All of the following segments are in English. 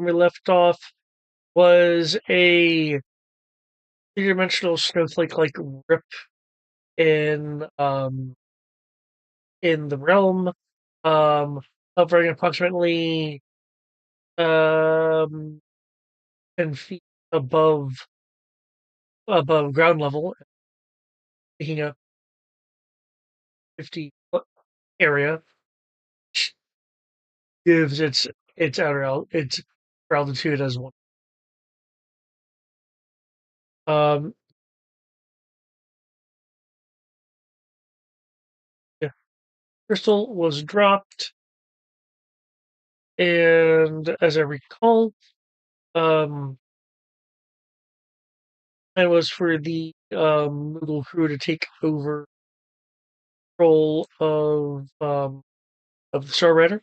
when we left off was a three-dimensional snowflake like rip in in the realm, um hovering approximately um 10 feet above ground level, taking up 50 foot area, which gives its altitude as one. Um, yeah, crystal was dropped, and as I recall, um, it was for the Moogle crew to take over control of the Star Rider.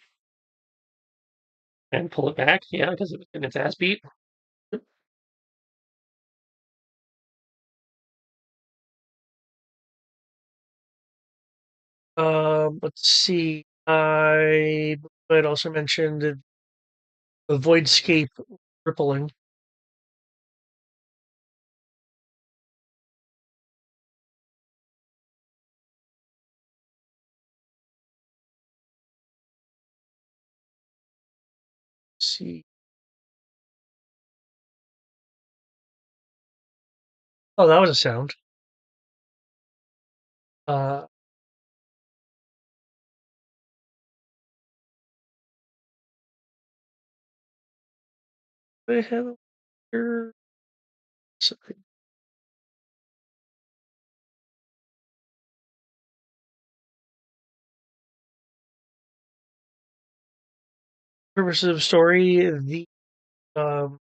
And pull it back, yeah, because it was getting its ass beat. Let's see. I had also mentioned the Voidscape rippling. Let's see. Oh, that was a sound. Uh, I have here something. Purposes of story, the um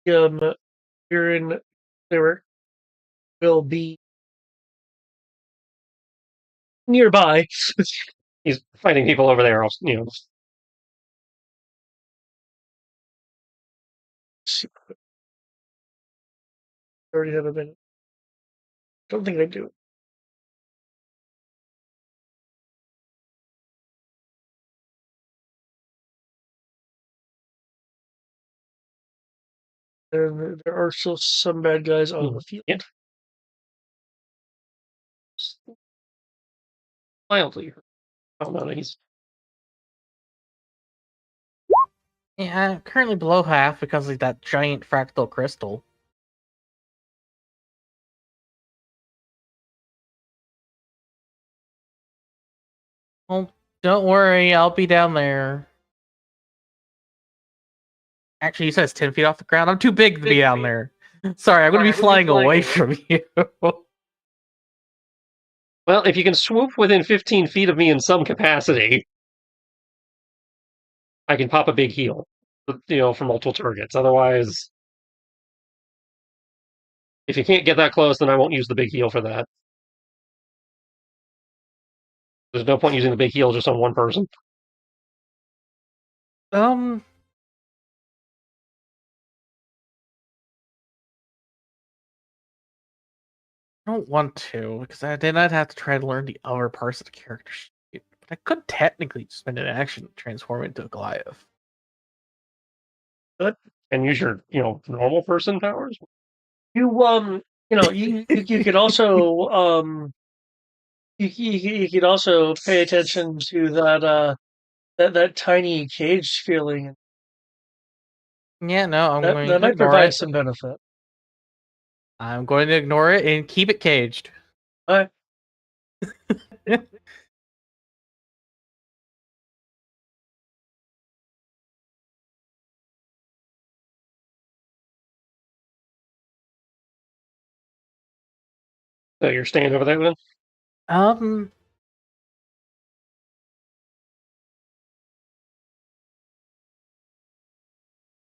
um Urine there will be nearby. He's fighting people over there, See, I already have a minute. Don't think I do. And there are still some bad guys on the field. yeah, mildly. Oh no, he's Yeah, I'm currently below half because of that giant fractal crystal. Well, don't worry, I'll be down there. Actually, you said it's 10 feet off the ground. I'm too big to be down there. Sorry, I'm going to be flying away from you. well. If you can swoop within 15 feet of me in some capacity, I can pop a big heal, for multiple targets. Otherwise, if you can't get that close, then I won't use the big heal for that. There's no point using the big heal just on one person. Um, I don't want to, because then I'd have to try to learn the other parts of the character sheet. But I could technically spend an action to transform into a Goliath. But and use your, normal person powers. You could also you could also pay attention to that tiny cage feeling. Yeah, no, I'm going That to might ignore provide it. some benefit. I'm going to ignore it and keep it caged. Alright. So you're staying over there then? Um,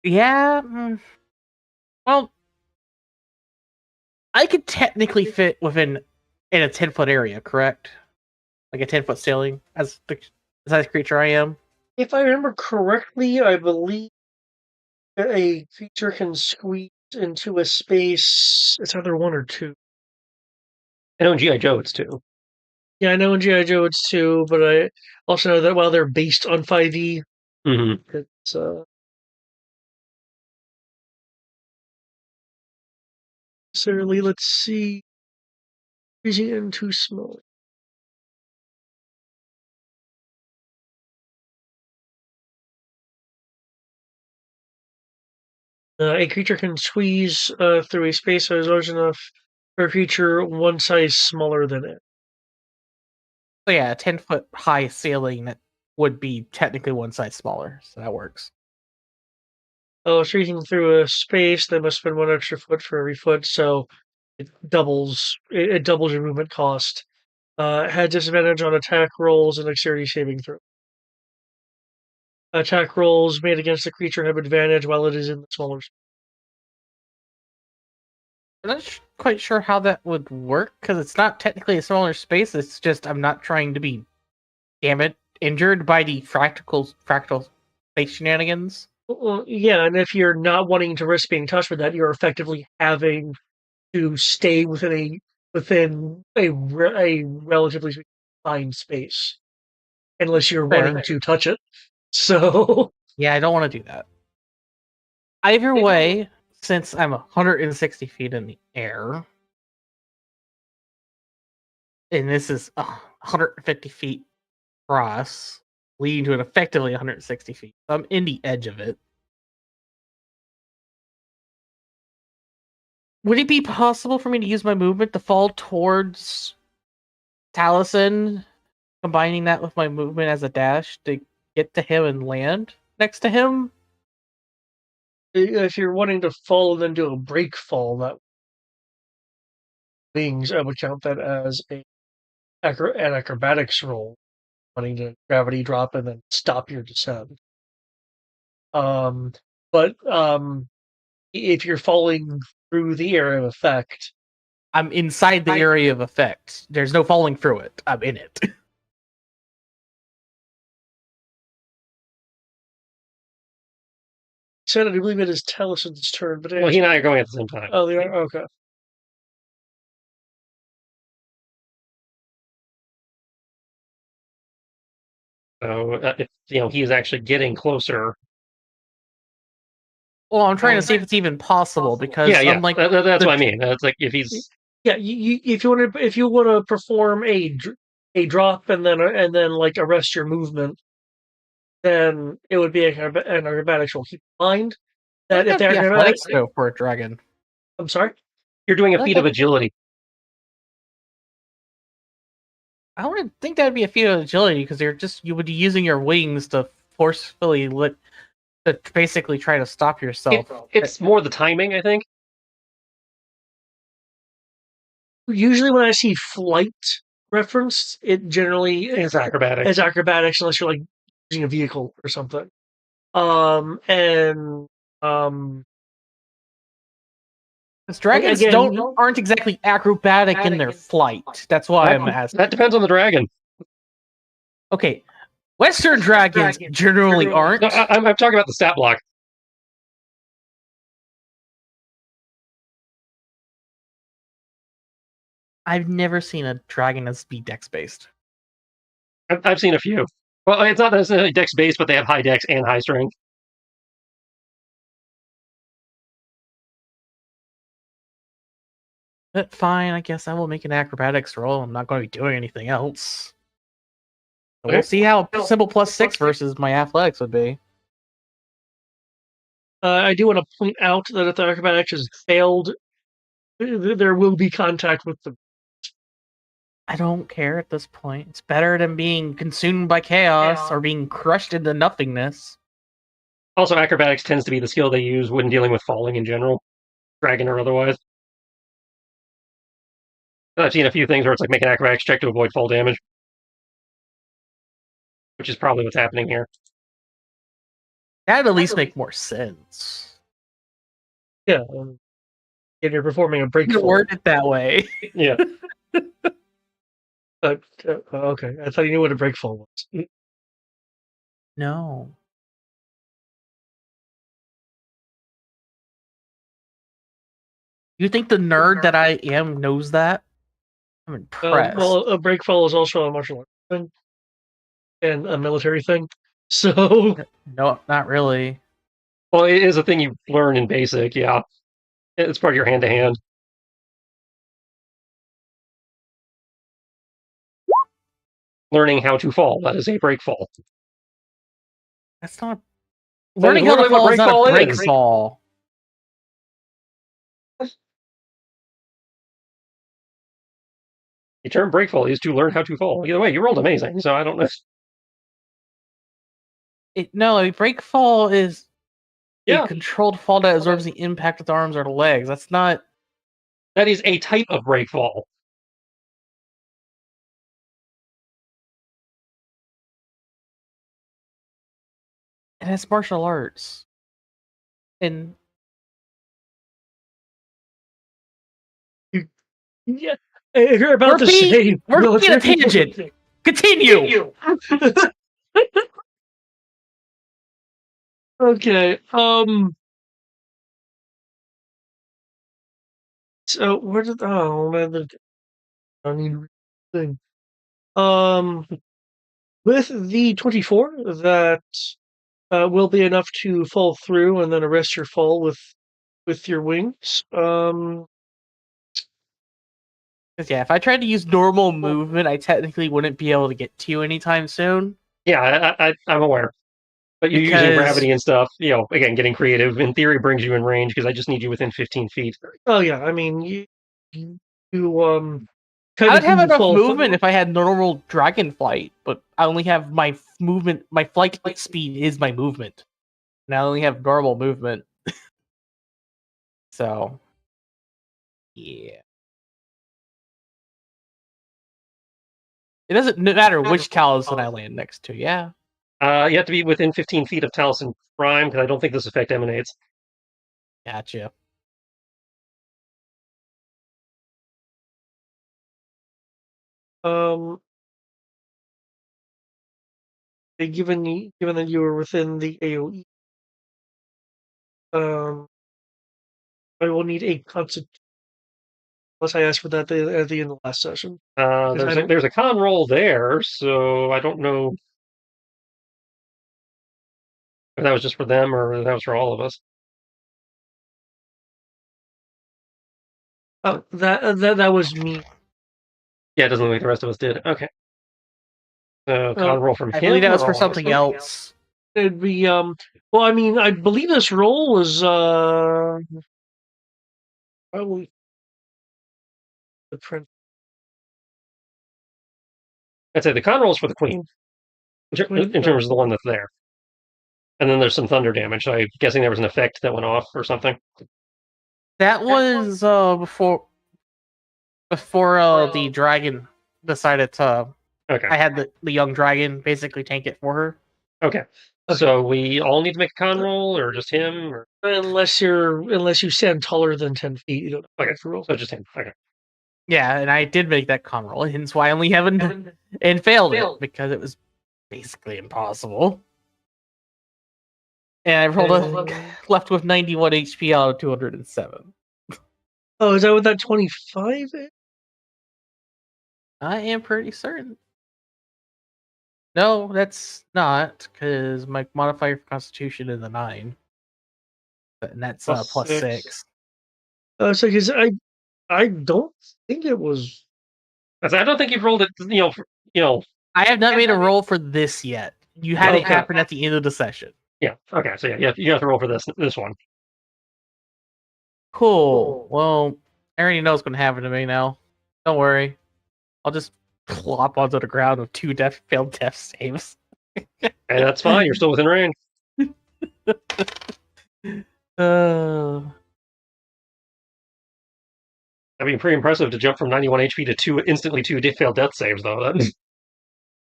yeah. Well, I could technically fit in a 10-foot area, correct? Like a 10-foot ceiling as the size creature I am. If I remember correctly, I believe a creature can squeeze into a space. It's either one or two. I know in GI Joe it's two. Yeah, I know in G.I. Joe it's 2, but I also know that while they're based on 5e, it's necessarily, let's see, freezing and too small. A creature can squeeze through a space that is large enough for a creature one size smaller than it. So yeah, a 10-foot high ceiling that would be technically one size smaller, so that works. Oh, squeezing through a space, they must spend one extra foot for every foot, so it doubles your movement cost. Had disadvantage on attack rolls and dexterity saving throw. Attack rolls made against the creature have advantage while it is in the smaller space. I'm not quite sure how that would work because it's not technically a smaller space. It's just I'm not trying to be, damn it, injured by the fractal space shenanigans. Well, yeah, and if you're not wanting to risk being touched with that, you're effectively having to stay within a relatively confined space, unless you're wanting Fair. to touch it. So Yeah, I don't want to do that. Either way, since I'm 160 feet in the air, and this is 150 feet across, leading to an effectively 160 feet. So I'm in the edge of it. Would it be possible for me to use my movement to fall towards Taliesin, combining that with my movement as a dash to get to him and land next to him? if you're wanting to fall and then do a break fall, that means I would count that as an acrobatics roll, wanting to gravity drop and then stop your descent. Um, but if you're falling through the area of effect, I'm inside the area of effect. There's no falling through it. I'm in it. said I believe it is Talison's turn, but Well, he and I are going at the same time. oh, they are okay. So he is actually getting closer. Well, I'm trying to see if it's even possible because Yeah, unlike that's the what I mean. It's like if he's Yeah, if you want to perform a drop and then like arrest your movement, then it would be an acrobatics roll. Keep in mind I that think if that'd they're be acrobatic, athletics though for a dragon. I'm sorry. you're doing a I feat of think agility. I would think that'd be a feat of agility because you would be using your wings to forcefully to basically try to stop yourself. It's more the timing, I think. Usually, when I see flight referenced, it generally It's acrobatics. is acrobatics, unless you're like using a vehicle or something. And Because dragons again, aren't exactly acrobatic in their flight. That's why I'm asking. That depends on the dragon. Okay, Western dragons generally aren't. No, I'm talking about the stat block. I've never seen a dragon that's be dex based. I've seen a few. Well, it's not necessarily dex based, but they have high dex and high strength. But fine, I guess I will make an acrobatics roll. I'm not going to be doing anything else. So Okay. we'll see how simple +6 versus my athletics would be. I do want to point out that if the acrobatics has failed, there will be contact with the. I don't care at this point. It's better than being consumed by chaos or being crushed into nothingness. Also, acrobatics tends to be the skill they use when dealing with falling in general, dragon or otherwise. I've seen a few things where it's like make an acrobatics check to avoid fall damage, which is probably what's happening here. That'd at least make more sense. Yeah, if you're performing a break You fall. word it that way. Yeah. Okay, I thought you knew what a break fall was. No. You think the nerd that I am knows that? I'm impressed. Well, a breakfall is also a martial art thing and a military thing. So No, not really. Well, it is a thing you learn in basic. Yeah, it's part of your hand to hand. Learning how to fall. That is a break fall. That's not. That is Learning how to literally what fall is not a breakfall break is. fall. The term break fall is to learn how to fall. Either way, you rolled amazing, so I don't know. No, a break fall is Yeah, a controlled fall that absorbs the impact with the arms or the legs. That's not. that is a type of break fall. And it's martial arts. And yeah, if you're about to say we're being a military, tangent. Continue. okay. So where did man, I mean thing. Um, with the 24, that will be enough to fall through and then arrest your fall with your wings. 'Cause, yeah, if I tried to use normal movement, I technically wouldn't be able to get to you anytime soon. Yeah, I'm aware. But you're using Because gravity and stuff. Again, getting creative. In theory, brings you in range because I just need you within 15 feet. Oh yeah, I mean you I would have technically enough fall movement if I had normal dragon flight, but I only have my movement. My flight speed is my movement, and I only have normal movement. So, yeah, it doesn't matter which Taliesin I land next to. Yeah, You have to be within 15 feet of Taliesin Prime because I don't think this effect emanates. gotcha. um given that you were within the AoE, I will need a constant. Unless I asked for that at the end of the last session. There's a con roll there, so I don't know if that was just for them or if that was for all of us. Oh, that was me. Yeah, it doesn't look like the rest of us did. Okay. So con roll from I him. believe that was or for all of us? something else. It'd be well, I mean, I believe this roll was probably the print. I'd say the con roll is for the queen, in terms of the one that's there. And then there's some thunder damage. So I'm guessing there was an effect that went off or something. That was before the dragon decided to. Okay. I had the young dragon basically tank it for her. Okay. So we all need to make a con roll, or just him, or Unless you stand taller than 10 feet, you don't have to roll. so just him. Okay. Yeah, and I did make that con roll, hence why I only haven't and failed it because it was basically impossible. And I rolled left with 91 HP out of 207. Oh, is that what that 25 is? I am pretty certain. No, that's not, because my modifier for Constitution is a 9. And that's Plus plus 6. So because I don't think it was. I don't think you've rolled it. I have not made a roll for this yet. You had it Okay. happen at the end of the session. Yeah. Okay. So yeah, you have to roll for this one. Cool. Well, I already know what's going to happen to me now. Don't worry. I'll just plop onto the ground with 2 failed death saves. And that's fine. You're still within range. That'd be pretty impressive to jump from 91 HP to instantly 2 failed death saves, though.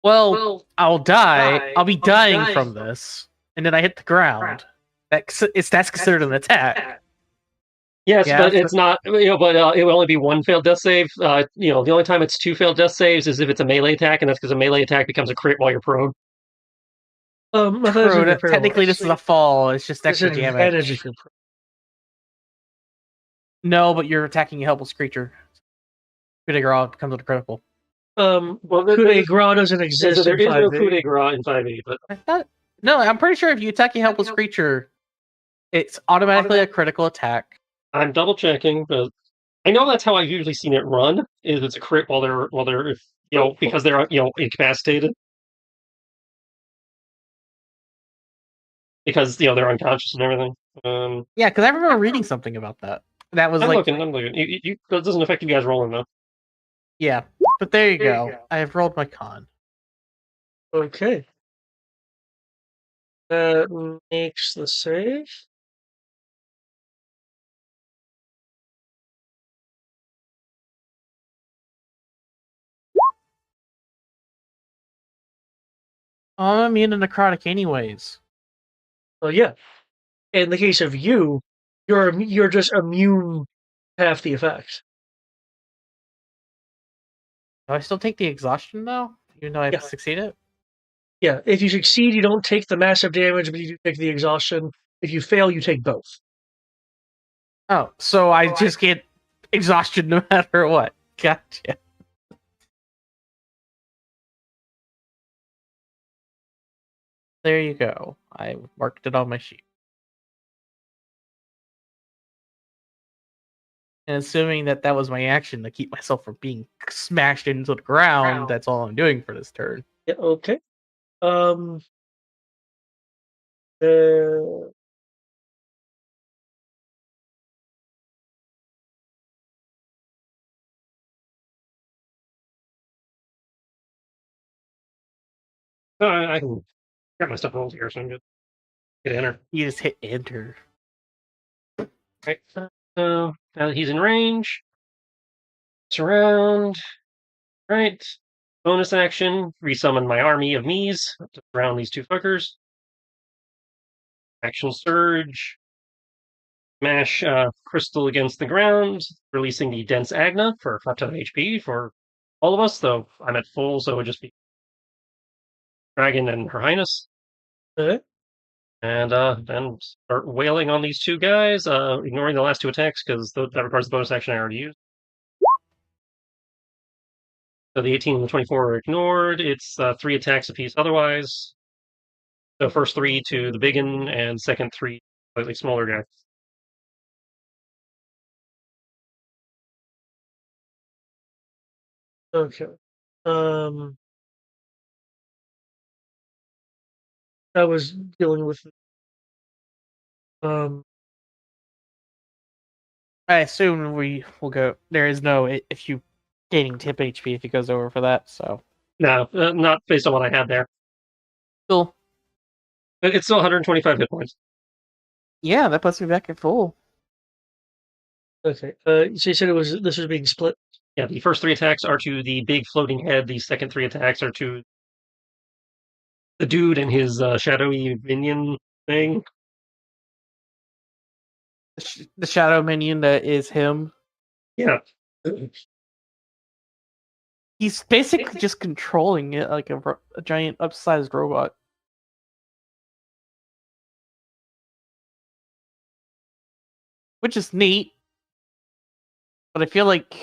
Well, I'll die. I'll be dying from this, and then I hit the ground. That's considered an attack. Yes, Yeah, but it's not. But it will only be 1 failed death save. The only time it's 2 failed death saves is if it's a melee attack, and that's because a melee attack becomes a crit while you're prone. True, technically, this is a fall. It's just extra damage. If you're No, but you're attacking a helpless creature. coup de grace comes with a critical. Well, Coup de grace doesn't so exist there in is no 5e. coup de grace in 5e, but I thought no, I'm pretty sure if you attack a helpless creature, it's automatically a critical attack. I'm double checking. But I know that's how I've usually seen it run. Is it's a crit while they're because they're incapacitated. Because they're unconscious and everything. Yeah, because I remember reading something about that. That was I'm like, looking. That doesn't affect you guys rolling though. yeah. But there you go. I have rolled my con. Okay. That makes the save. I'm immune to necrotic anyways. Well, yeah. In the case of you, you're just immune half the effect. Do I still take the exhaustion though? Even though I've Yeah. succeeded? Yeah, if you succeed, you don't take the massive damage, but you do take the exhaustion. If you fail, you take both. Oh, so I just get exhaustion no matter what. Gotcha. There you go. I marked it on my sheet. And assuming that was my action to keep myself from being smashed into the ground, that's all I'm doing for this turn. Yeah, okay. Uh, I can get my stuff rolled here, so I'm good. Hit enter. You just hit enter. Right. So now that he's in range, surround. Right. Bonus action: resummon my army of Mies to surround these two fuckers. Action surge. Smash crystal against the ground, releasing the dense Agna for 5 ton HP for all of us, though I'm at full, so it would just be Dragon and Her Highness. okay. And then start wailing on these two guys, ignoring the last two attacks because that requires the bonus action I already used. So the 18 and the 24 are ignored. It's 3 attacks apiece otherwise. So first 3 to the biggin, and second 3 slightly smaller guys. Okay. I was dealing with um I assume we will go. There is no if you gaining tip HP if he goes over for that. So No, not based on what I had there. cool. It's still 125 hit points. Yeah, that puts me back at full. okay. So you said this was being split. Yeah, the first 3 attacks are to the big floating head. The second 3 attacks are to the dude and his shadowy minion thing. The shadow minion that is him. Yeah. He's basically just controlling it like a giant upsized robot. Which is neat. But I feel like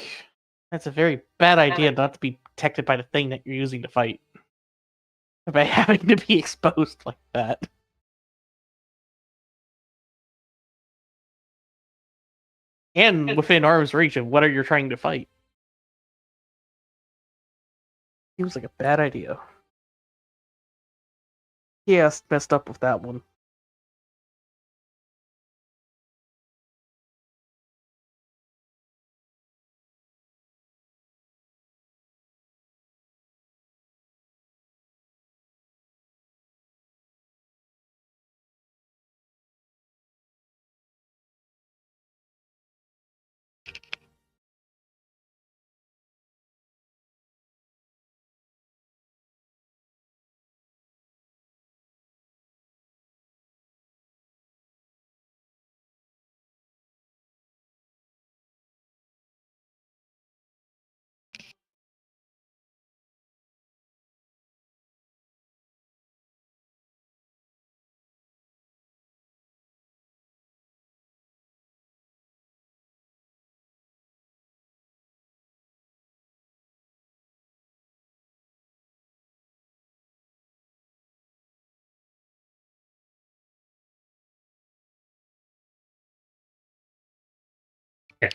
that's a very bad idea not to be protected by the thing that you're using to fight. By having to be exposed like that. And within arm's reach of what are you trying to fight. Seems like a bad idea. Yeah, messed up with that one.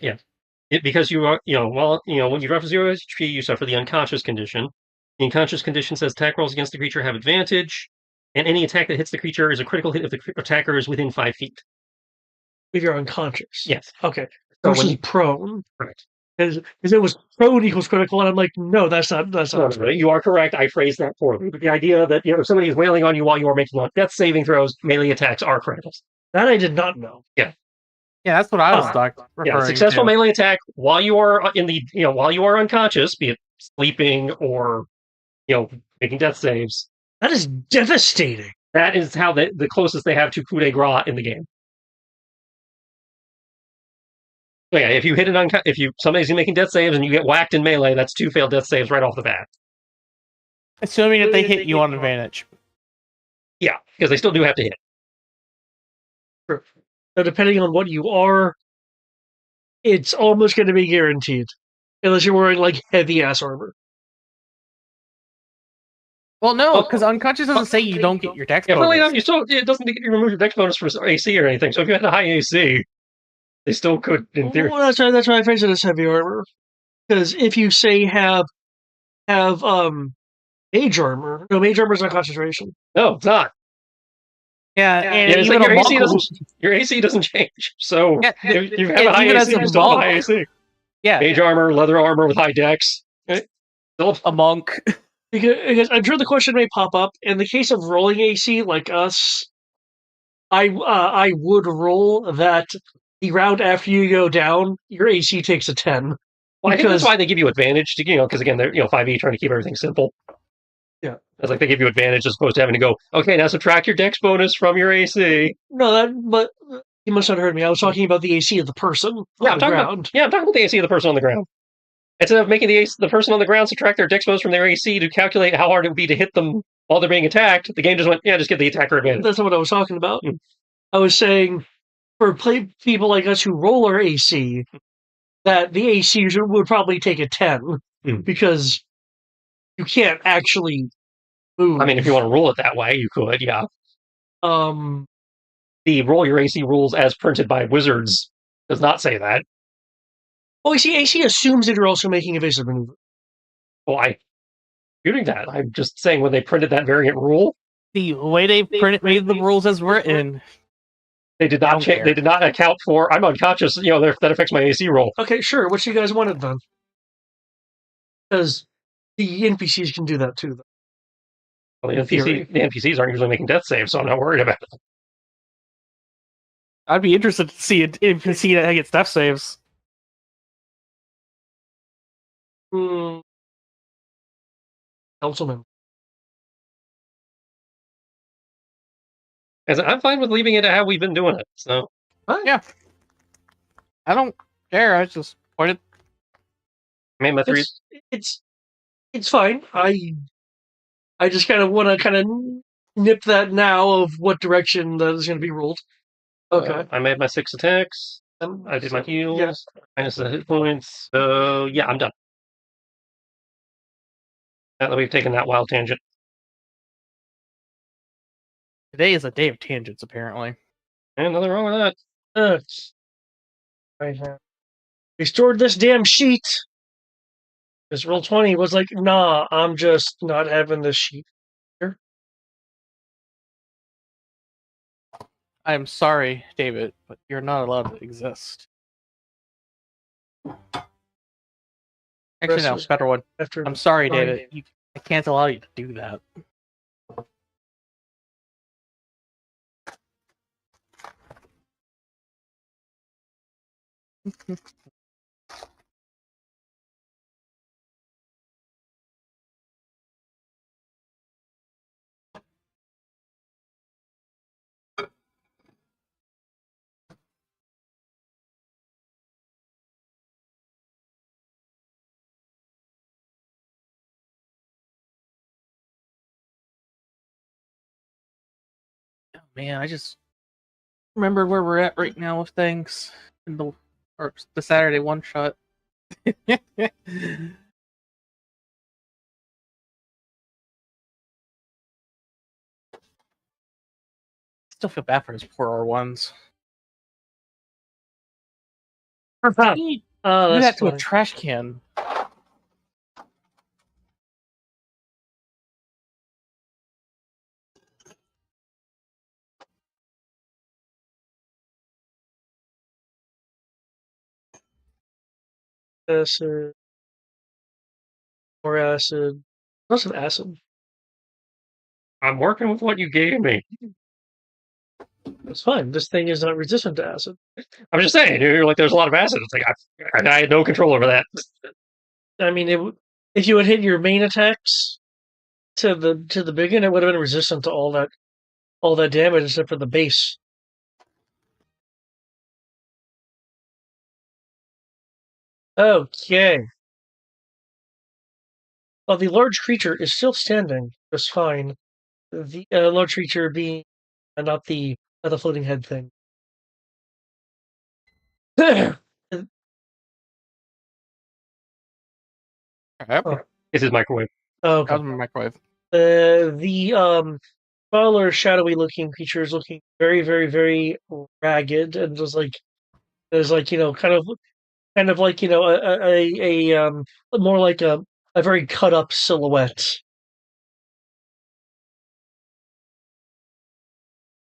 Yeah. Because you are, when you drop to 0 HP, you suffer the unconscious condition. The unconscious condition says attack rolls against the creature have advantage, and any attack that hits the creature is a critical hit if the attacker is within 5 feet. If you're unconscious. Yes. Okay. So Versus prone. Correct. Because it was prone equals critical, and I'm like, no, that's not. No, you are correct. I phrased that poorly. But the idea that if somebody is wailing on you while you are making death saving throws, melee attacks are critical. That I did not know. Yeah. Yeah, that's what I was referring successful to. melee attack while you are while you are unconscious, be it sleeping or making death saves. That is devastating. That is how the closest they have to coup de grace in the game. So yeah, if you hit somebody's making death saves and you get whacked in melee, that's 2 failed death saves right off the bat. Assuming that they hit you on advantage. Yeah, because they still do have to hit. True. So depending on what you are, it's almost going to be guaranteed, unless you're wearing like heavy ass armor. Well, no, because unconscious doesn't say you don't get your dex bonus. Well, it doesn't think you remove your dex bonus for AC or anything. So if you had a high AC, they still could, in theory. Well, that's why I phrase it as heavy armor. Because if you say have mage armor, no, mage armor is not concentration. No, it's not. Yeah, and even your AC doesn't change. So if you have a high AC, you still have a high AC. Yeah, mage armor, leather armor with high dex. A monk. Because I'm sure the question may pop up. In the case of rolling AC, like us, I would roll that the round after you go down, your AC takes a 10. Well, I think that's why they give you advantage to, because again, they're 5e trying to keep everything simple. Yeah, it's like they give you advantage as opposed to having to go, okay, now subtract your dex bonus from your AC. No, but you must not have heard me. I was talking about the AC of the person. I'm talking about the AC of the person on the ground. Instead of making the person on the ground subtract their dex bonus from their AC to calculate how hard it would be to hit them while they're being attacked, the game just went, just give the attacker advantage. That's not what I was talking about. I was saying, for people like us who roll our AC, that the AC would probably take a 10, because you can't actually move. I mean, if you want to roll it that way, you could, yeah. The roll your AC rules as printed by Wizards does not say that. Oh, AC assumes that you're also making evasive maneuver. Well, I'm disputing that. I'm just saying when they printed that variant rule, the way they made the rules as written, they did not They did not account for. I'm unconscious. That affects my AC roll. Okay, sure. What you guys wanted then? Because the NPCs can do that too. Though. Well, the NPCs aren't usually making death saves, so I'm not worried about it. I'd be interested to see an NPC that gets death saves. Councilman. I'm fine with leaving it how we've been doing it. So yeah, I don't care. I just pointed. I made my 3. It's fine. I just kind of want to nip that now of what direction that is going to be ruled. Okay. I made my 6 attacks. I did my heals. Yes. Minus the hit points. So yeah, I'm done. Now that we've taken that wild tangent. Today is a day of tangents, apparently. And nothing wrong with that. I have restored this damn sheet. This Roll20 was like, nah, I'm just not having this sheet here. I'm sorry, David, but you're not allowed to exist. Actually, no, better one. I'm sorry, David. I can't allow you to do that. Oh, man, I just remembered where we're at right now with things in the Saturday one shot. Still feel bad for his poor R1s. You Oh, do that's that to a funny. trash can. Acid, more acid. Lots of acid. I'm working with what you gave me. It's fine. This thing is not resistant to acid. I'm just saying, you're like, there's a lot of acid. It's like, I had no control over that. I mean, if you had hit your main attacks to the beginning, it would have been resistant to all that damage except for the base. Okay. Well, the large creature is still standing just fine. The large creature being not the floating head thing. Okay. Oh, It's his microwave. oh, That okay. was my microwave. The smaller, shadowy-looking creature is looking very, very, very ragged, and just like there's like kind of like more like a very cut up silhouette.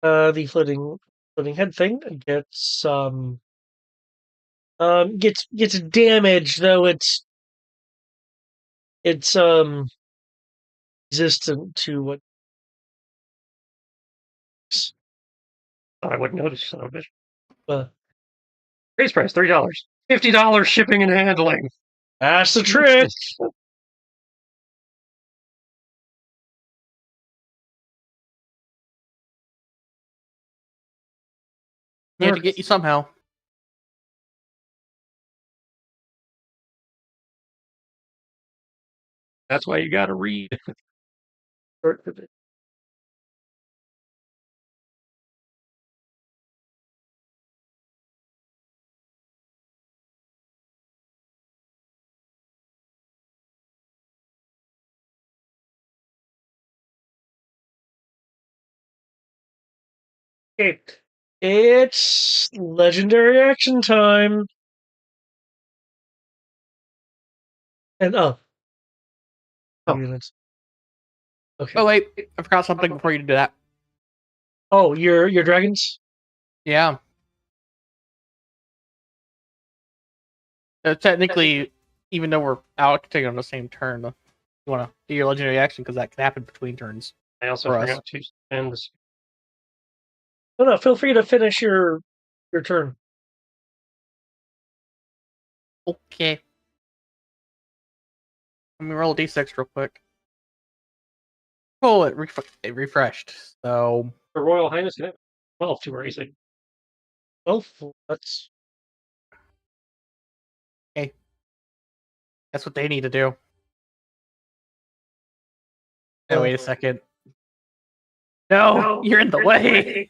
The floating head thing gets damaged, though it's resistant to what. I wouldn't notice, son of a bitch. Uh, Base price, $3. $50 shipping and handling. that's the trick. He had to get you somehow. That's why you gotta read. Okay, it's legendary action time, and Oh. units. Okay. Oh wait, I forgot something before you do that. Oh, your dragons. Yeah. Technically, even though we're out on the same turn, you want to do your legendary action because that can happen between turns. I also For us. forgot to spend this. No, feel free to finish your turn. Okay. Let me roll a d6 real quick. Oh, it refreshed. So The Royal Highness can have 12 to racing. Well, that's that's what they need to do. Oh, wait a second. No, you're in the way.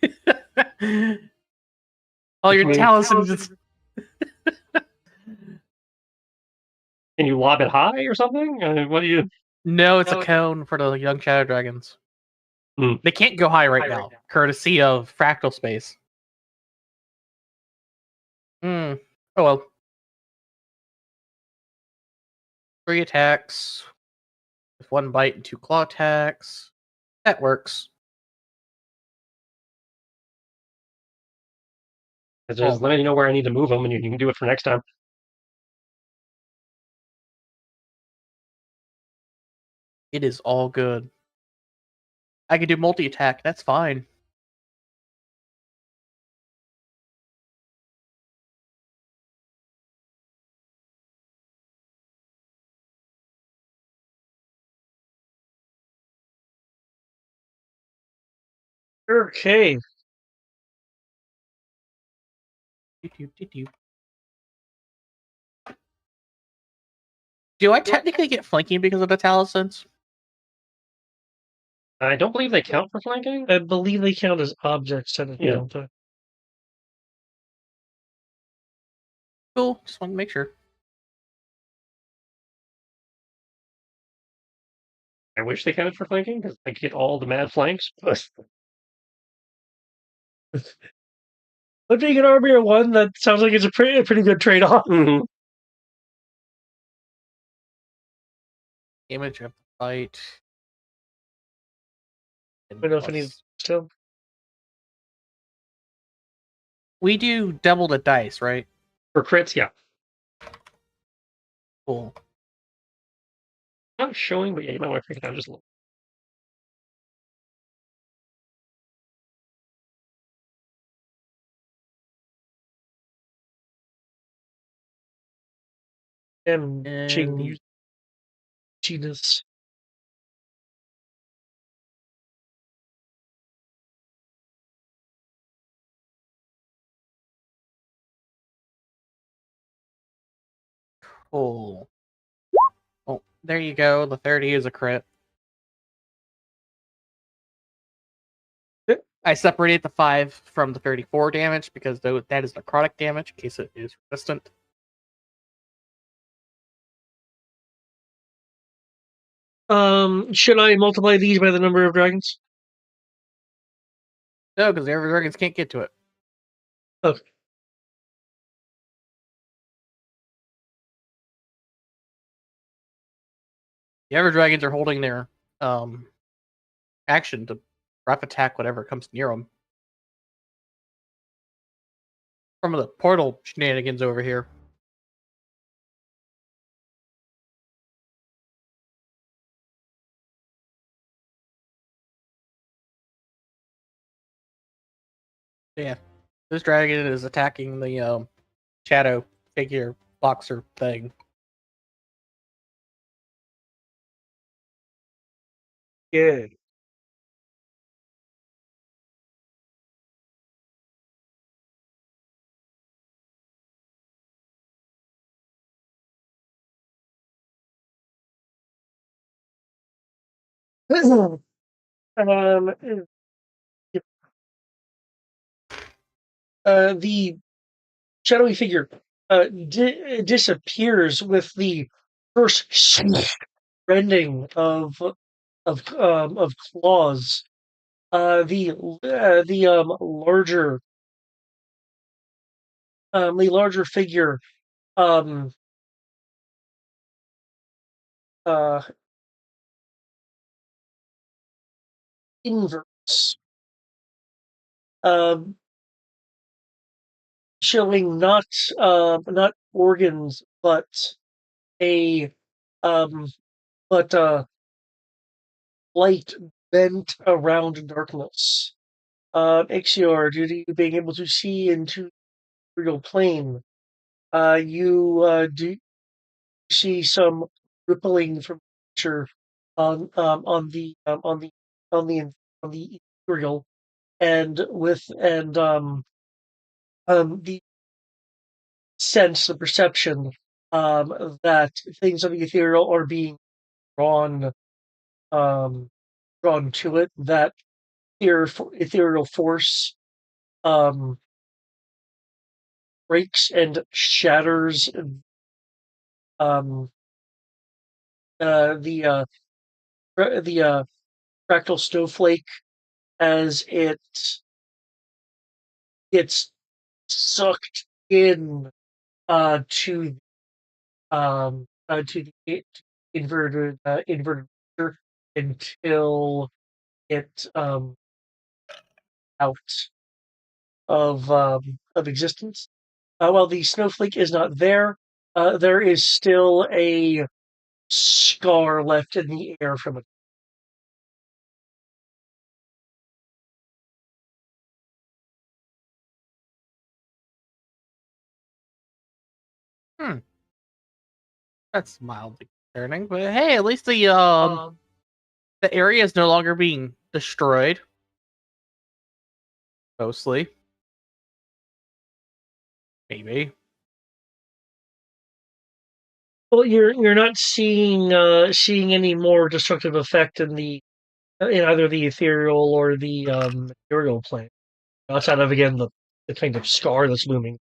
Oh, your Taliesin just. Can you lob it high or something? What do you? No, it's a cone for the young shadow dragons. Hmm. They can't go high right now, courtesy of fractal space. Oh well. 3 attacks with 1 bite and 2 claw attacks. That works. Just let me know where I need to move them, and you can do it for next time. It is all good. I can do multi-attack. That's fine. okay. Do I technically get flanking because of the Talisons? I don't believe they count for flanking. I believe they count as objects technically, Yeah. don't they? Cool. Just wanted to make sure. I wish they counted for flanking because I get all the mad flanks. But But being an army of one, that sounds like it's a pretty good trade-off. Mm-hmm. Damage of the fight. I don't know if I need still. We do double the dice, right? For crits, yeah. Cool. Not showing, but yeah, you might want to break it down just a little. And genus. Cool. Oh, there you go. The 30 is a crit. I separated the 5 from the 34 damage because that is necrotic damage in case it is resistant. Should I multiply these by the number of dragons? No, because the other dragons can't get to it. Okay. The other dragons are holding their action to rough attack whatever comes near them. From the portal shenanigans over here. Yeah, this dragon is attacking the shadow figure boxer thing. Yeah. um, the shadowy figure disappears with the first rending of claws. The larger figure um uh inverts, um showing not organs a um but light bent around darkness. Ixior, due to you being able to see into the real plane, you do see some rippling from nature on the on the on the ethereal, and the sense, the perception that things of the ethereal are being drawn um, drawn to it. That ethereal force um, breaks and shatters um, the fractal snowflake as it gets sucked in to to the inverted picture until it out of existence. While the snowflake is not there, there is still a scar left in the air from it. That's mildly concerning, but hey, at least the area is no longer being destroyed. Mostly. Maybe. Well, you're not seeing any more destructive effect in either the ethereal or the material plane, outside of again the kind of scar that's looming.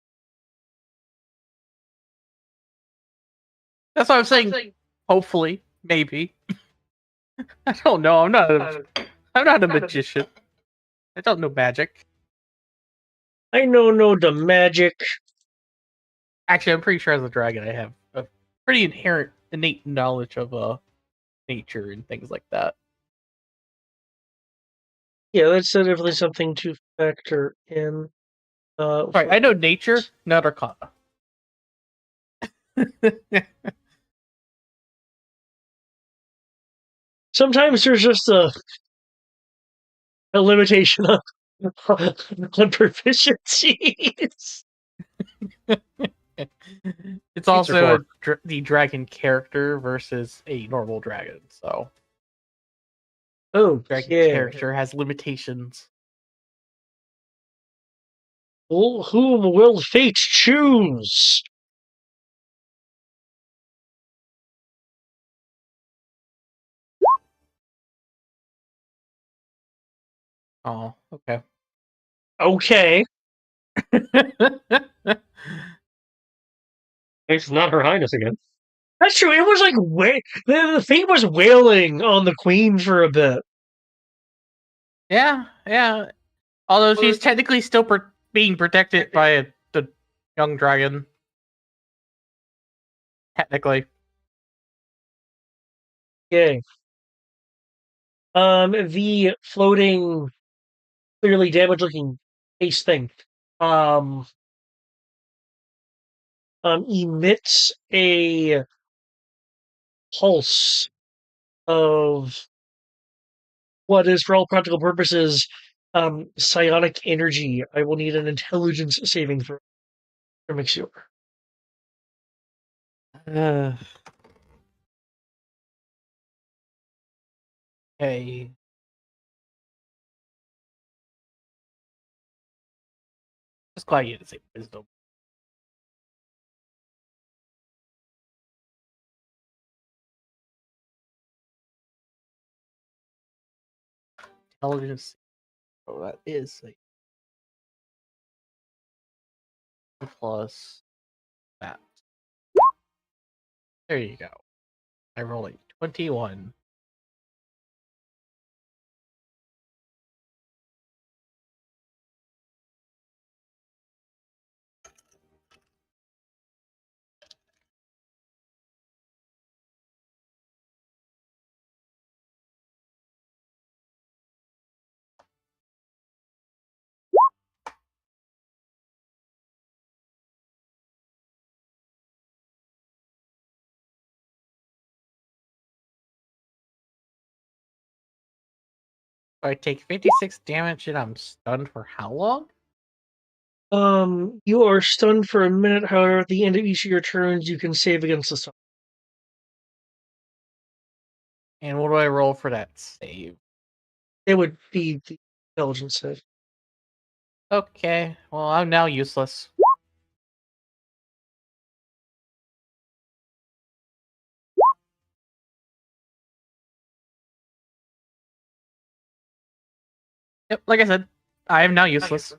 That's what I'm saying. Hopefully. Maybe. I don't know. I'm not a magician. I don't know magic. I know the magic. Actually, I'm pretty sure as a dragon, I have a pretty innate knowledge of nature and things like that. Yeah, that's definitely something to factor in. Right, I know nature, not arcana. Sometimes there's just a limitation on proficiencies. It's also the dragon character versus a normal dragon, so dragon character has limitations. Well, whom will fate choose? Oh, okay. Okay. It's not Her Highness again. That's true. It was like the thing was wailing on the queen for a bit. Yeah. Although she's technically still being protected by the young dragon. Technically. Okay. The floating, clearly damaged-looking face thing, um, emits a pulse of what is, for all practical purposes, psionic energy. I will need an intelligence saving throw from Mixure. Okay. Just glad you didn't say wisdom. Intelligence. Oh, that is a plus that. There you go. I rolled a 21. I take 56 damage and I'm stunned for how long? You are stunned for a minute. However, at the end of each of your turns, you can save against the stun. And what do I roll for that save? It would be the intelligence save. Okay, well, I'm now useless. Yep, like I said, I am now useless.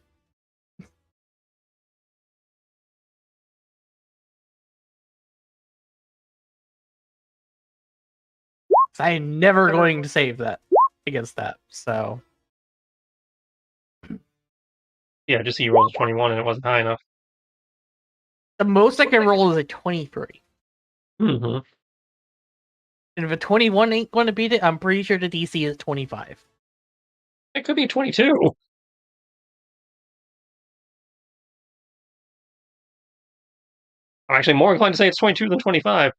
I am never going to save that against that, so. Yeah, just see you rolled a 21 and it wasn't high enough. The most I can roll is a 23. Mm-hmm. And if a 21 ain't going to beat it, I'm pretty sure the DC is 25. It could be 22. I'm actually more inclined to say it's 22 than 25.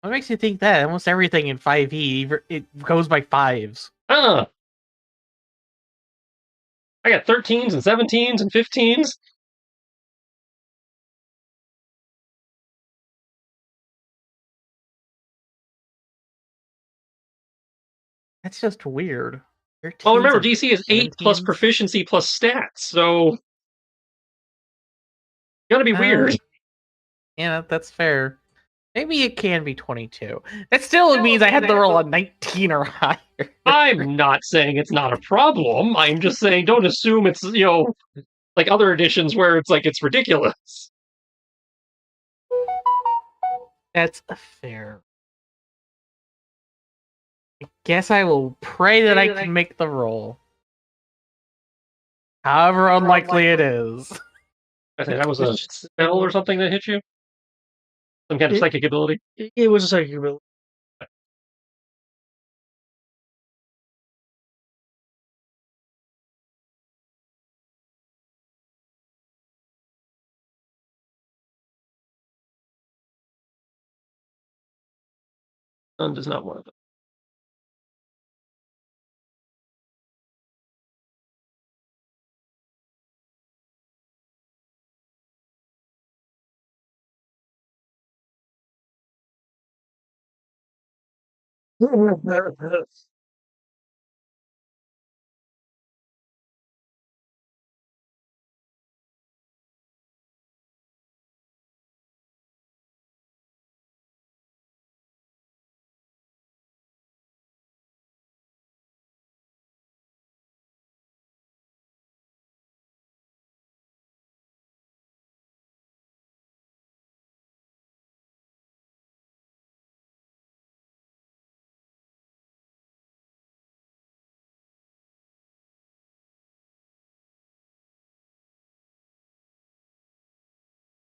What makes you think that? Almost everything in 5e, it goes by fives. I got 13s and 17s and 15s. That's just weird. Well, remember, DC is 8 plus 17s? proficiency plus stats, so gotta be weird. Yeah, that's fair. Maybe it can be 22. That still means I had to roll a 19 or higher. I'm not saying it's not a problem. I'm just saying don't assume it's, like other editions where it's like it's ridiculous. That's fair. I guess I will pray that I can make the roll. However unlikely it is. I think that was a spell or something that hit you. Some kind of psychic ability. It was a psychic ability. Sun does not want it.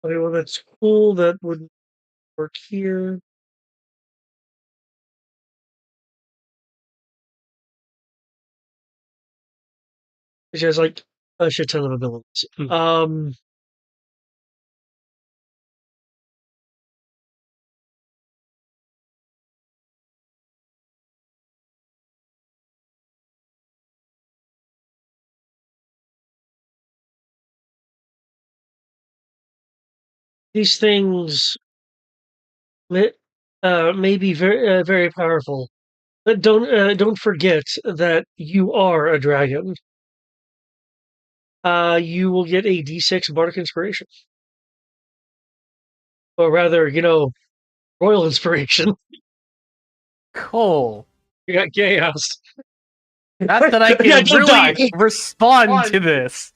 Okay, well that's cool. That would work here. She has like a shit ton of abilities. These things may be very powerful, but don't forget that you are a dragon. You will get a D6 bardic inspiration, or rather, royal inspiration. Cool. You got chaos. Not that I Yeah, can don't really die. respond to this.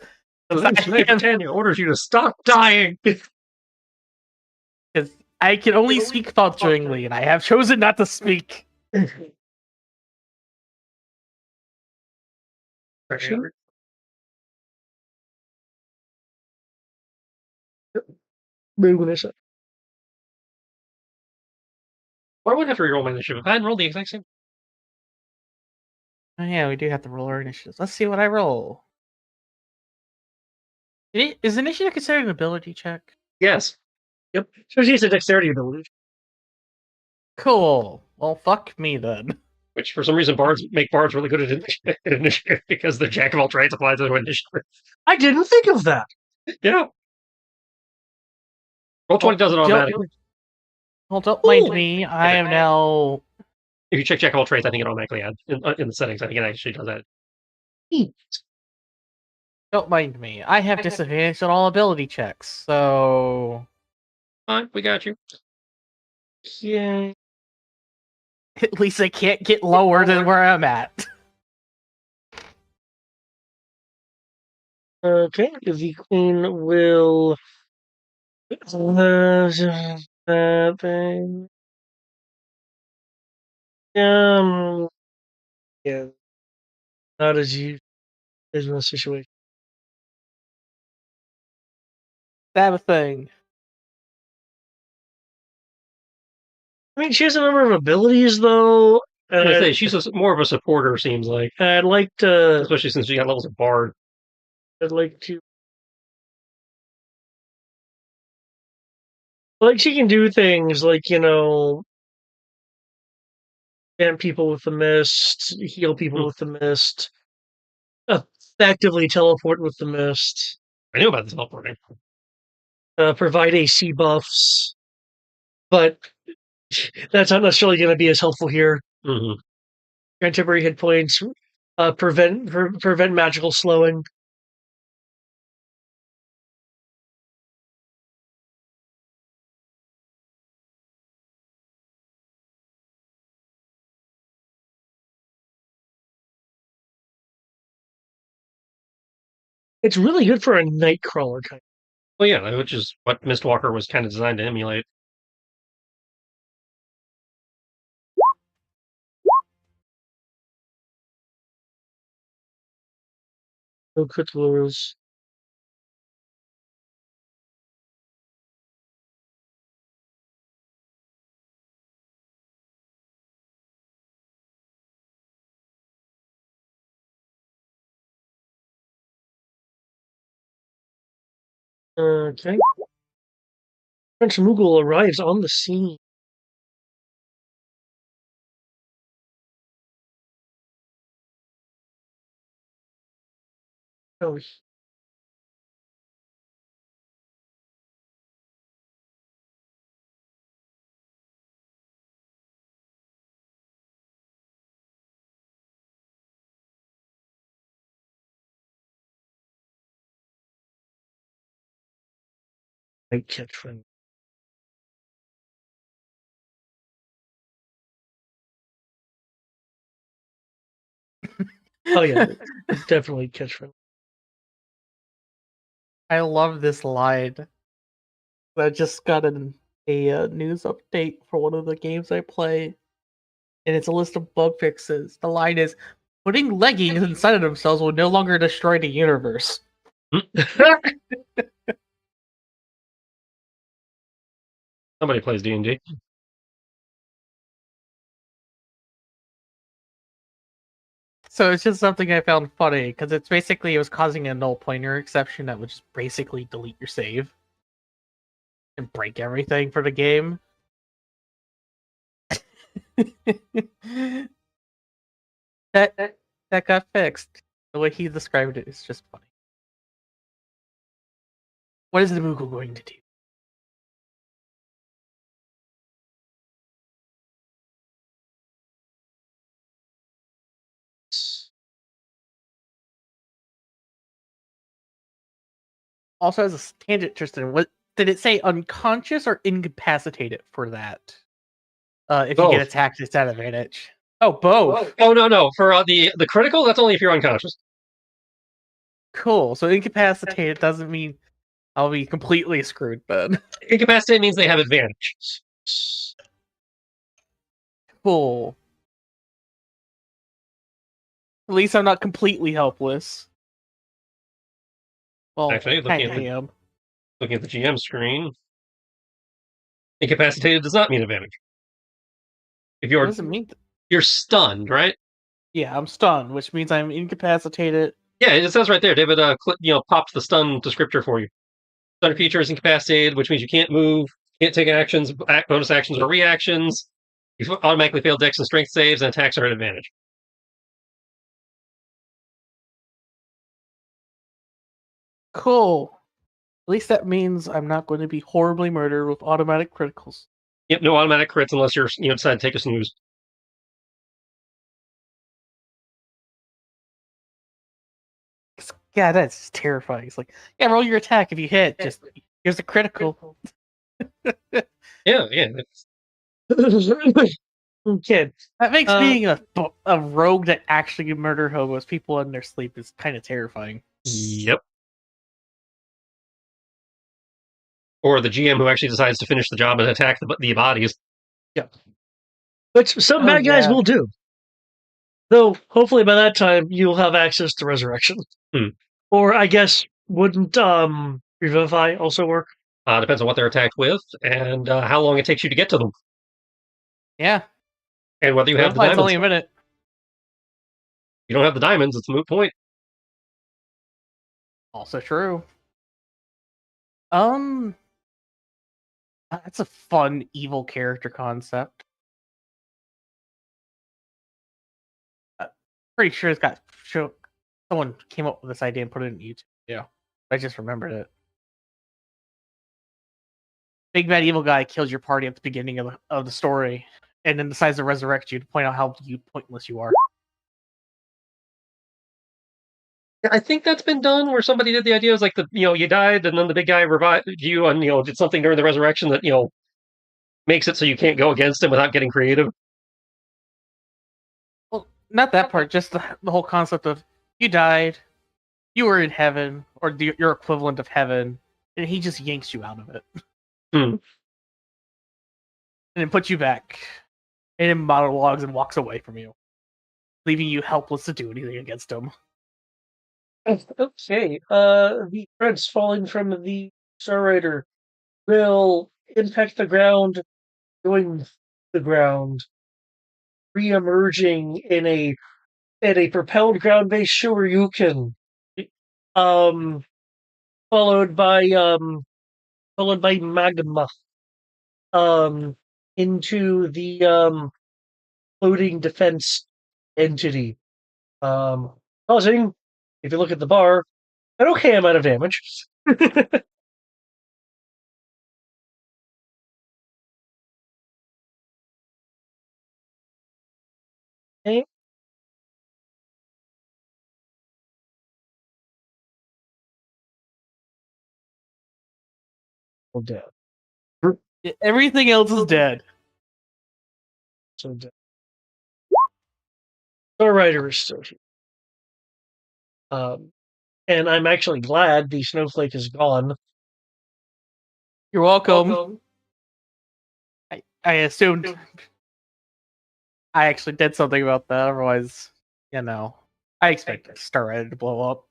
Britannia orders you to stop dying. Because I can only speak falteringly, and I have chosen not to speak. Sure. Moving. Why would I have to reroll my initiative? If I hadn't rolled the exact same. Oh yeah, we do have to roll our initiatives. Let's see what I roll. Is initiative considered an ability check? Yes. Yep. So she's a dexterity ability. Cool. Well, fuck me then. Which, for some reason, make bards really good at initiative because the jack of all trades applies to initiative. I didn't think of that. Yeah. Roll 20 does it automatically. Well, don't mind me. I am now. If you check jack of all trades, I think it automatically adds in the settings. I think it actually does that. Don't mind me. I have disadvantage on all ability checks, so. Fine, we got you. Yeah. At least I can't get lower than where I'm at. Okay. The queen will. That thing. Yeah. Not as you in a situation. That a thing. I mean, she has a number of abilities, though. I was gonna say she's more of a supporter. Seems like, I'd like to. especially since she got levels of bard. I'd like to. Like, she can do things like, ban people with the mist, heal people with the mist, effectively teleport with the mist, I knew about the teleporting. provide AC buffs, but that's not necessarily going to be as helpful here. Mm-hmm. Grant temporary hit points, prevent magical slowing. It's really good for a nightcrawler kind. Well, yeah, which is what Mistwalker was kind of designed to emulate. No Cthulhu's. Okay. Prince Mughal arrives on the scene. Oh, might catch friend. Oh yeah, definitely catch friend. I love this line. I just got a news update for one of the games I play, and it's a list of bug fixes. The line is, "Putting leggings inside of themselves will no longer destroy the universe." Somebody plays D&D. So it's just something I found funny, because it's basically, it was causing a null pointer exception that would just basically delete your save and break everything for the game. that that got fixed. The way he described it is just funny. What is the Moogle going to do? Also, as a tangent, Tristan, what did it say? Unconscious or incapacitated for that? If you get Both. attacked, it's at advantage. Oh, both. Oh no. For the critical, that's only if you're unconscious. Cool. So incapacitated doesn't mean I'll be completely screwed then. Incapacitated means they have advantage. Cool. At least I'm not completely helpless. Well, Actually, kind of am. looking at the GM screen, incapacitated does not mean advantage. If What does it mean? you're stunned, right? Yeah, I'm stunned, which means I'm incapacitated. Yeah, it says right there. David, popped the stun descriptor for you. Stun feature is incapacitated, which means you can't move, can't take actions, bonus actions, or reactions. You automatically fail dex and strength saves, and attacks are at advantage. Cool. At least that means I'm not going to be horribly murdered with automatic criticals. Yep, no automatic crits unless you're decide to take a snooze. Yeah, that's terrifying. It's like, yeah, roll your attack if you hit. Just here's a critical. Yeah. Okay. That makes being a rogue that actually murder hobos people in their sleep is kind of terrifying. Yep. Or the GM who actually decides to finish the job and attack the bodies. Yeah. Which some bad guys will do. Though, hopefully by that time, you'll have access to resurrection. Or, I guess, wouldn't Revivify also work? Depends on what they're attacked with and how long it takes you to get to them. Yeah. And whether you have the diamonds. Only a minute. You don't have the diamonds, it's a moot point. Also true. That's a fun evil character concept. Pretty sure it's got someone came up with this idea and put it in YouTube. Yeah, I just remembered it. Big bad evil guy kills your party at the beginning of the story, and then decides to resurrect you to point out how pointless you are. I think that's been done where somebody did the idea was like you died and then the big guy revived you and did something during the resurrection that makes it so you can't go against him without getting creative. Well, not that part, just the whole concept of you died, you were in heaven, or your equivalent of heaven, and he just yanks you out of it. And then puts you back, and then monologues and walks away from you, leaving you helpless to do anything against him. Okay. The threads falling from the Star Rider will impact the ground, going the ground, re-emerging in a propelled ground-based Shoryuken, um, followed by magma, um, into the floating defense entity, um, causing, if you look at the bar, an okay amount of damage. Okay, well, dead. Everything else is dead. So dead. Star Rider is still here. And I'm actually glad the snowflake is gone. You're welcome. I assumed I actually did something about that. Otherwise, I expected Star Rider to blow up.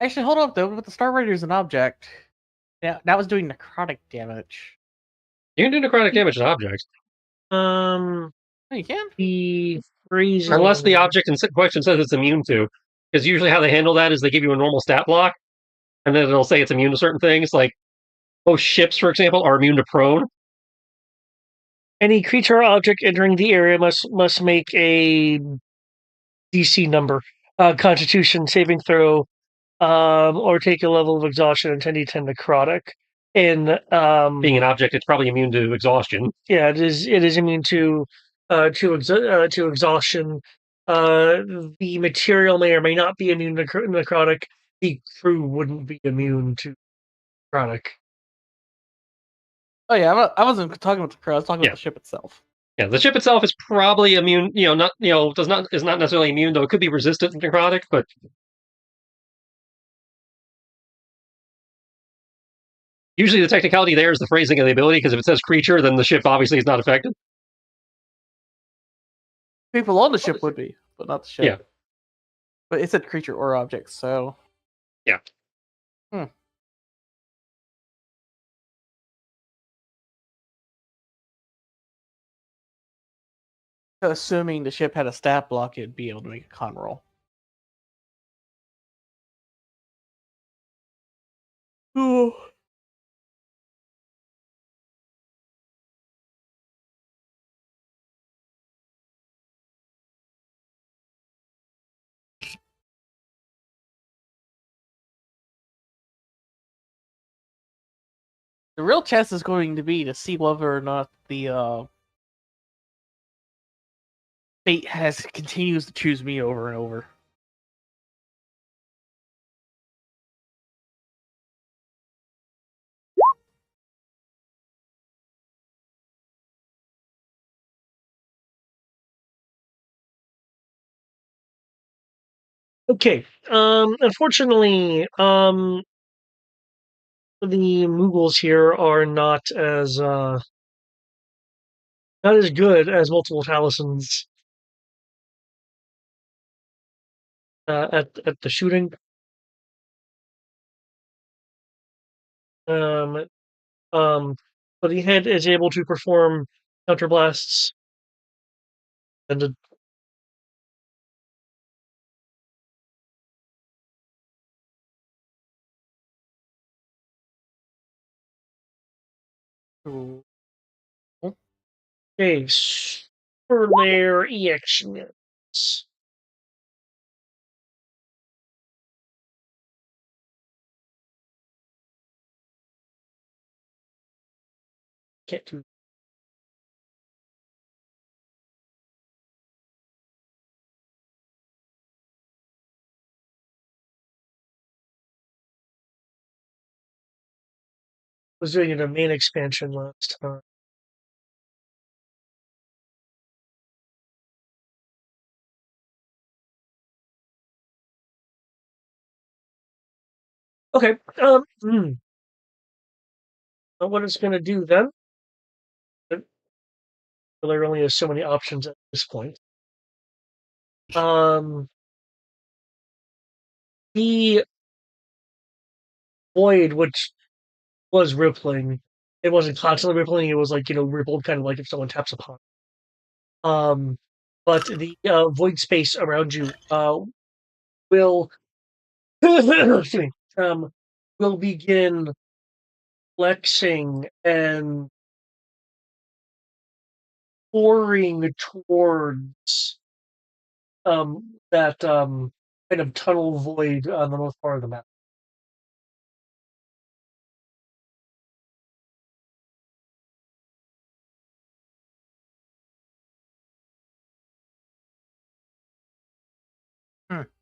Actually, hold up though. But the Star Rider is an object. Yeah, that was doing necrotic damage. You can do necrotic damage to objects. Um, Oh, you can? the freezing. Unless the object in question says it's immune to. Because usually how they handle that is they give you a normal stat block, and then it'll say it's immune to certain things. Like most ships, for example, are immune to prone. Any creature or object entering the area must make a DC number, Constitution saving throw, or take a level of exhaustion and 10d10 necrotic. And Being an object, it's probably immune to exhaustion. yeah, it is. It is immune to exhaustion. The material may or may not be immune to necrotic. The crew wouldn't be immune to necrotic. Oh yeah, I wasn't talking about the crew. I was talking about the ship itself. Yeah, the ship itself is probably immune. Is not necessarily immune, though it could be resistant to necrotic. But usually the technicality there is the phrasing of the ability, because if it says creature, then the ship obviously is not affected. People on the ship would be, but not the ship. Yeah. But it said creature or object, so yeah. So assuming the ship had a stat block, it'd be able to make a con roll. Ooh. The real test is going to be to see whether or not the fate continues to choose me over and over. Okay. Unfortunately, the Mughals here are not as good as multiple talismans at the shooting. Um, but the head is able to perform counterblasts and Ooh. okay, super layer EX. Can't do. Was doing it a main expansion last time. Okay. What it's going to do then? there only has so many options at this point. The void, which was rippling, it wasn't constantly rippling. It was like rippled, kind of like if someone taps upon. But the void space around you will excuse me, will begin flexing and pouring towards that kind of tunnel void on the north part of the map.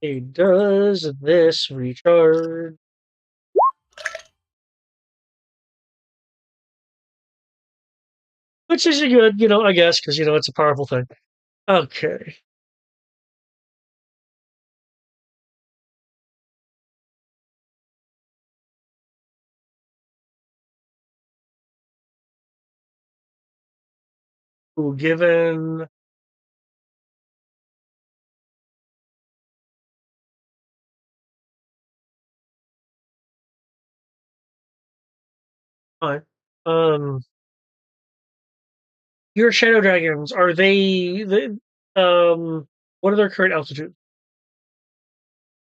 Hey, does this recharge? Which is good, I guess, because it's a powerful thing. Okay. Ooh, given fine. Your shadow dragons, are they what are their current altitude?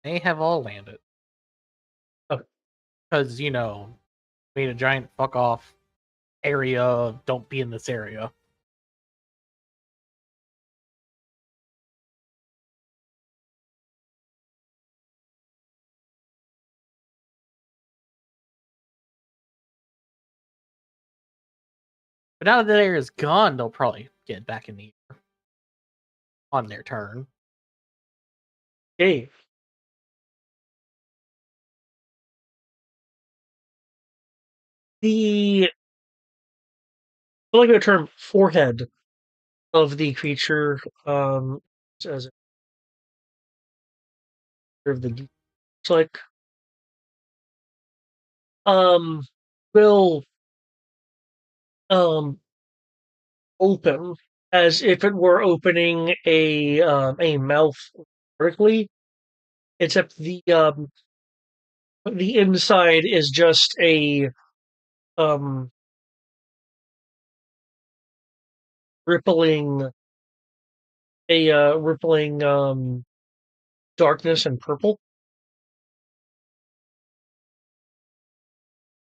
They have all landed. Okay. Because, made a giant fuck off area of don't be in this area. But now that the area is gone, they'll probably get back in the air on their turn. Okay. The I like the term forehead of the creature, as of the it's like will open as if it were opening a mouth vertically, except the inside is just um rippling rippling darkness and purple,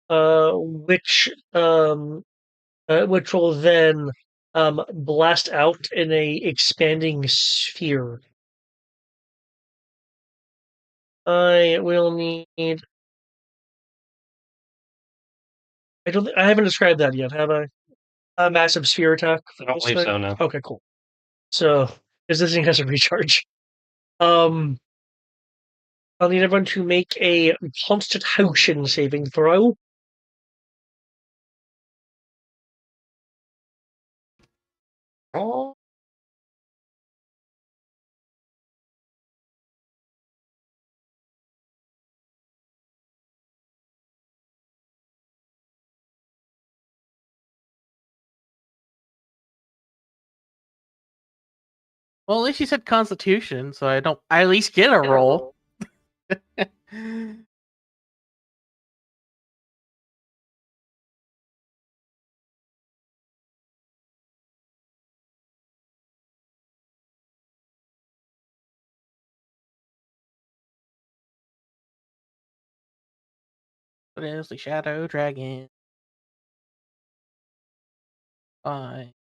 which which will then blast out in a expanding sphere. I will need. I haven't described that yet, have I? A massive sphere attack. I don't believe so, no. Okay, cool. So, because this thing has a recharge. Um, I'll need everyone to make a Constitution saving throw. Oh, Well, at least you said Constitution, so I at least get a roll. What is the Shadow Dragon? Fine.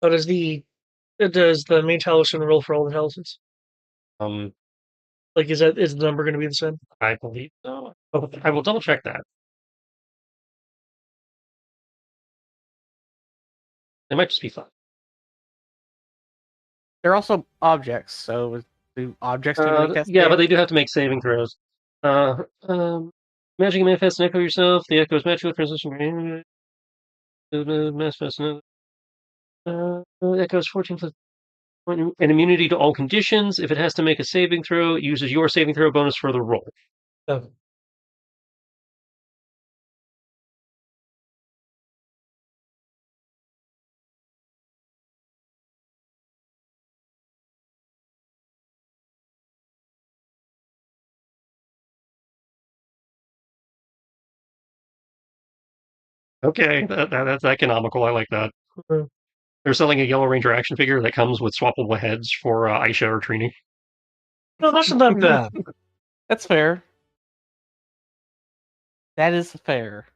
How does the main talisman roll for all intelligence? um, Like, is the number going to be the same? I believe so. Oh, I will double check that. It might just be fun. They're also objects, so Do objects need to make that Yeah, but save? they do have to make saving throws. Magic manifest an echo yourself. The echo is matched with transition. Manifest echo is 14 plus an immunity to all conditions. If it has to make a saving throw, it uses your saving throw bonus for the roll. Oh. Okay, that's economical. I like that. Mhm. They're selling a Yellow Ranger action figure that comes with swappable heads for Aisha or Trini. No, that's not that bad. That's fair. That is fair.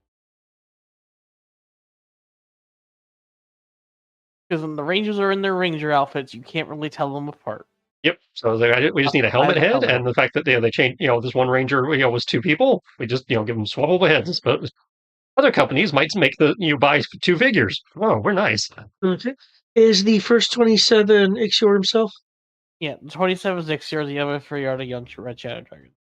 Because when the Rangers are in their Ranger outfits, you can't really tell them apart. Yep. So we just need a helmet the head, helmet. and the fact that they changed. This one Ranger was two people. We just give them swappable heads. But other companies might make buy two figures. Oh, we're nice. Okay. Is the first 27 Ixior himself? Yeah, the 27 is Ixior, the other 3 are the young Red Shadow Dragons.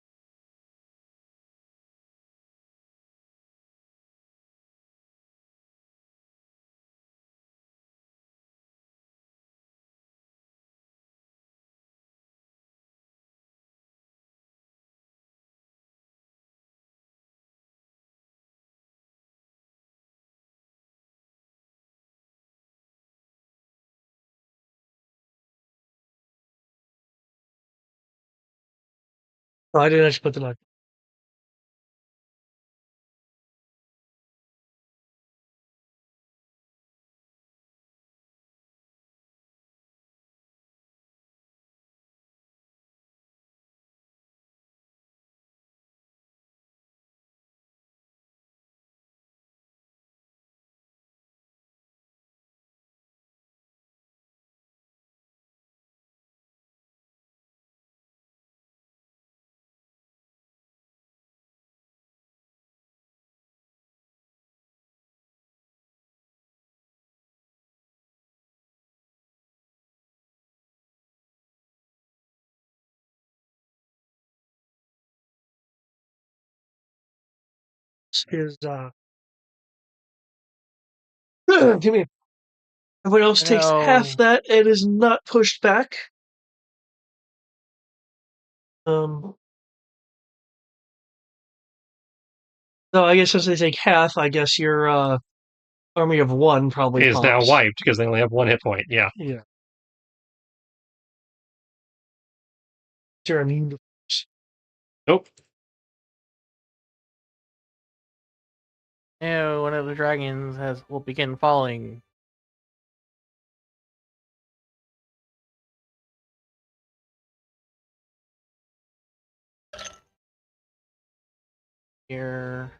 Oh, I didn't actually put the knock. Is give me. Everyone else takes half that and is not pushed back. No, I guess since they take half, I guess your army of one probably Is now pops. wiped because they only have one hit point. Yeah. Yeah. You're immune to force. Nope. Now, one of the dragons will begin falling. Here.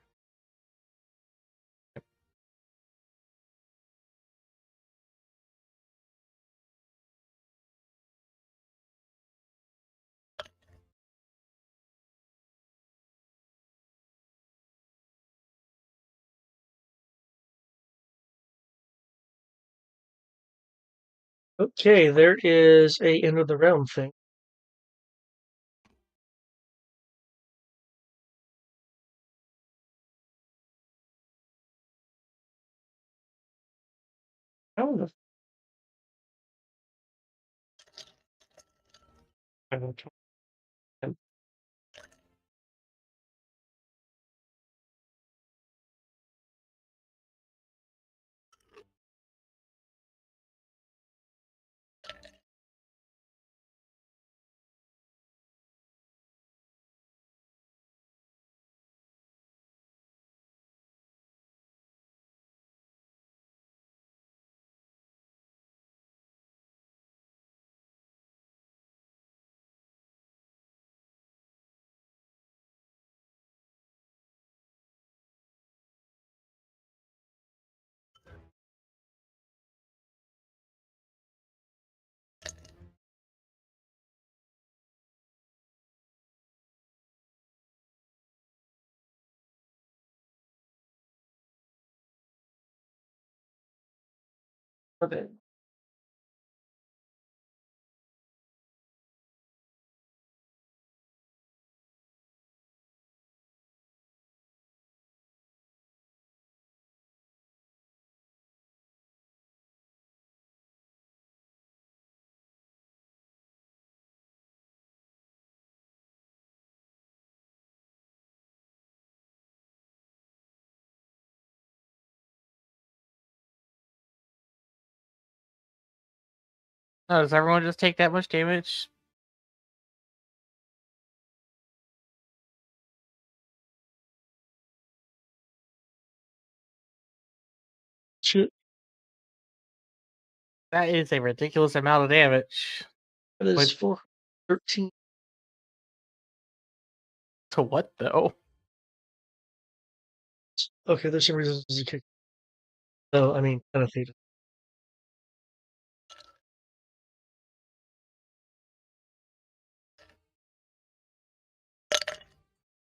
Okay, there is a end of the round thing. How the I don't know. Okay. Oh, does everyone just take that much damage? Shit, That is a ridiculous amount of damage. that is But 413. to what though? Okay, there's some reasons to kick. Oh, I mean, kind of theta.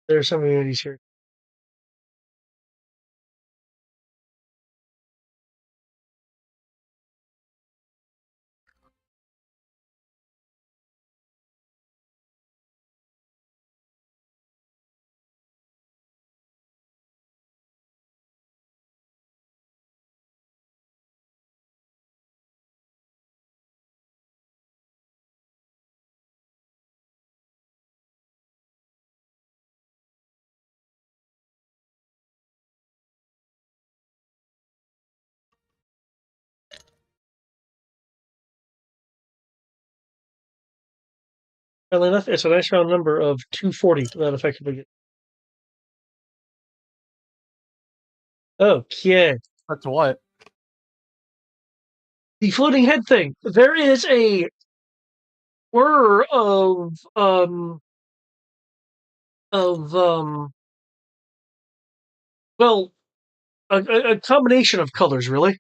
There are some immunities here. Funnily enough, it's a nice round number of 240 that effectively get. Okay. That's what? The floating head thing. There is a whir of well, a combination of colors, really.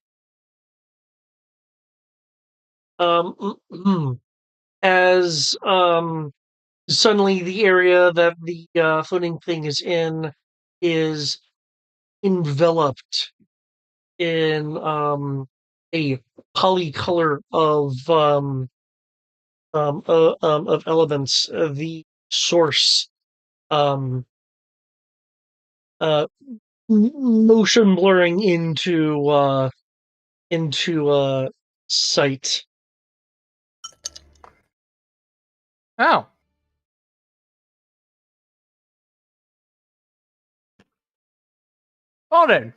As suddenly the area that the floating thing is in is enveloped in a polycolor of elements. The source um, uh, motion blurring into sight. Oh. Oh then.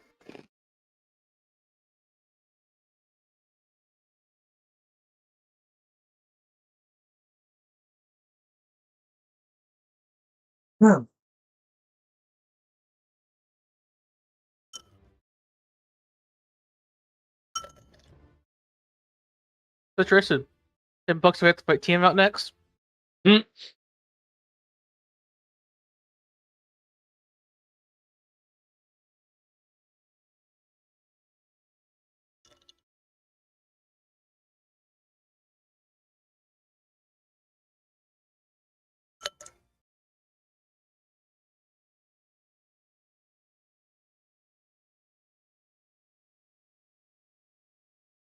Hmm. So Tristan, $10 we have to fight team out next. Hmm.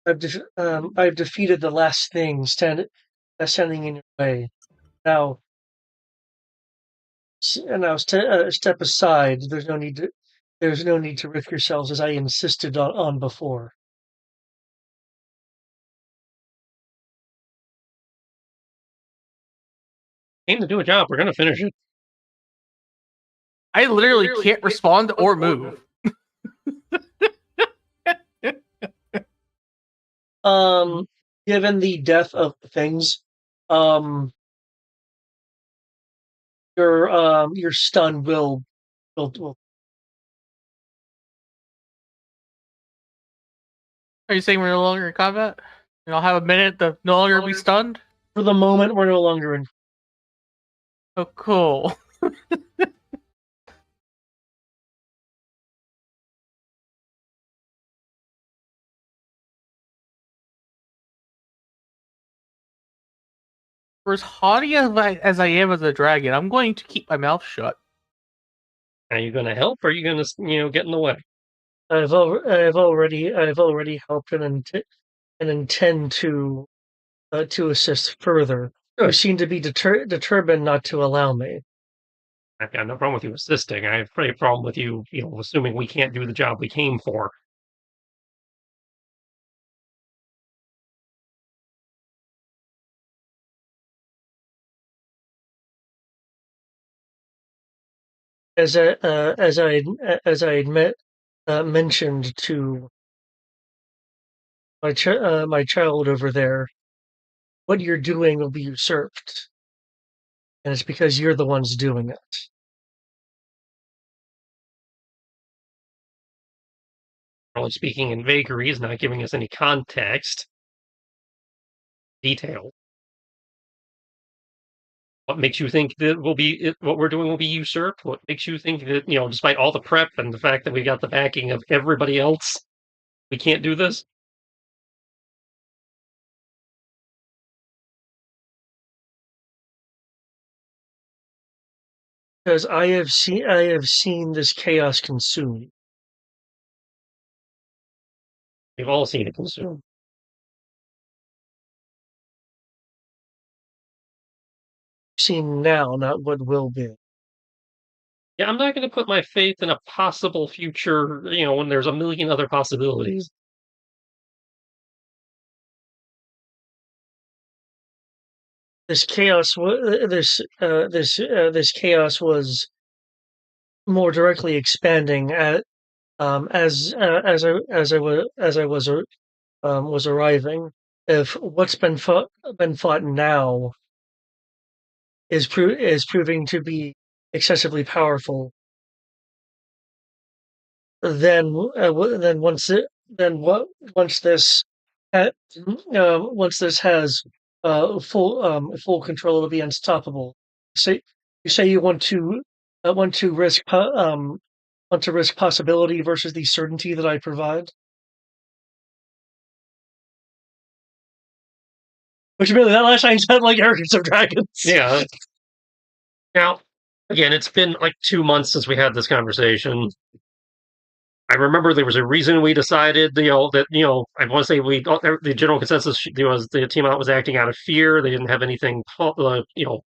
I've defeated the last thing standing in your way. Now, step aside. There's no need to risk yourselves, as I insisted on before. Came to do a job. We're gonna finish it. I literally can't respond or move. Given the death of things, um, your stun will. Are you saying we're no longer in combat? And I'll have a minute to no longer be stunned? For the moment, we're no longer in. Oh, cool. For as haughty as I am as a dragon, I'm going to keep my mouth shut. Are you gonna help, or are you gonna get in the way? I've already helped and intend to assist further. You Good. seem to be determined not to allow me. I've got no problem with you assisting. I have a problem with you, assuming we can't do the job we came for. As I admit mentioned to my child over there, what you're doing will be usurped, and it's because you're the ones doing it. Only speaking in vagaries, not giving us any context, detail. What makes you think that what we're doing will be usurped? What makes you think that, despite all the prep and the fact that we got the backing of everybody else, we can't do this? Because I have seen this chaos consume. We've all seen it consumed. Seen now, not what will be. Yeah, I'm not going to put my faith in a possible future, when there's a million other possibilities. This chaos, this chaos was more directly expanding as I was arriving. If what's been fought now is proving to be excessively powerful, then then once this uh, once this has full control, it'll be unstoppable. Say you say you want to risk possibility versus the certainty that I provide. Which really, that last line sounded like Arrogance of Dragons. Yeah. Now, again, it's been like 2 months since we had this conversation. I remember there was a reason we decided, that, I want to say the general consensus was the team out was acting out of fear. They didn't have anything,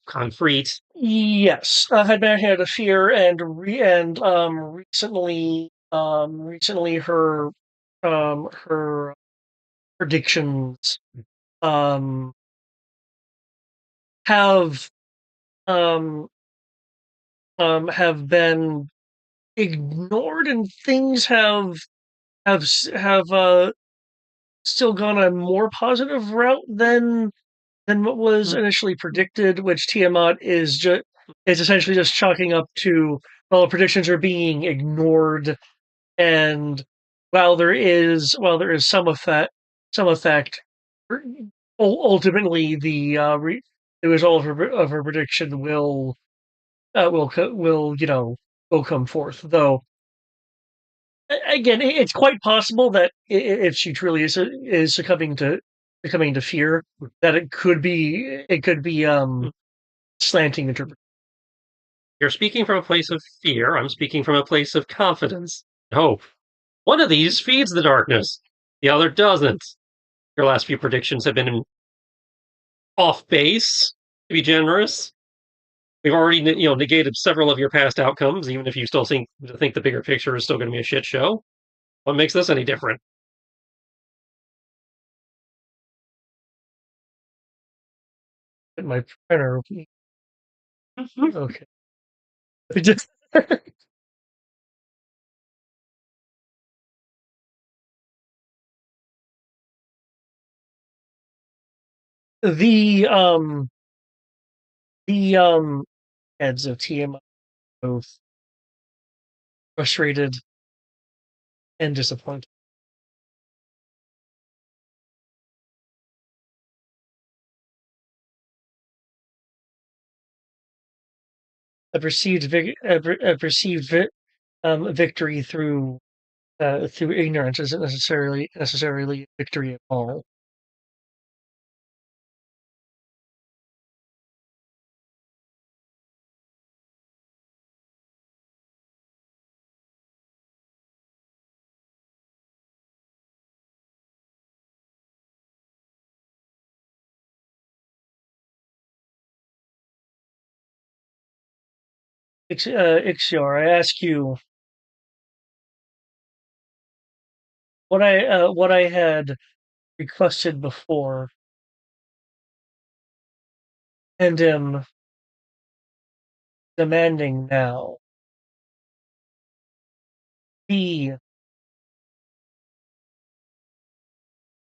concrete. Yes, I had been had a fear, and recently her predictions um have um have been ignored, and things have still gone a more positive route than what was initially predicted, which Tiamat is essentially just chalking up to, well, the predictions are being ignored, and while there is some effect, ultimately the result of her prediction will come forth. Though again, it's quite possible that if she truly is succumbing to fear, that it could be slanting interpretation. You're speaking from a place of fear. I'm speaking from a place of confidence and hope. One of these feeds the darkness, the other doesn't. Your last few predictions have been off base, to be generous. We've already, negated several of your past outcomes, even if you still think the bigger picture is still going to be a shit show. What makes this any different? My printer. Okay. Just the the heads of TM both frustrated and disappointed. Victory through ignorance isn't necessarily victory at all. Ixior, I ask you what I had requested before, and am demanding now. Be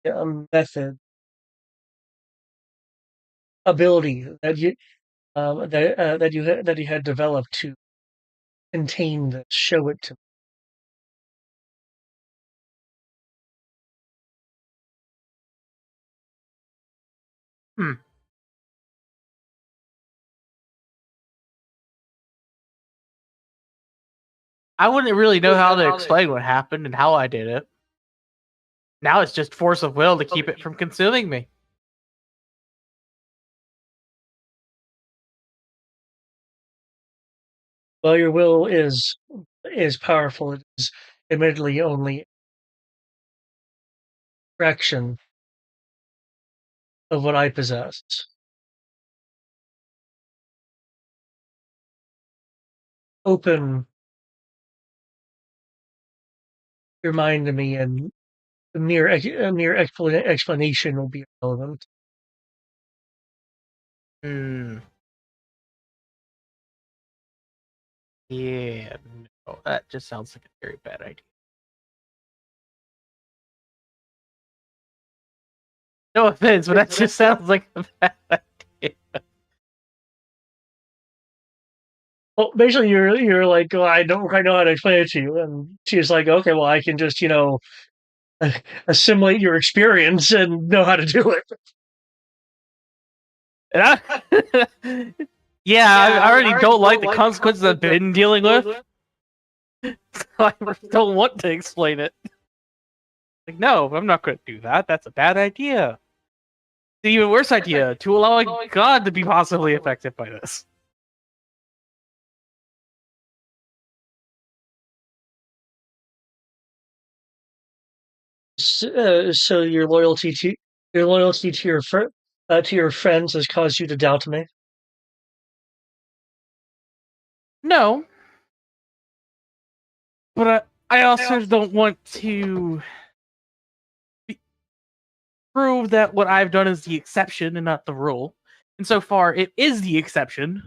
a method ability that you had developed to contain this. Show it to me. Hmm. I wouldn't really know how to explain what happened and how I did it. Now it's just force of will to keep it from consuming me. Well, your will is powerful. It is admittedly only a fraction of what I possess. Open your mind to me, and a mere explanation will be irrelevant. Hmm. Yeah, no, that just sounds like a very bad idea. No offense, but that just sounds like a bad idea. Well, basically, you're like, well, I don't quite know how to explain it to you, and she's like, okay, well, I can just assimilate your experience and know how to do it. And yeah, I already don't like the consequences I've been dealing with. So I don't want to explain it. Like, no, I'm not going to do that. That's a bad idea. The even worse idea, to allowing God to be possibly affected by this. So your loyalty to your friends has caused you to doubt me. No, but I also don't want to prove that what I've done is the exception and not the rule. And so far, it is the exception.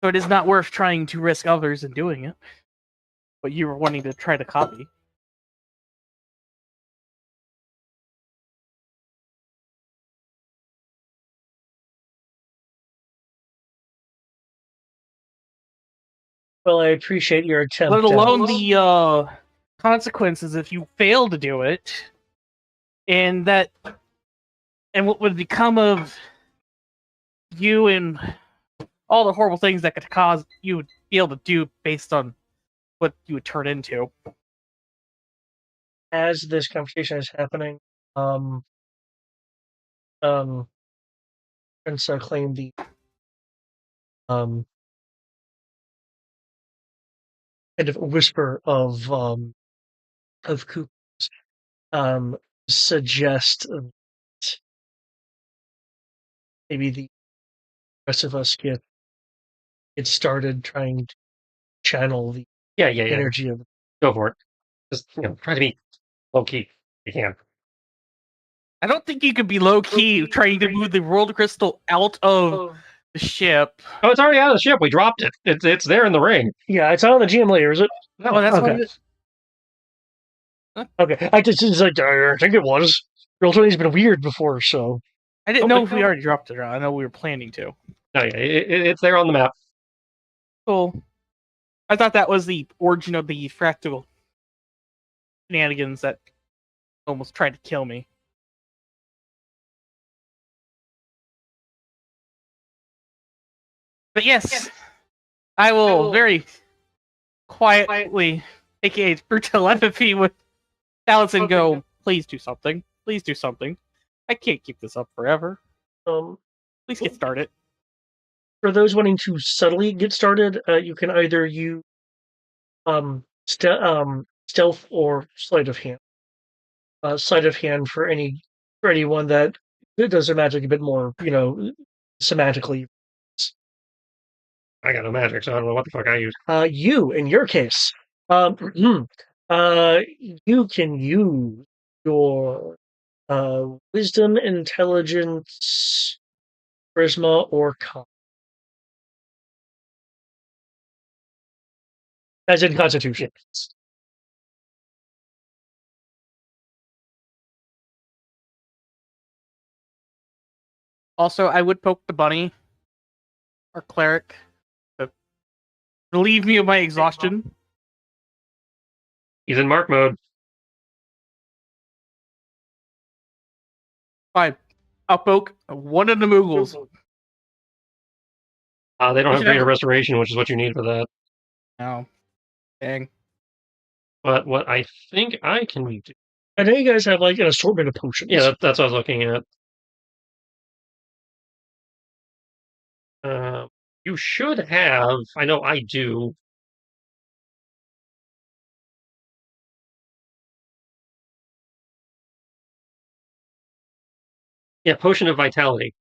So it is not worth trying to risk others in doing it. But you were wanting to try to copy. Well, I appreciate your attempt. Let alone the consequences if you fail to do it. And what would become of you and all the horrible things that could cause you would be able to do based on what you would turn into. As this conversation is happening, um, um, Prince claimed the kind of whisper of Kupo suggest that maybe the rest of us get started trying to channel the Yeah. energy of. Go for it. Just try to be low key. You can. I don't think you could be low key trying to move the world crystal out of the ship. Oh, it's already out of the ship. We dropped it. It's there in the ring. Yeah, it's on the GM layer, is it? No, Oh, that's okay. What Okay, I just like I think it was. Roll 20's been weird before, so I didn't know if we already dropped it. I know we were planning to. No, yeah, it's there on the map. Cool. I thought that was the origin of the fractal shenanigans that almost tried to kill me. But yes, I will very quietly take a through telepathy with Alice and go, please do something. Please do something. I can't keep this up forever. Please get started. for those wanting to subtly get started, you can either use stealth or sleight of hand. Sleight of hand for anyone that does their magic a bit more, semantically. I got no magic, so I don't know what the fuck I use. You, in your case, you can use your wisdom, intelligence, charisma, or con. As in Constitution. Also, I would poke the bunny or cleric to relieve me of my exhaustion. He's in mark mode. Fine. I'll poke one of the Moogles. They don't We have should have greater a- restoration, which is what you need for that. No. Dang. But what I think I can do. I know you guys have like an assortment of potions. Yeah, that's what I was looking at. You should have. I know I do. Yeah, potion of vitality.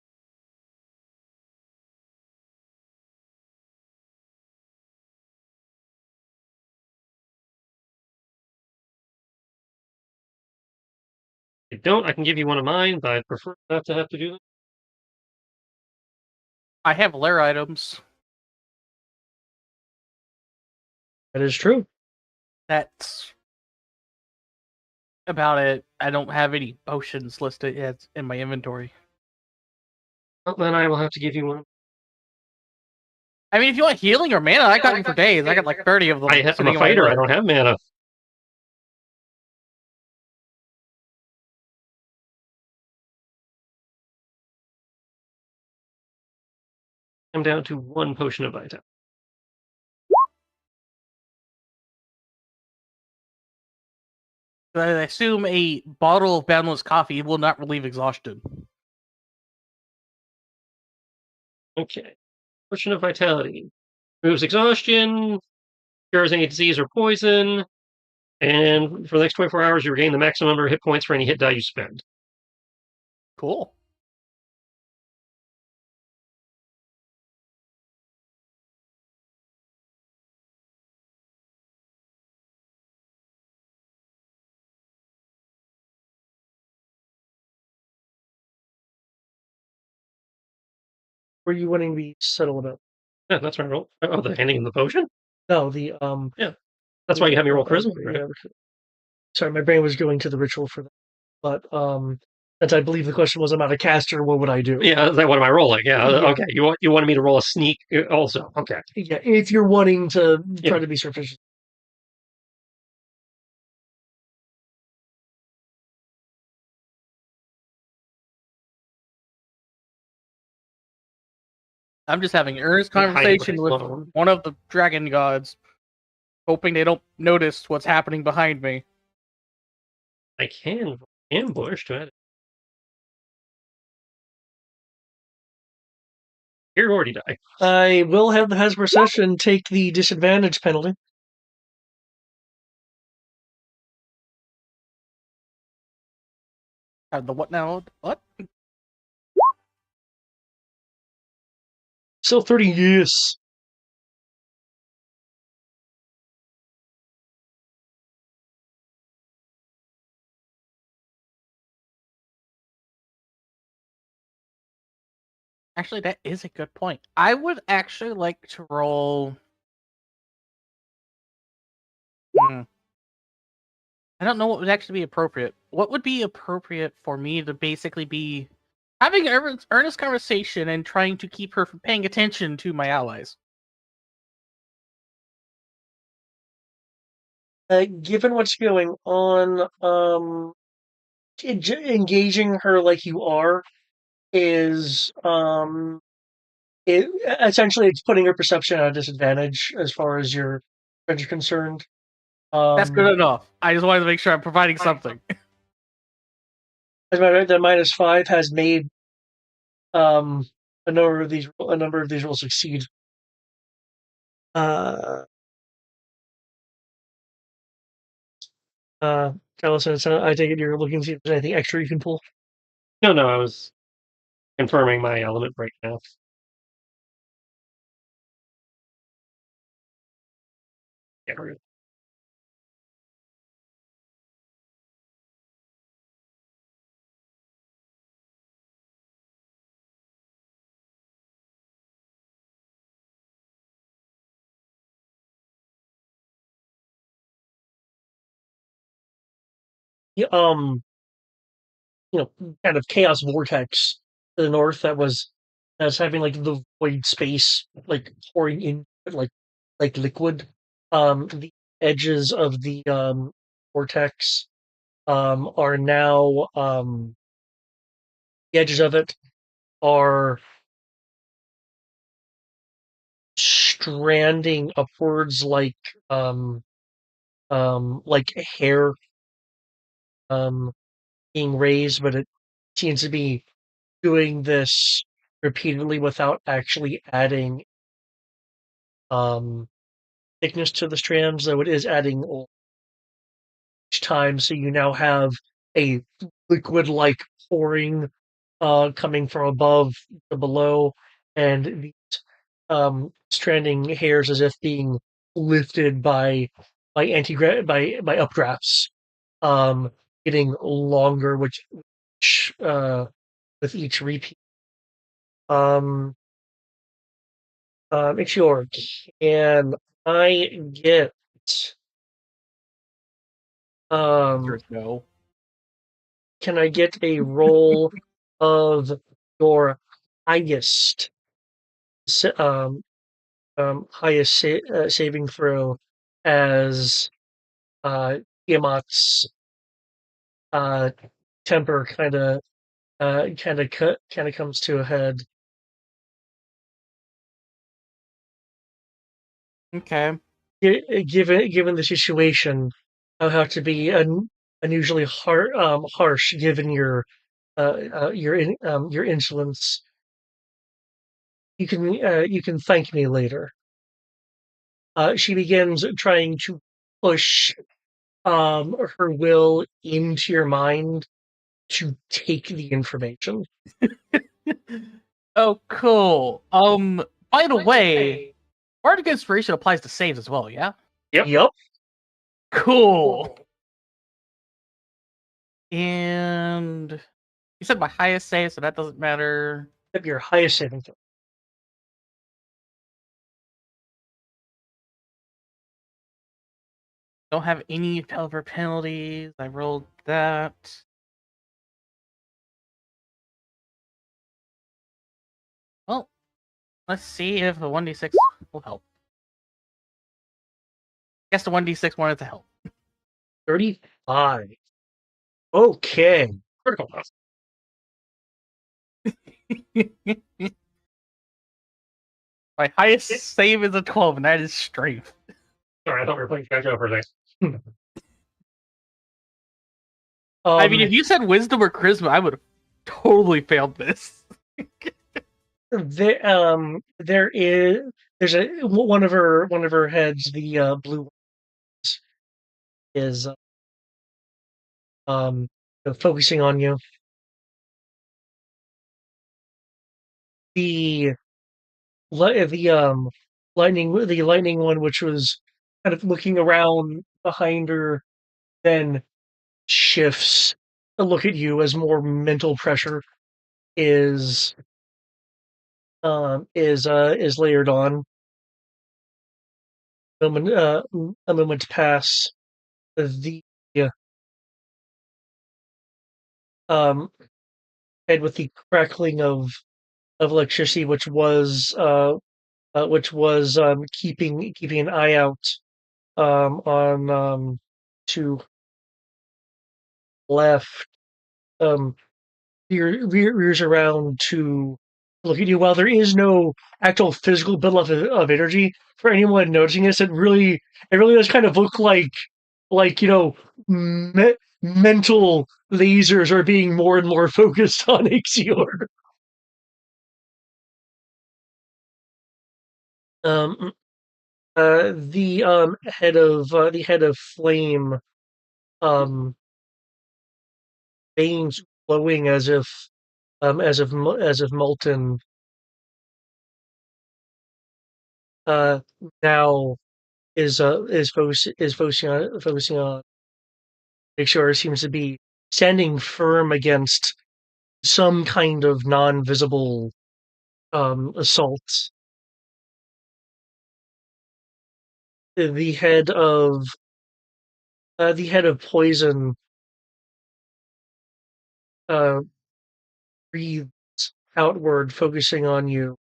If you don't, I can give you one of mine, but I'd prefer not to have to do that. I have lair items. That is true. That's about it. I don't have any potions listed yet in my inventory. Well, then I will have to give you one. I mean, if you want healing or mana, I got you for days. I got like 30 of them. I'm sitting a in my fighter. I lair. don't have mana. I'm down to one potion of vitality. I assume a bottle of boundless coffee will not relieve exhaustion. Okay. Potion of vitality. Removes exhaustion, cures any disease or poison, and for the next 24 hours, you regain the maximum number of hit points for any hit die you spend. Cool. Were you wanting to be subtle about? Yeah, that's my roll. Oh, the handing him the potion? No, the Yeah. That's why you have me roll charisma, right? Yeah, sorry, my brain was going to the ritual for that. But since I believe the question was, I'm not a caster, what would I do? Yeah, is that what am I rolling? Yeah, Yeah. okay. You wanted me to roll a sneak also. Okay. Yeah, if you're wanting to Yeah. try to be surreptitious. I'm just having an earnest Hiding conversation with phone. one of the dragon gods, hoping they don't notice what's happening behind me. I can ambush to add. Here already die. I will have the Hasbro session take the disadvantage penalty. The what now? What? Still 30, yes. Actually, that is a good point. I would actually like to roll. I don't know what would actually be appropriate. What would be appropriate for me to basically be having an earnest conversation and trying to keep her from paying attention to my allies? Given what's going on, engaging her like you are is essentially it's putting her perception at a disadvantage as far as your friends are concerned. That's good enough. I just wanted to make sure I'm providing something. As a matter of fact, the -5 has made a number of these rolls succeed. Allison, I take it you're looking to see if there's anything extra you can pull. No, I was confirming my element right now. Yeah, we're good. Yeah, kind of chaos vortex to the north that's having like the void space like pouring in like liquid. The edges of the vortex are now the edges of it are stranding upwards um like hair um being raised, but it seems to be doing this repeatedly without actually adding um thickness to the strands, though it is adding each time. So you now have a liquid like pouring coming from above to below, and these stranding hairs as if being lifted by anti by updrafts, um, getting longer, which with each repeat. Um, Ixior, can I get um No. can I get a roll of your highest saving throw as Tiamat's uh, temper kind of comes to a head. Okay. Given the situation, I'll have to be unusually harsh given your insolence. You can thank me later. She begins trying to push her will into your mind to take the information. Oh, cool. By the way, Bardic Inspiration applies to saves as well, yeah? Yep. Cool. And you said my highest save, so that doesn't matter. Your highest saving throw. Don't have any failure penalties. I rolled that. Well, let's see if the 1d6 will help. Guess the 1d6 wanted to help. 35. Okay. Critical pass. My highest save is a 12, and that is strength. Sorry, I thought we were playing Jojo for a second. I mean, if you said wisdom or charisma, I would have totally failed this. There's one of her heads, the blue is focusing on you. The the lightning one, which was kind of looking around behind her, then shifts to look at you as more mental pressure is is layered on. A moment pass. The um head with the crackling of electricity, which was keeping an eye out on to left, um rears around to look at you. While there is no actual physical buildup of energy for anyone noticing this, it really does kind of look like mental lasers are being more and more focused on Ixior. Um, the head of flame, um, veins glowing as if molten. Uh, Now focusing on make sure it seems to be standing firm against some kind of non-visible assault. The head of poison uh, breathes outward, focusing on you.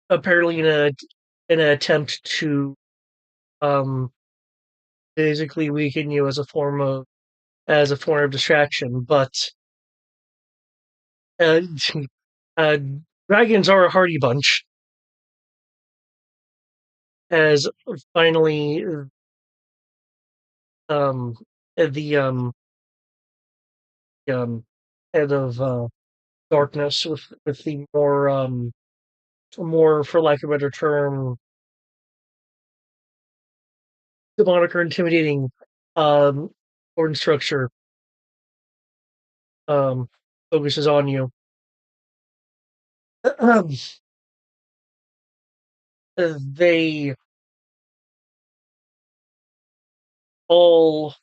Apparently in an attempt to um, basically weaken you as a form of distraction. But uh, uh, dragons are a hardy bunch. As finally, um, the um, head of darkness with the more, for lack of a better term, demonic or intimidating um, organ structure um, focuses on you. They all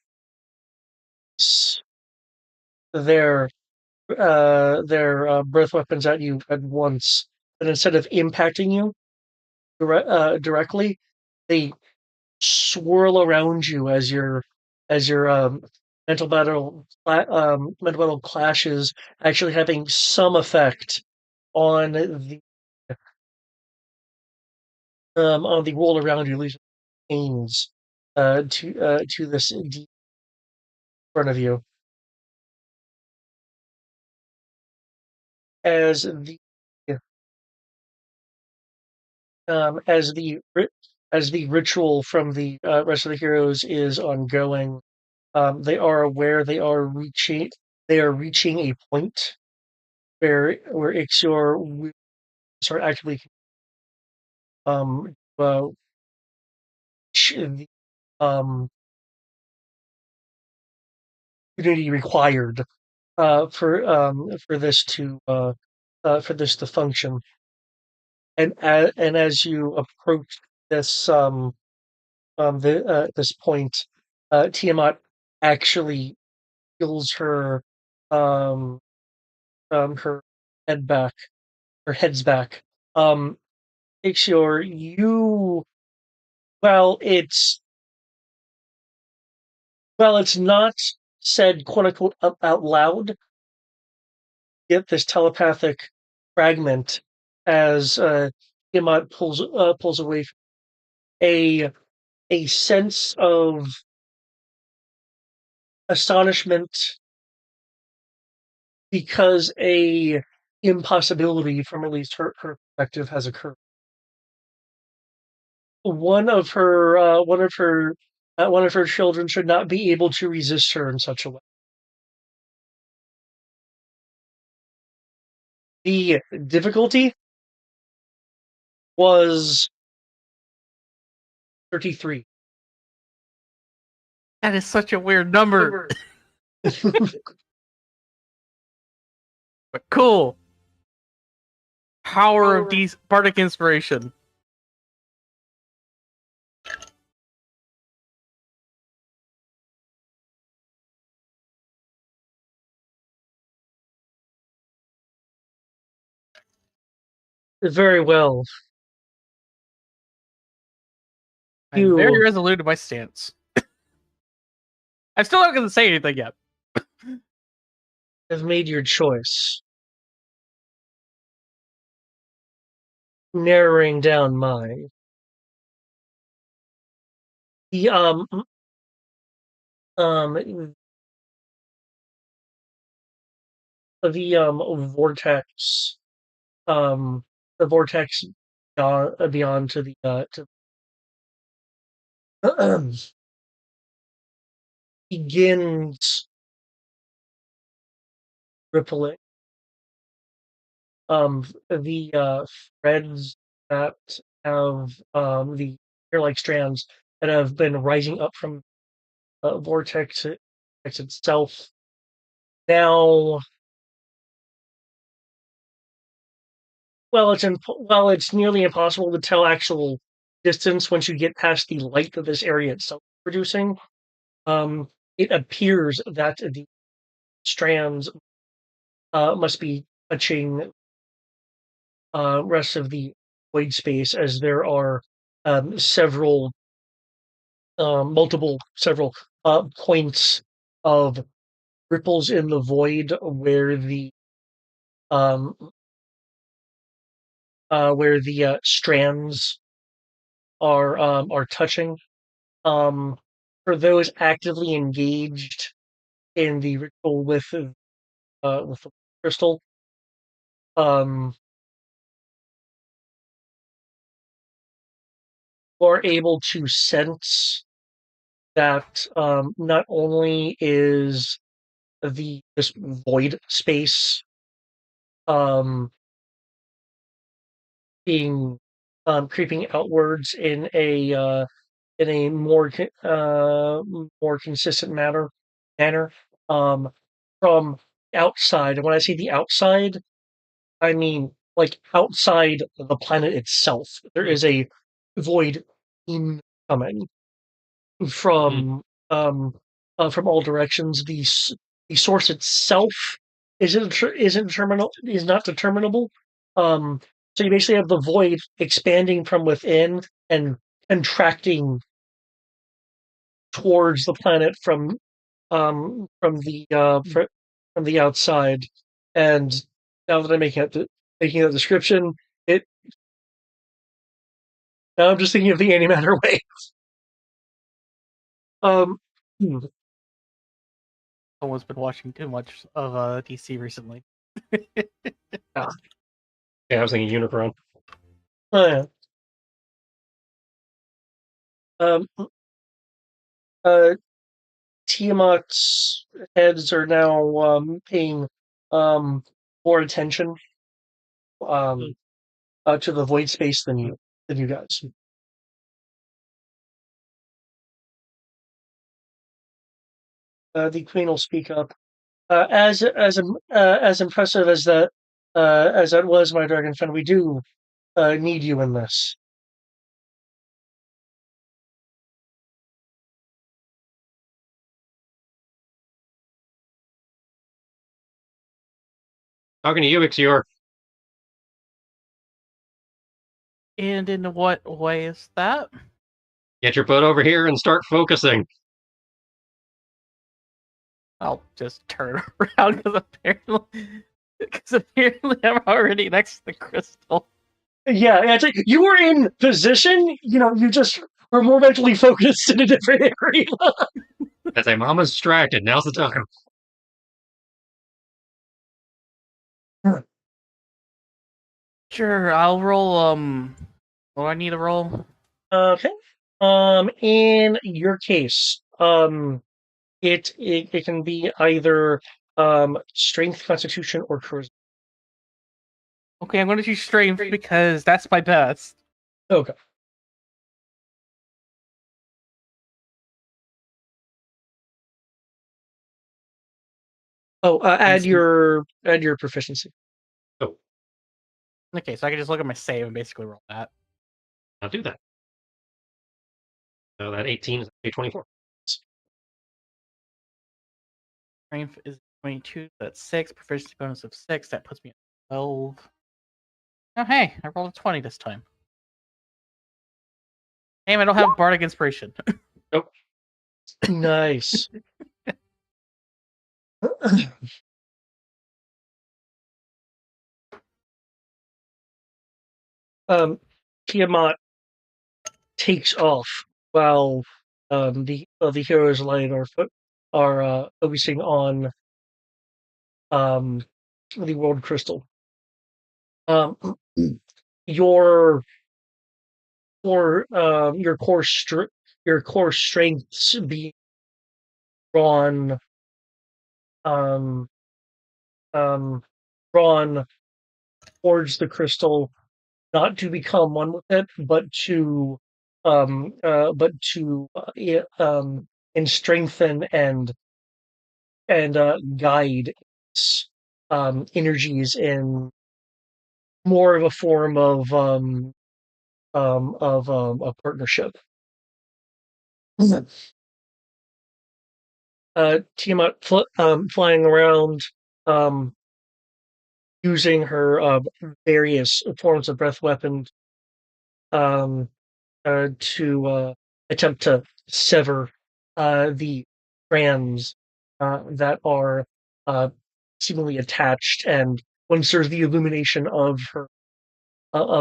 their breath weapons at you at once, but instead of impacting you directly, they swirl around you as your mental battle clashes, actually having some effect on the world around you, leaving pains to this deep front of you as the um, as the ri- as the ritual from the rest of the heroes is ongoing. They are aware they are reaching a point where Ixior will start actively uh, the um community required for this to function. And as you approach this this point, Tiamat actually feels um her head back, her head's back. Um, Ixior, you well, it's not said quote unquote out loud. Get this telepathic fragment as Tiamat pulls away. A sense of astonishment because a impossibility from at least her perspective has occurred. One of her children should not be able to resist her in such a way. The difficulty was 33. That is such a weird number, but cool. Power of bardic inspiration. Very well. I'm very You resolute in my stance. I'm still not going to say anything yet. have made your choice, narrowing down mine. The um vortex um the vortex beyond to the begins rippling. The threads that have the hair-like strands that have been rising up from vortex itself now. It's nearly impossible to tell actual distance once you get past the light that this area itself is producing. It appears that the strands must be touching rest of the void space, as there are several points of ripples in the void where the um, where the strands are touching. For those actively engaged in the ritual with the crystal, um, are able to sense that not only is this void space um, being creeping outwards in a more consistent manner um, from outside. And when I say the outside, I mean like outside the planet itself. There is a void incoming Mm. from from all directions. The source itself is not determinable. Um, so you basically have the void expanding from within and contracting towards the planet from the outside. And now that I'm making that description, it now I'm just thinking of the antimatter way. Um, hmm, Someone's been watching too much of DC recently. yeah. Yeah, I was thinking Unicron. Oh, yeah. Um, uh, Tiamat's heads are now paying um, more attention Mm. um, to the void space than you guys. The queen will speak up. As impressive as that was, my dragon friend, we do need you in this. Talking to you, Ixior. And in what way is that? Get your butt over here and start focusing. I'll just turn around because apparently I'm already next to the crystal. Yeah, it's like you were in position. You know, you just were more mentally focused in a different area. I say, Mama's distracted. Now's the time. Sure, I'll roll. What do I need to roll? Okay. In your case, it can be either strength, constitution, or charisma. Okay, I'm going to choose strength because that's my best. Okay. Oh, add your proficiency. Oh, Okay, so I can just look at my save and basically roll that. I'll do that. So that 18 is a 24. Strength is 22, that's 6. Proficiency bonus of 6, that puts me at 12. Oh, hey, I rolled a 20 this time. Damn, I don't have Bardic Inspiration. Nope. Nice. Tiamat takes off while the heroes light are focusing on um the world crystal. Um, your your your core strengths being drawn um um drawn towards the crystal, not to become one with it, but to and strengthen and guide its energies in more of a form of a partnership. Tiamat flying around, um, using her various forms of breath weapons um, to attempt to sever the strands that are uh, seemingly attached and once there's the illumination of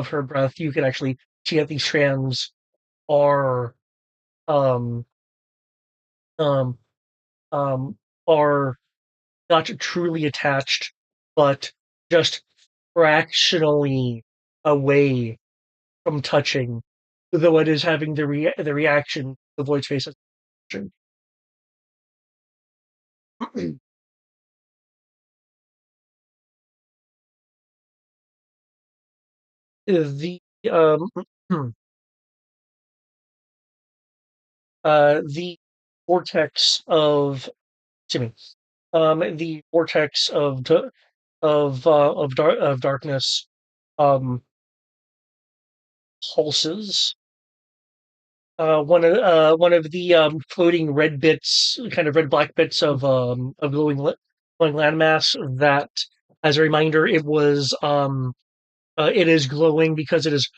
her breath, you can actually see that these strands are um um um are not truly attached, but just fractionally away from touching, though it is having the reaction the void space action. The the vortex of excuse me, the vortex of darkness um pulses. One of the floating red bits, kind of red black bits of glowing landmass. That, as a reminder, it is glowing because it is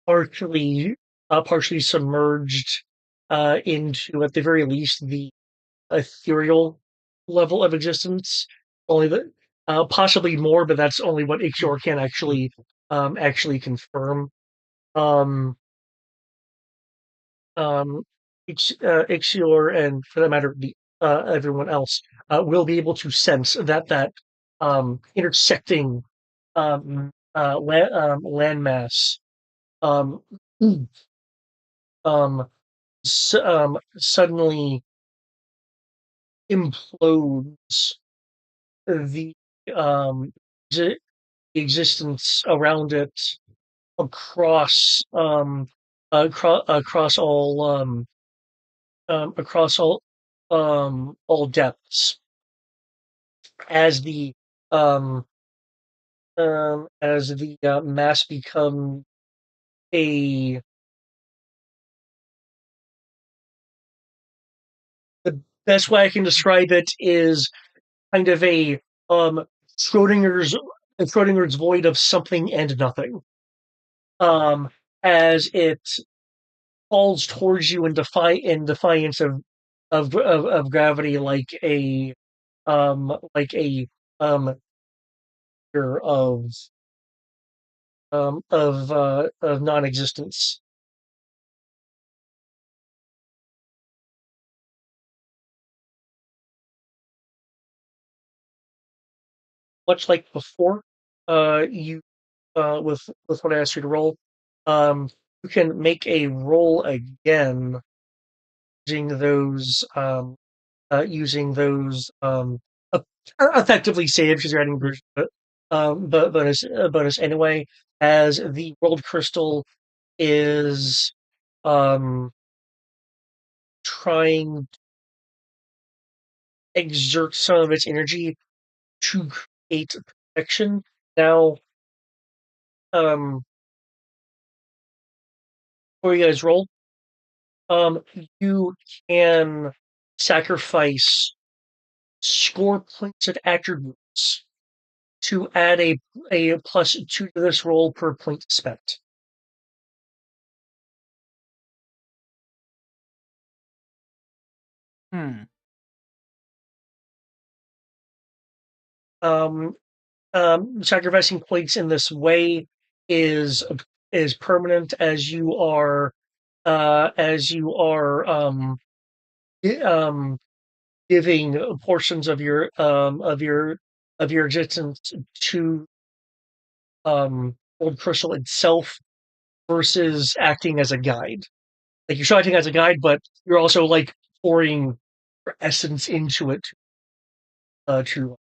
partially submerged into, at the very least, the ethereal level of existence. Only the possibly more, but that's only what Ixior can actually confirm. Um, um, Ixior, and for that matter, the everyone else, will be able to sense that intersecting landmass um, um, suddenly implodes the um, exi- existence around it across across all depths as um the mass become a the best way I can describe it is kind of a um Schrodinger's Schrodinger's void of something and nothing. Um, as it falls towards you in defiance of gravity, like a um sphere of non-existence. Much like before, you with what I asked you to roll, you can make a roll again using those e- effectively saves because you're adding but bonus anyway, as the world crystal is um trying to exert some of its energy to create protection. Now, um, before you guys roll, um, you can sacrifice score points of attributes to add a +2 to this roll per point spent. Hmm. Um, Sacrificing points in this way is is permanent, as you are um giving portions of your existence to Old Crystal itself versus acting as a guide. Like, you're still acting as a guide, but you're also like pouring your essence into it to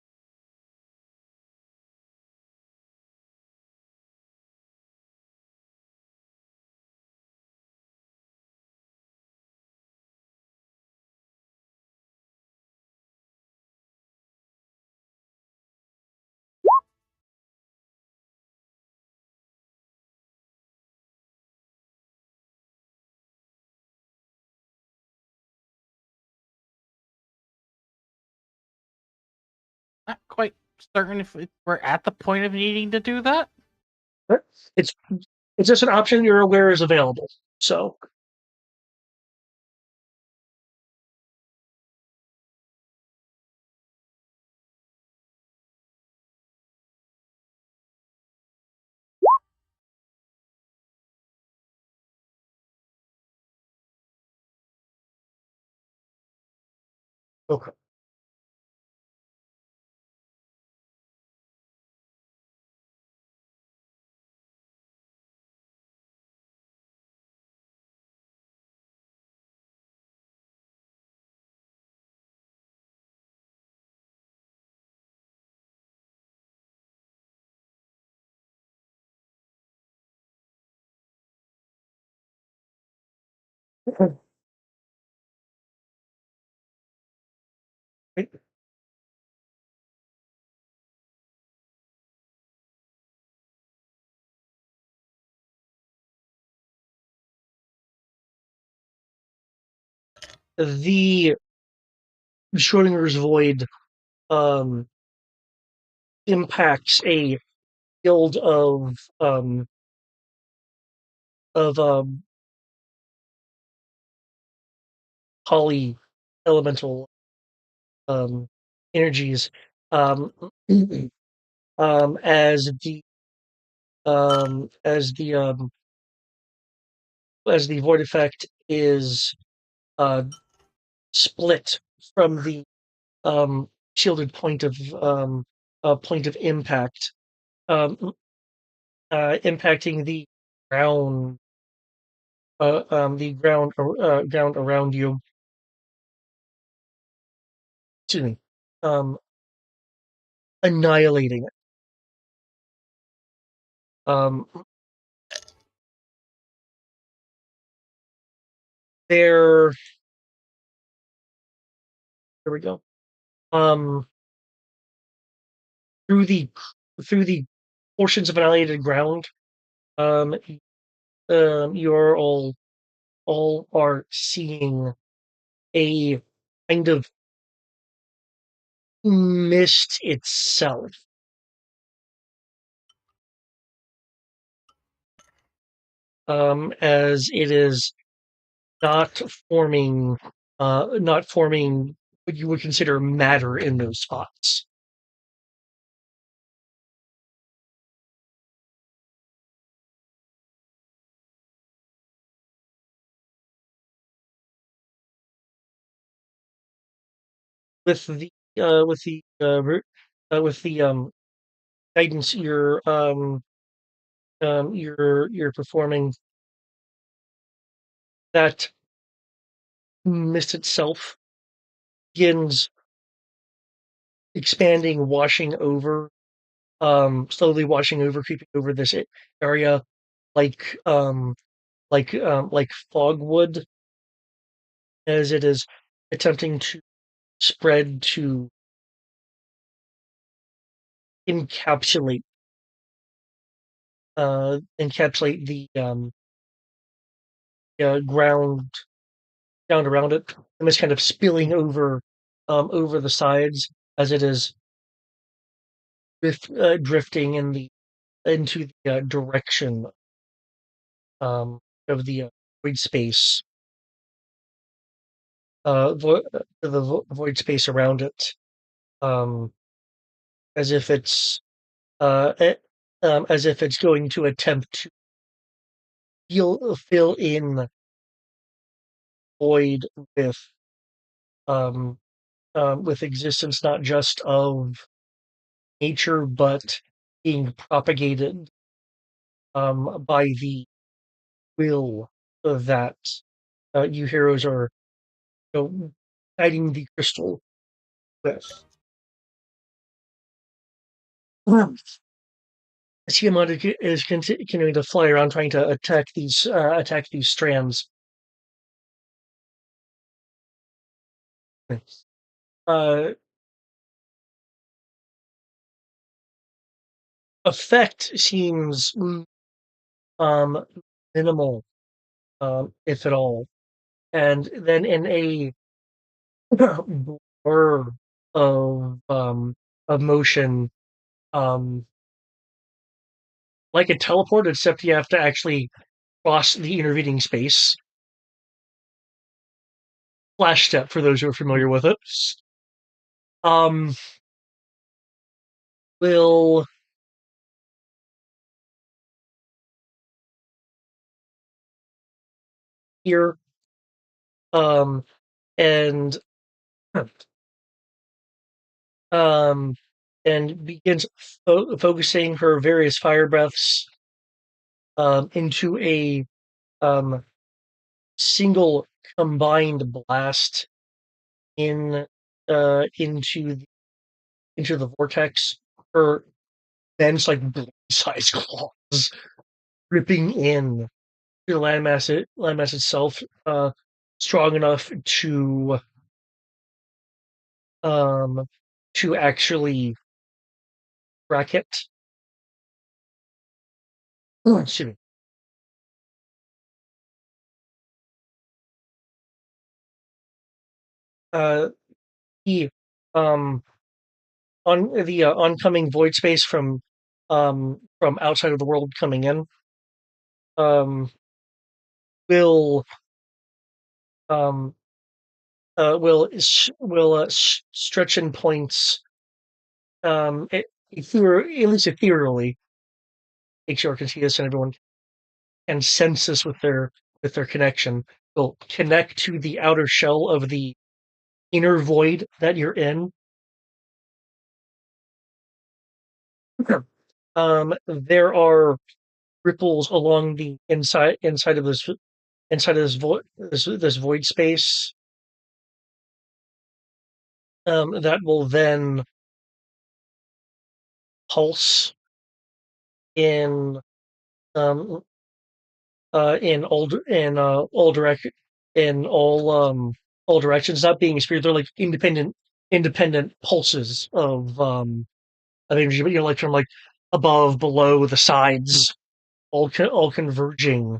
Not quite certain if we're at the point of needing to do that. it's it's just an option you're aware is available. So Okay. Right. The Schrodinger's void um, impacts a field of poly elemental energies um, um, as the as the void effect is uh, split from the um, shielded point of impact, um, impacting the ground around you. Excuse me. Um, Annihilating it. Um, there, there we go. Um, through the through the portions of annihilated ground, um, you're all are seeing a kind of mist itself. As it is not forming, not forming what you would consider matter in those spots. With the with the guidance you're performing, that mist itself begins expanding, washing over, slowly washing over, creeping over this area like like fog would, as it is attempting to spread to encapsulate encapsulate the ground around it, and it's kind of spilling over over the sides as it is drifting into the direction of the void space, void space around it, um, as if it's as if it's going to attempt to fill in void with um, with existence, not just of nature, but being propagated by the will of that you heroes are, guiding the crystal with. Tiamat is continuing to fly around, trying to attack these strands. Uh, Effect seems um, minimal, if at all, and then in a blur of motion, um, like a teleport, except you have to actually cross the intervening space. Flash step for those who are familiar with it. Um, will here, um, and um, and begins focusing her various fire breaths into a um, single combined blast in into the vortex. Her dense, like blade-sized claws ripping in to the landmass itself, strong enough um, to actually crack it. Oh, excuse me. Uh, the um, on the oncoming void space from outside of the world coming in um, will um, stretch in points at least ethereally. Make sure can see this and everyone can sense this with their connection. Will connect to the outer shell of the inner void that you're in. There are ripples along the inside of this void space that will then pulse in um, in all directions, not being experienced. They're like independent pulses of energy, but like from like above, below, the sides, all converging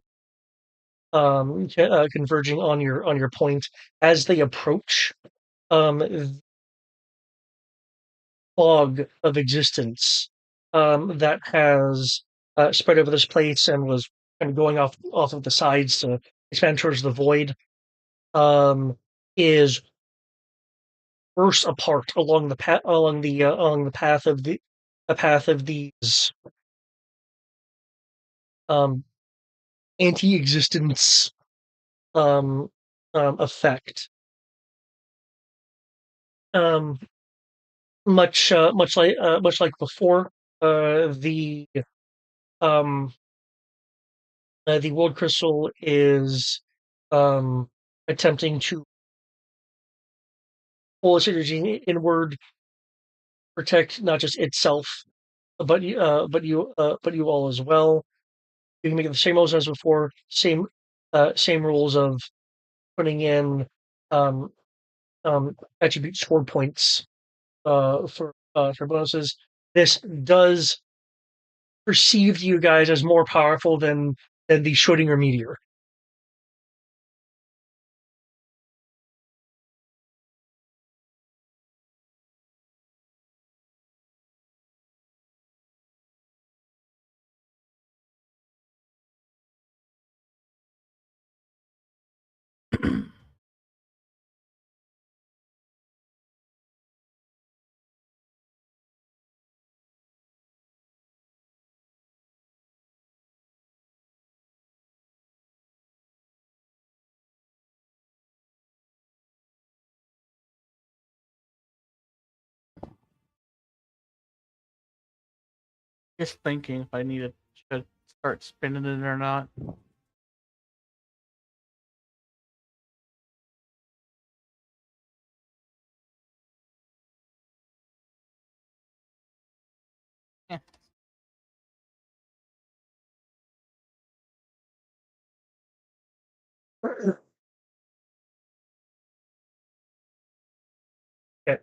converging on your point as they approach. Fog of existence that has spread over this place and was kind of going off of the sides to expand towards the void, is burst apart along the path along the path of these um, anti-existence um, effect. Um, much like before, the um, the world crystal is um, attempting to pull its energy inward, protect not just itself, but you all as well. You can make the same rules as before. Same rules of putting in um, attribute score points for bonuses. This does perceive you guys as more powerful than the Schrodinger meteor. Just thinking if I should start spinning it or not. Eh. Okay.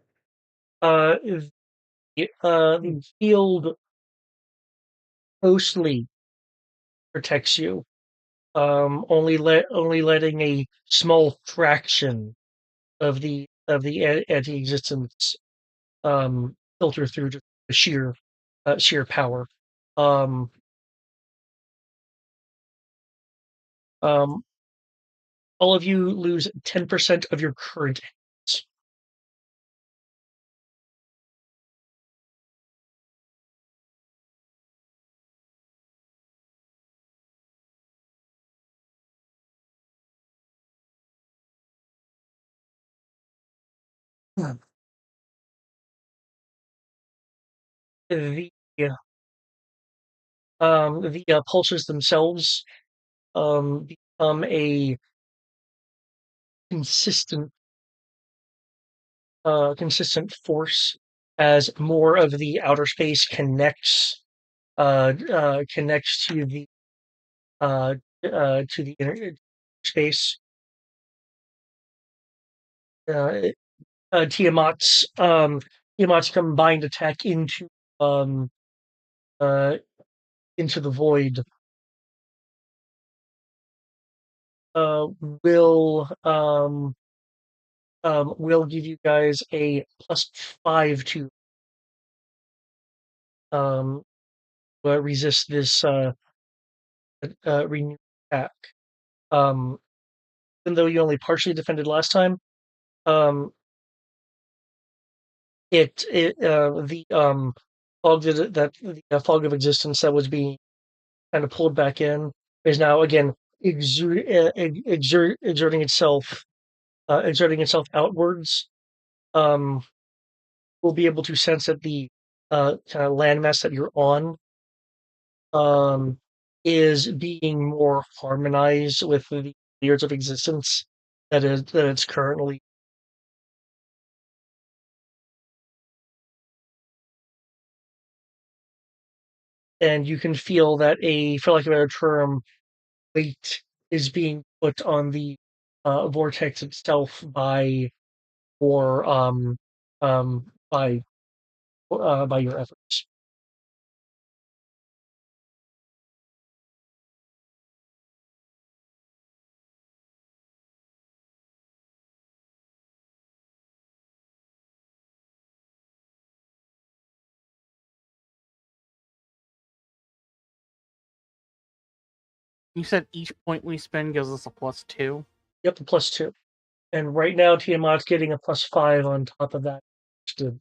The field mostly protects you. Only letting a small fraction of the anti-existence filter through just the sheer power. Um, um, all of you lose 10% of your current hits. the pulses themselves become a consistent consistent force as more of the outer space connects uh, to the inner space. Uh, Tiamat's combined attack um uh into the void uh will um will give you guys a +5 to um resist this renewed attack. Um, even though you only partially defended last time, um, the fog of existence that was being kind of pulled back in is now again exerting itself outwards. Um, we'll be able to sense that the kind of landmass that you're on um, is being more harmonized with the layers of existence that it's currently. And you can feel that for lack of a better term, weight is being put on the vortex itself or um, by by your efforts. You said each point we spend gives us a +2. Yep, a +2. And right now, Tiamat's getting a +5 on top of that. Good.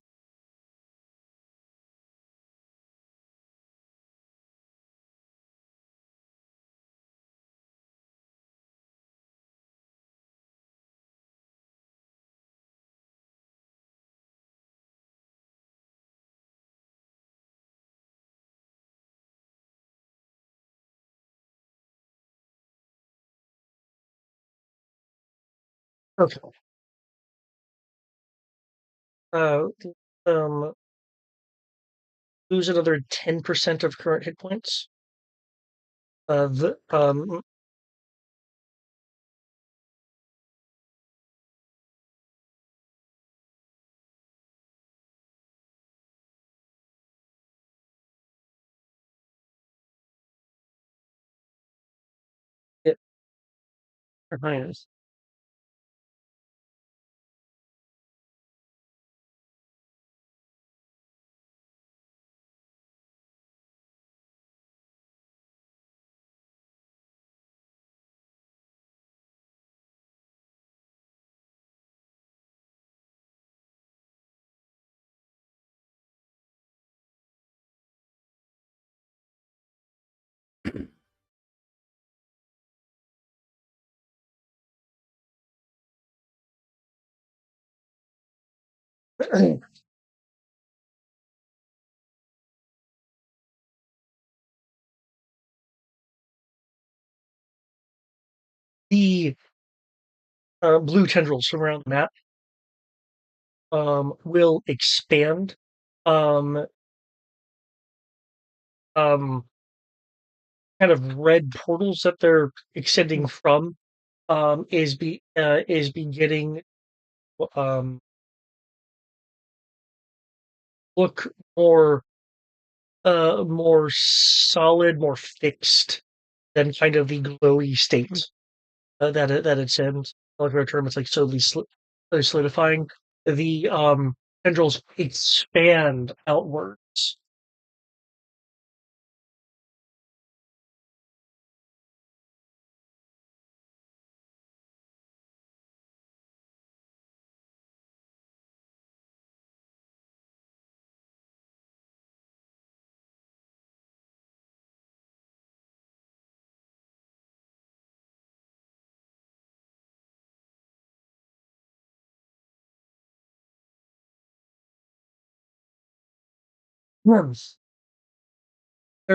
Okay. Uh, um, lose another 10% of current hit points. The it, Highness. The blue tendrils from around the map will expand. Um, um, Kind of red portals that they're extending from is beginning um, look more solid, more fixed than kind of the glowy state that it's in. Like for a term, it's like solidifying. The tendrils expand outwards. they're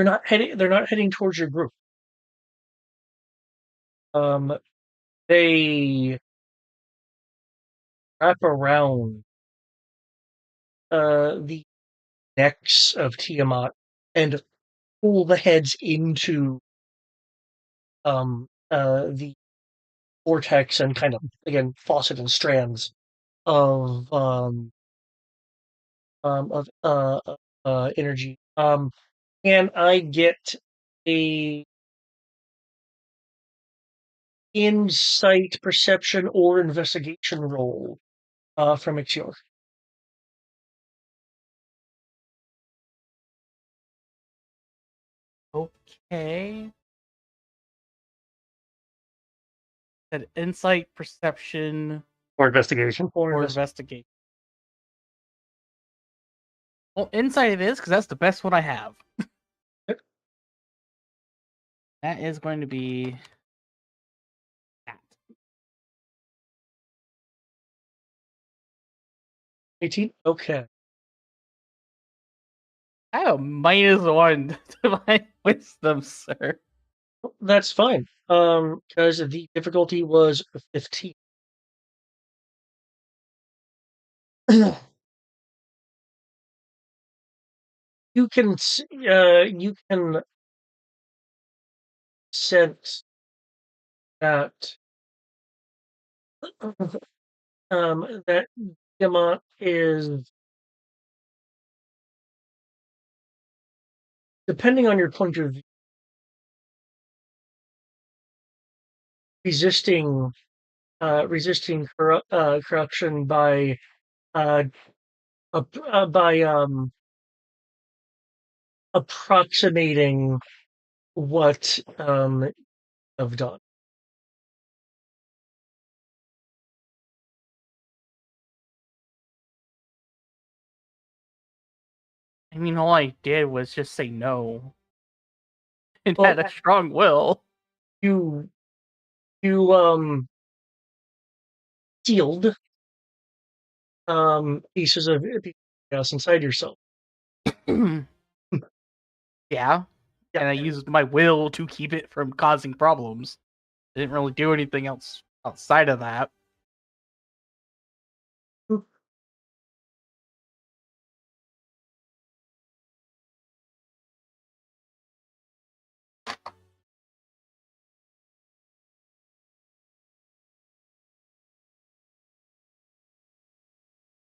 not heading. They're not heading towards your group. They wrap around the necks of Tiamat and pull the heads into the vortex and kind of again faucet and strands of of energy. Can I get a insight, perception, or investigation roll from Ixior? Okay. Said insight, perception, Or investigation. or investigate. Well, insight it is because that's the best one I have. Yep. That is going to be that. 18? Okay. I have a -1 to my wisdom, sir. That's fine. Because the difficulty was 15. You can sense that that Diamant is, depending on your point of view, resisting corruption by uh, by approximating what have done. I mean, all I did was just say no. And Well, had a strong will. you sealed pieces of chaos inside yourself. Yeah. Yeah. And I used my will to keep it from causing problems. I didn't really do anything else outside of that.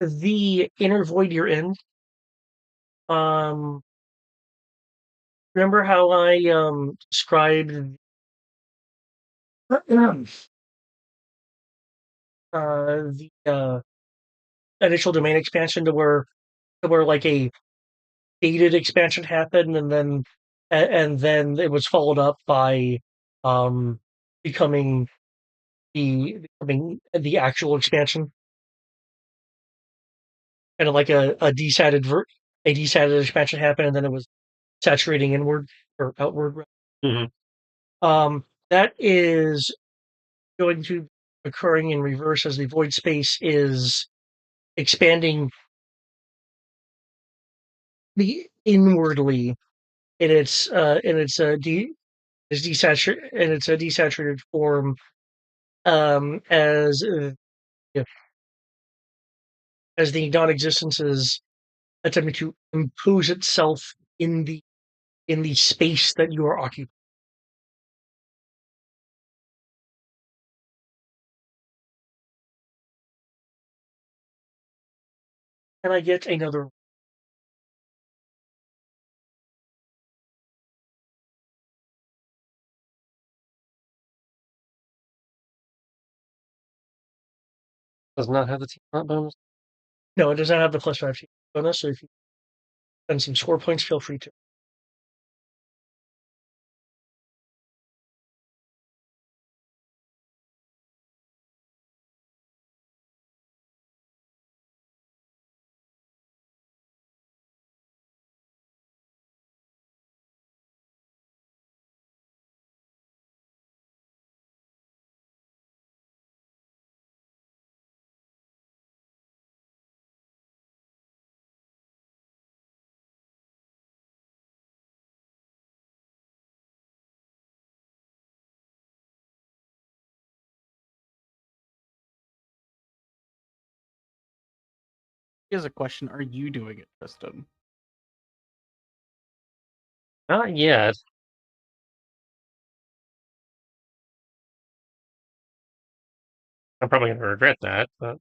The inner void you're in. Um, remember how I described the initial domain expansion to where like a gated expansion happened, and then it was followed up by um becoming the actual expansion, and like a desated expansion happened, and then it was saturating inward or outward. Mm-hmm. That is going to occurring in reverse as the void space is expanding the inwardly in its is desaturated in its a desaturated form, as as the non-existence is attempting to impose itself in the space that you are occupying. Can I get another? Does not have the team up bonus. No, it does not have the +5 bonus. So if you spend some score points, feel free to. Here's a question: are you doing it, Tristan? Not yet. I'm probably going to regret that, but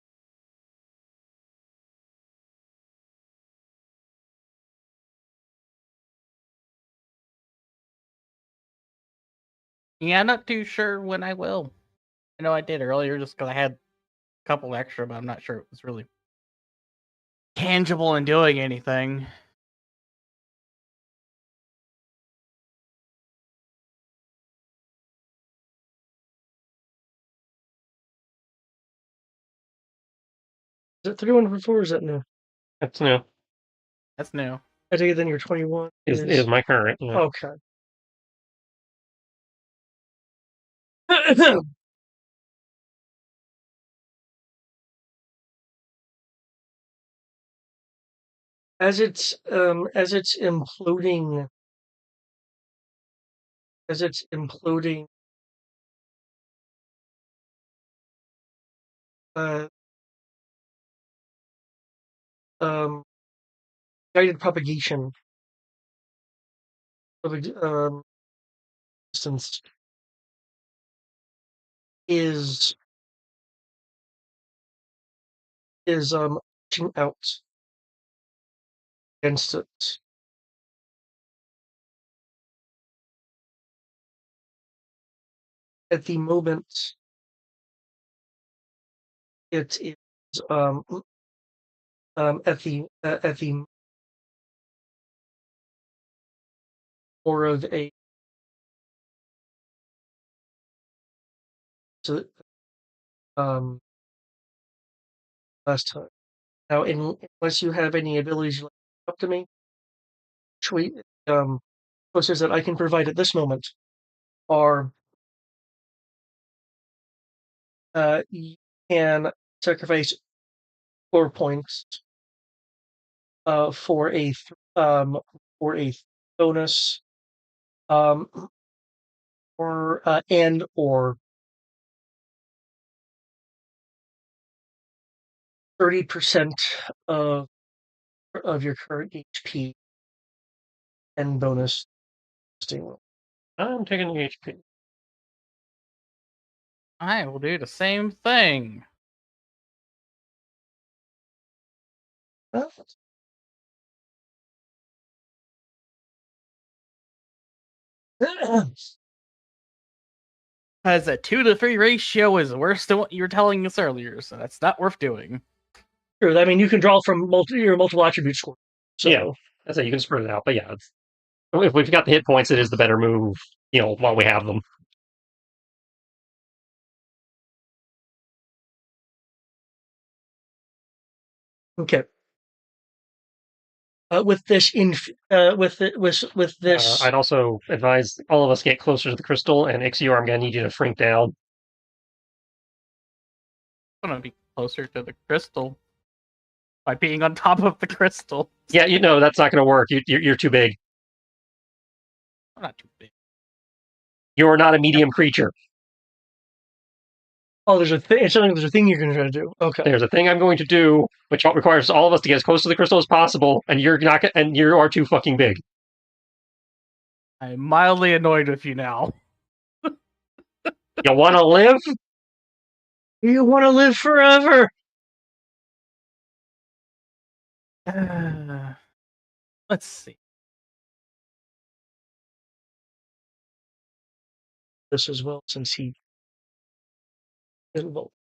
Yeah, I'm not too sure when I will. I know I did earlier just because I had a couple extra, but I'm not sure it was really tangible in doing anything. Is it 3-1-4 or is that new? that's new. That's new. I take it then you're 21. Is my current. Yeah. Okay. As it's imploding, uh, um, guided propagation of distance is reaching out against it. At the moment, it is at the more of a so, last time. Now, unless you have any abilities like up to me, which choices that I can provide at this moment are you can sacrifice 4 points for a bonus um or 30% of your current HP and bonus roll. I'm taking the HP. I will do the same thing. Because a 2-to-3 ratio is worse than what you were telling us earlier, so that's not worth doing. Sure, I mean you can draw from your multiple attribute score. So Yeah, that's it. You can spread it out, but yeah, if we've got the hit points, it is the better move. While we have them. okay. With this with this I'd also advise all of us get closer to the crystal, and Ixior, I'm going to need you to shrink down. I'm going to be closer to the crystal by being on top of the crystal. Yeah, that's not going to work. You're too big. I'm not too big. You're not a medium creature. Oh, there's a thing. It's something. There's a thing you're going to try to do. Okay. There's a thing I'm going to do, which requires all of us to get as close to the crystal as possible, and you're not. And you are too fucking big. I'm mildly annoyed with you now. You want to live? You want to live forever. Let's see. This as well, since he well,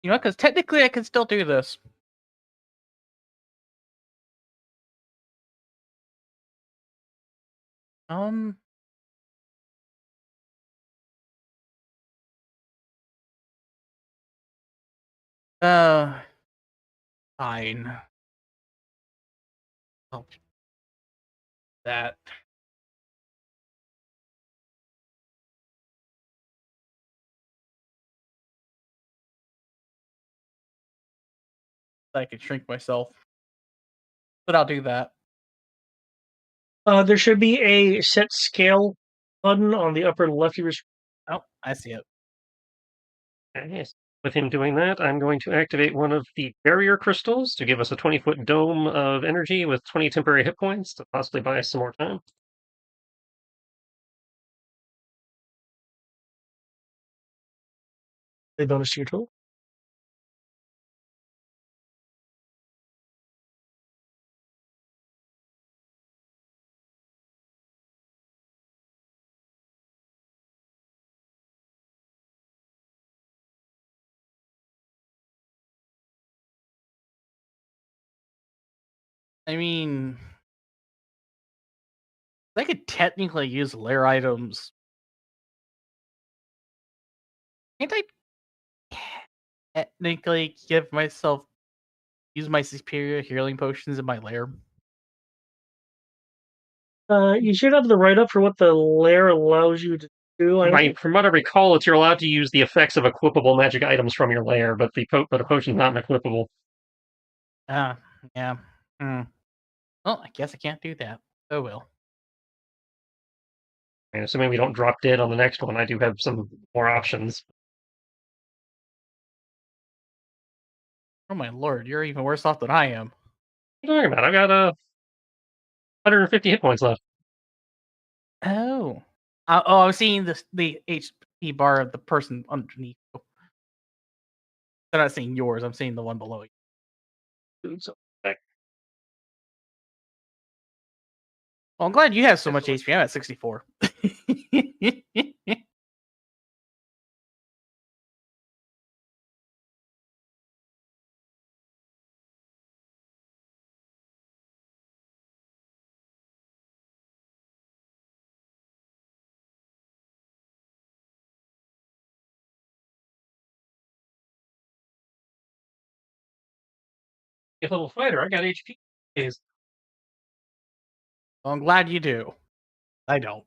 You know, because technically I can still do this. Um. Uh. Fine. Oh, that. I can shrink myself. But I'll do that. There should be a set scale button on the upper left of your screen. Oh, I see it. Yes. With him doing that, I'm going to activate one of the barrier crystals to give us a 20-foot dome of energy with 20 temporary hit points to possibly buy us some more time. A bonus to your tool. I mean, I could technically use lair items. Can't I technically give myself use my superior healing potions in my lair? You should have the write up for what the lair allows you to do. From what I recall, you're allowed to use the effects of equipable magic items from your lair, but a potion's not equipable. Ah, yeah. Well, I guess I can't do that. Oh well. And assuming we don't drop dead on the next one, I do have some more options. Oh my lord, you're even worse off than I am. What are you talking about? I've got 150 hit points left. Oh. Oh, I'm seeing the HP bar of the person underneath you. I'm not seeing yours. I'm seeing the one below you. So, Well, I'm glad you have so much HP. I'm at 64. a little fighter, I got HP. Well, I'm glad you do. I don't.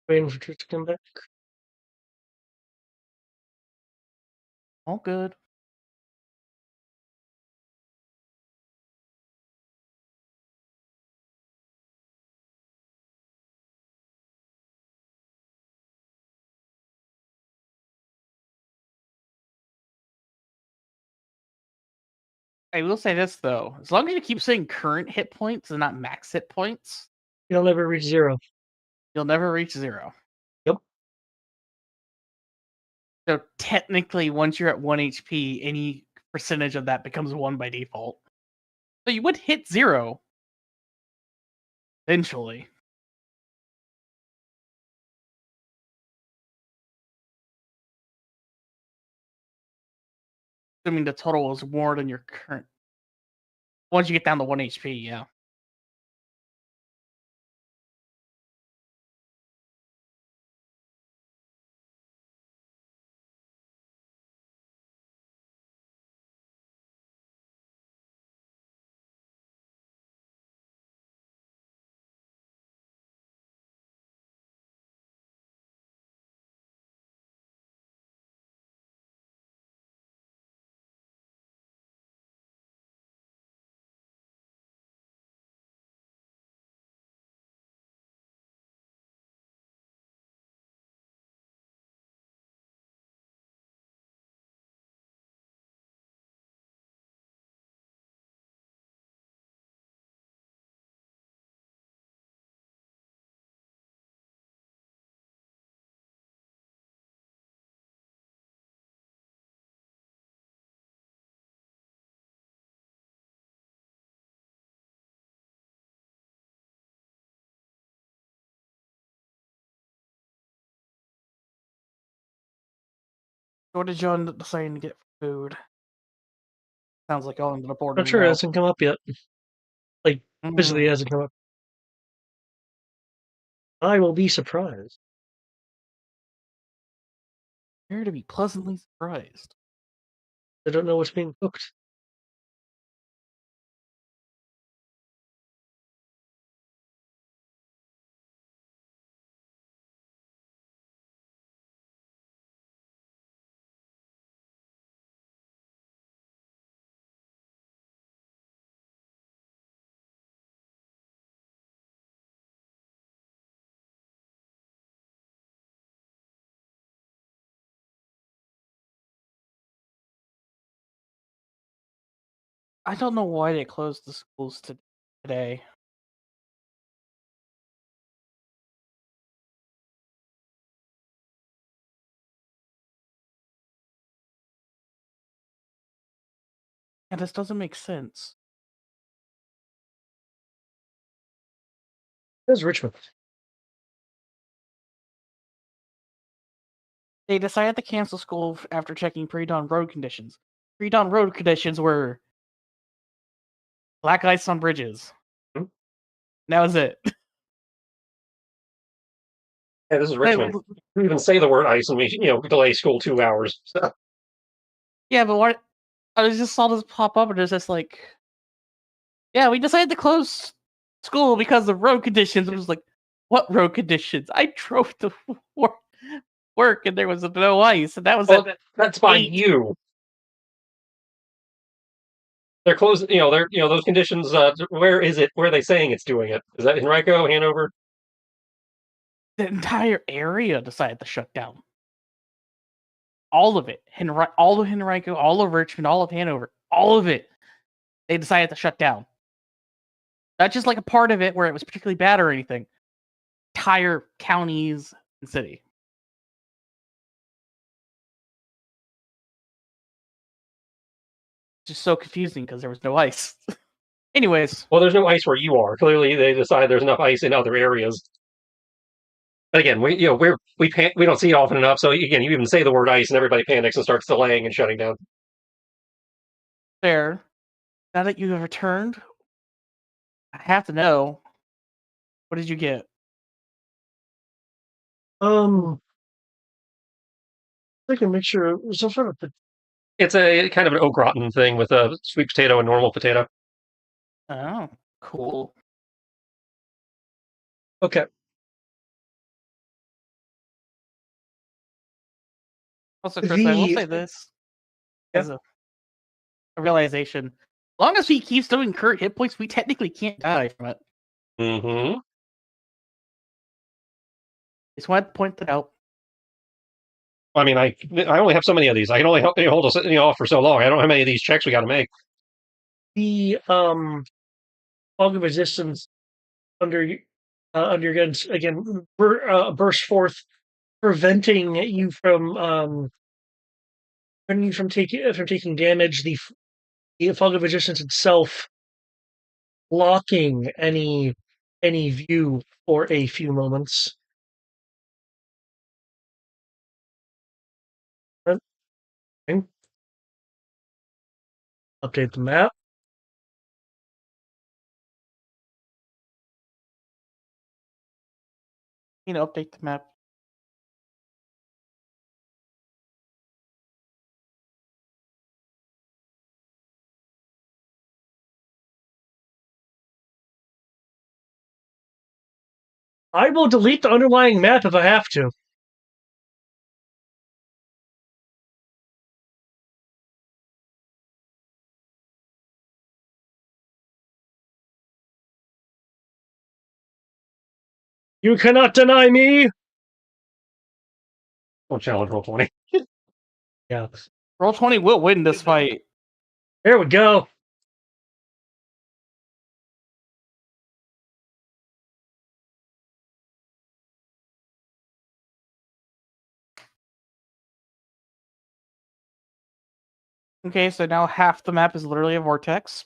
Waiting for Trish to come back. All good. I will say this though: as long as you keep saying current hit points and not max hit points, You'll never reach 0. you'll never reach 0. Yep. So technically, once you're at 1 HP, any percentage of that becomes 1 by default. So you would hit 0 eventually. Assuming the total is more than your current. Once you get down to 1 HP, yeah. what did you end up deciding to get for food? Sounds like y'all ended up ordering Not sure, it out. hasn't come up yet. Like, physically, it hasn't come up. I will be surprised. Prepare to be pleasantly surprised. I don't know what's being cooked. I don't know why they closed the schools today. And this doesn't make sense. There's Richmond. They decided to cancel school after checking pre-dawn road conditions. Pre-dawn road conditions were black ice on bridges. Hmm? That was it. Hey, this is Richmond. We even say the word ice, and we delay school 2 hours. So. Yeah, but what? I just saw this pop up, and it's just like, yeah, we decided to close school because of road conditions. It was like, what road conditions? I drove to work, and there was no ice, and that was Well, at that's by 8. you. They're closed. They're those conditions. Where is it? Where are they saying it's doing it? Is that Henrico, Hanover? The entire area decided to shut down. All of it. All of Henrico, all of Richmond, all of Hanover, all of it. They decided to shut down. Not just like a part of it where it was particularly bad or anything. Entire counties and city. Just so confusing because there was no ice. Anyways. Well, there's no ice where you are. Clearly, they decide there's enough ice in other areas. But again, we don't see it often enough. So again, you even say the word ice, and everybody panics and starts delaying and shutting down. Fair. Now that you have returned, I have to know, what did you get? Like a mixture of some sort of. It's a kind of an au gratin thing with a sweet potato and normal potato. Oh, cool. Okay. Also, Chris, I will The say this as a realization. As long as he keeps doing current hit points, we technically can't die from it. Mm-hmm. Just wanted to point that out. I mean, I only have so many of these. I can only hold us off for so long. I don't know how many of these checks we got to make. the fog of resistance under your guns again burst forth, preventing you from taking damage. The fog of resistance itself blocking any view for a few moments. Okay. Update the map. Update the map. I will delete the underlying map if I have to. You cannot deny me. Don't challenge Roll20. Yeah. Roll20 will win this fight. There we go. Okay, so now half the map is literally a vortex.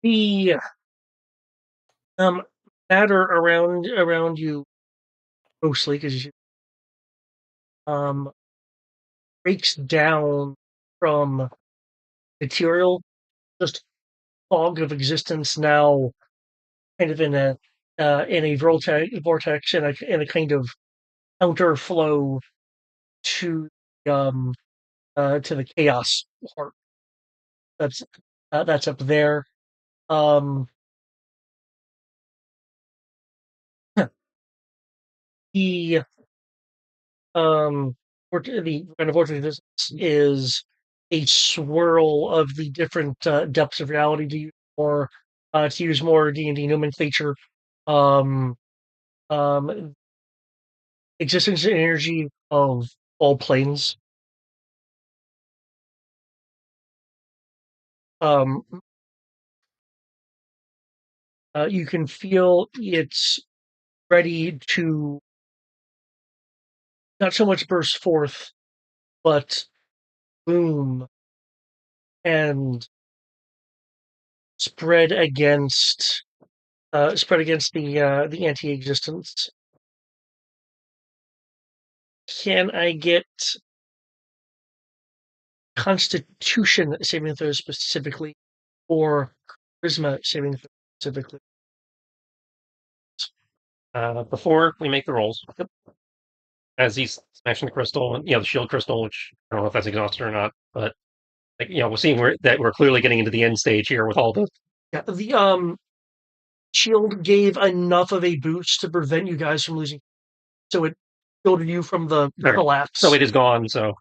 The matter around you, mostly because you breaks down from material, just fog of existence now, kind of in a vortex in a kind of counterflow to the chaos part that's that's up there. Um, the um the kind of vortex is a swirl of the different depths of reality to use more D&D nomenclature. Um, um, Existence and energy of all planes. Um, you can feel it's ready to not so much burst forth, but boom and spread against the anti-existence. Can I get Constitution saving throw specifically, or Charisma saving throw specifically? Before we make the rolls, as he's smashing the crystal, and the shield crystal, which I don't know if that's exhausted or not, but we're seeing that we're clearly getting into the end stage here with all the. Yeah, the shield gave enough of a boost to prevent you guys from losing, so it shielded you from the Okay. collapse. So it is gone. So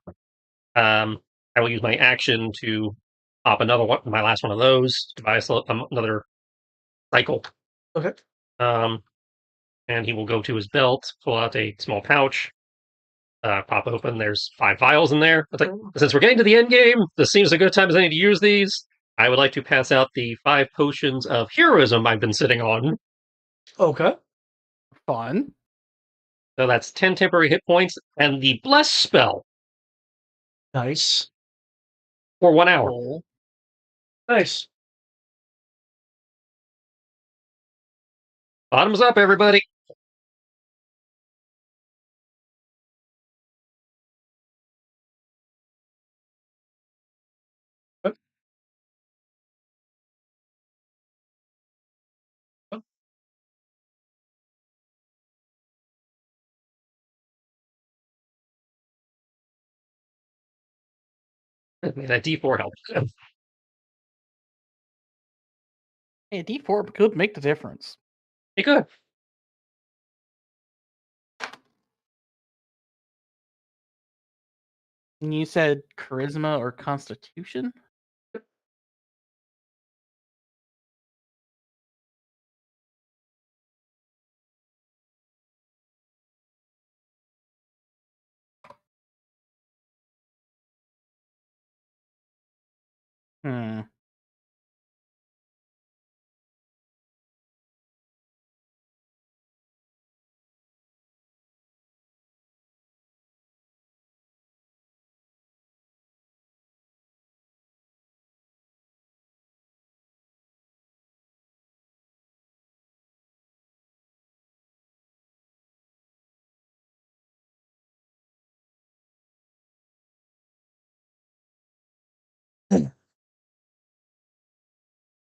I will use my action to pop another one, my last one of those, to buy another cycle. Okay. And he will go to his belt, pull out a small pouch, pop open. There's 5 vials in there. It's like, since we're getting to the end game, this seems a good time as any to use these. I would like to pass out the 5 potions of heroism I've been sitting on. Okay. Fun. So that's 10 temporary hit points and the bless spell Nice. for 1 hour. Roll. Nice. Bottoms up, everybody. Okay. Oh, That D4 helps. Hey, D4 could make the difference. It could. And you said charisma or constitution? Hmm.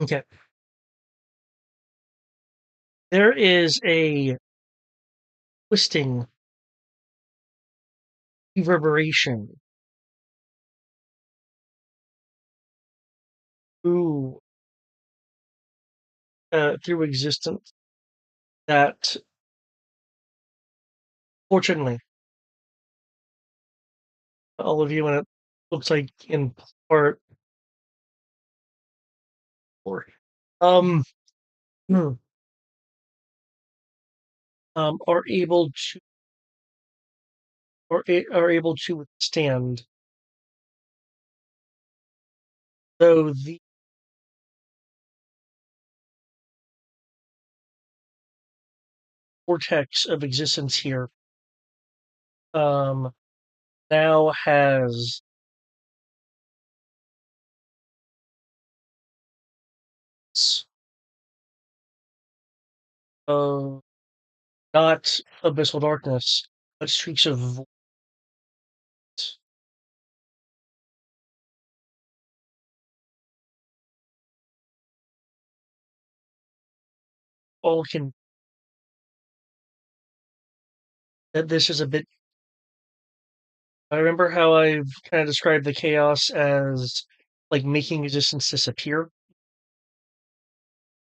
okay. There is a twisting reverberation through through existence that, fortunately, all of you, and it looks like in part, or um, hmm, are able to are able to withstand, though the vortex of existence here um now has not abyssal darkness, but streaks of void. All can. That this is a bit. I remember how I've kind of described the chaos as like making resistance disappear.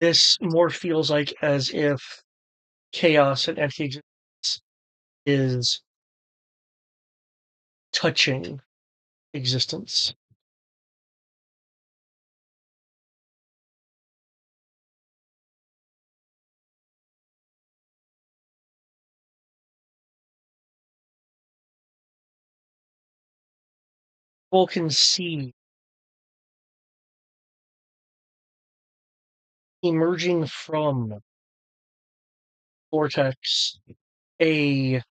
This more feels like as if chaos and anti-existence is touching existence. People can see emerging from vortex a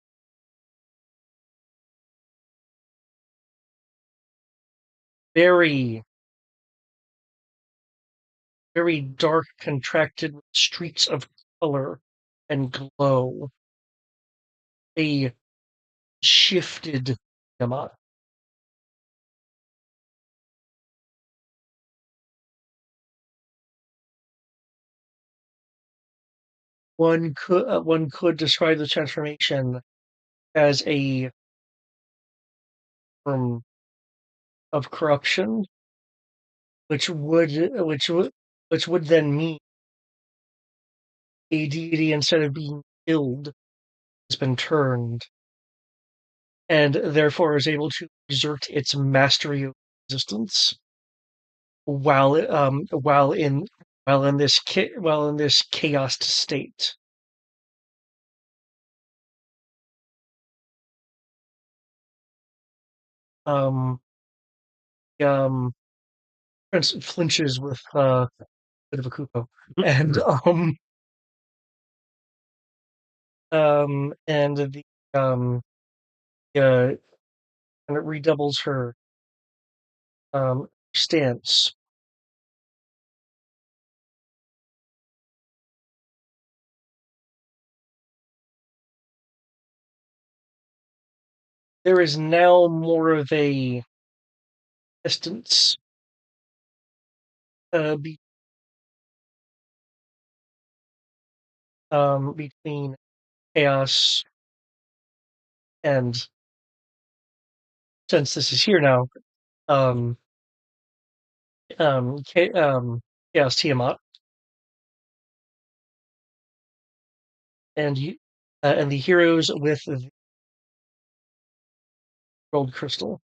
very, very dark, contracted streaks of color and glow. A shifted Yama. One could describe the transformation as a form of corruption, which would which would which would then mean a deity instead of being killed has been turned and therefore is able to exert its mastery of existence while in this chaos state. Um, um, Prince flinches with a bit of a Kupo, and the um, and it redoubles her stance. There is now more of a distance be, between chaos and since this is here now, um, chaos Tiamat and and the heroes with the gold crystal.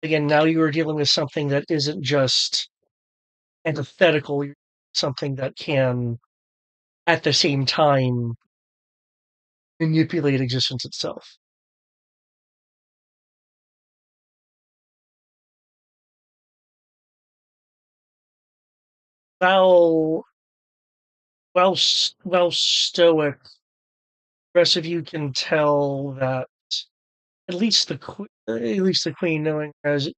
Again, now you are dealing with something that isn't just antithetical, something that can, at the same time, manipulate existence itself. While while stoic, the rest of you can tell that at least the queen, knowing as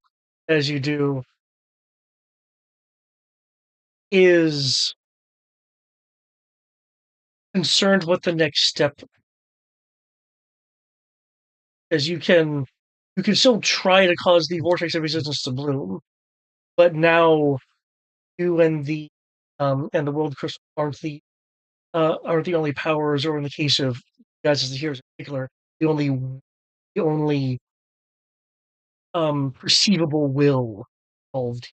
you do, is concerned what the next step, as you can still try to cause the vortex of resistance to bloom, but now you and the world crystal aren't the only powers, or in the case of you guys as the heroes in particular, the only perceivable will involved.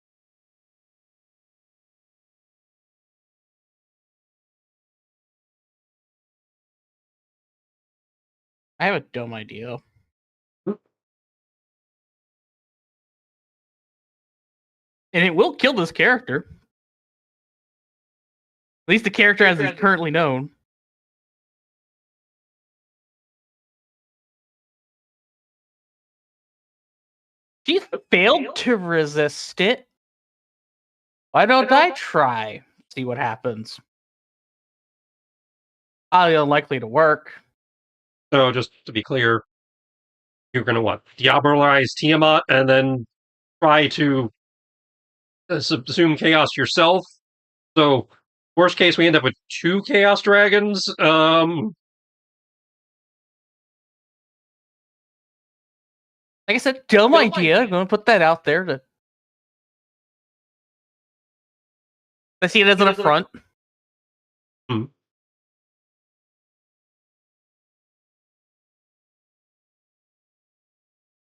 I have a dumb idea. And it will kill this character. At least the character as he's currently known. She failed to resist it. Why don't I try? See what happens. Highly unlikely to work. So, just to be clear, you're going to what? Diabolize Tiamat and then try to subsume chaos yourself? So, Worst case, we end up with 2 Chaos Dragons. Like I said, dumb idea. I'm going to put that out there. I see it as an affront. Hmm.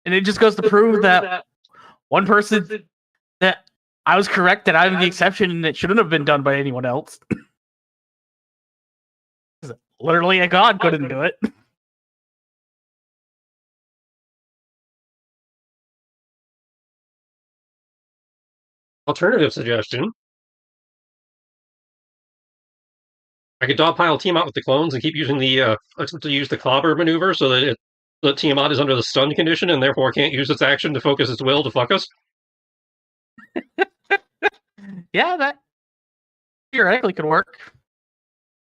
And it just goes to prove that one person that I was correct, that I'm the exception, and it shouldn't have been done by anyone else. Literally, a god couldn't do it. Alternative suggestion. I could dogpile Tiamat with the clones and keep using the to use the clobber maneuver so that Tiamat is under the stun condition and therefore can't use its action to focus its will to fuck us. Yeah, that theoretically could work.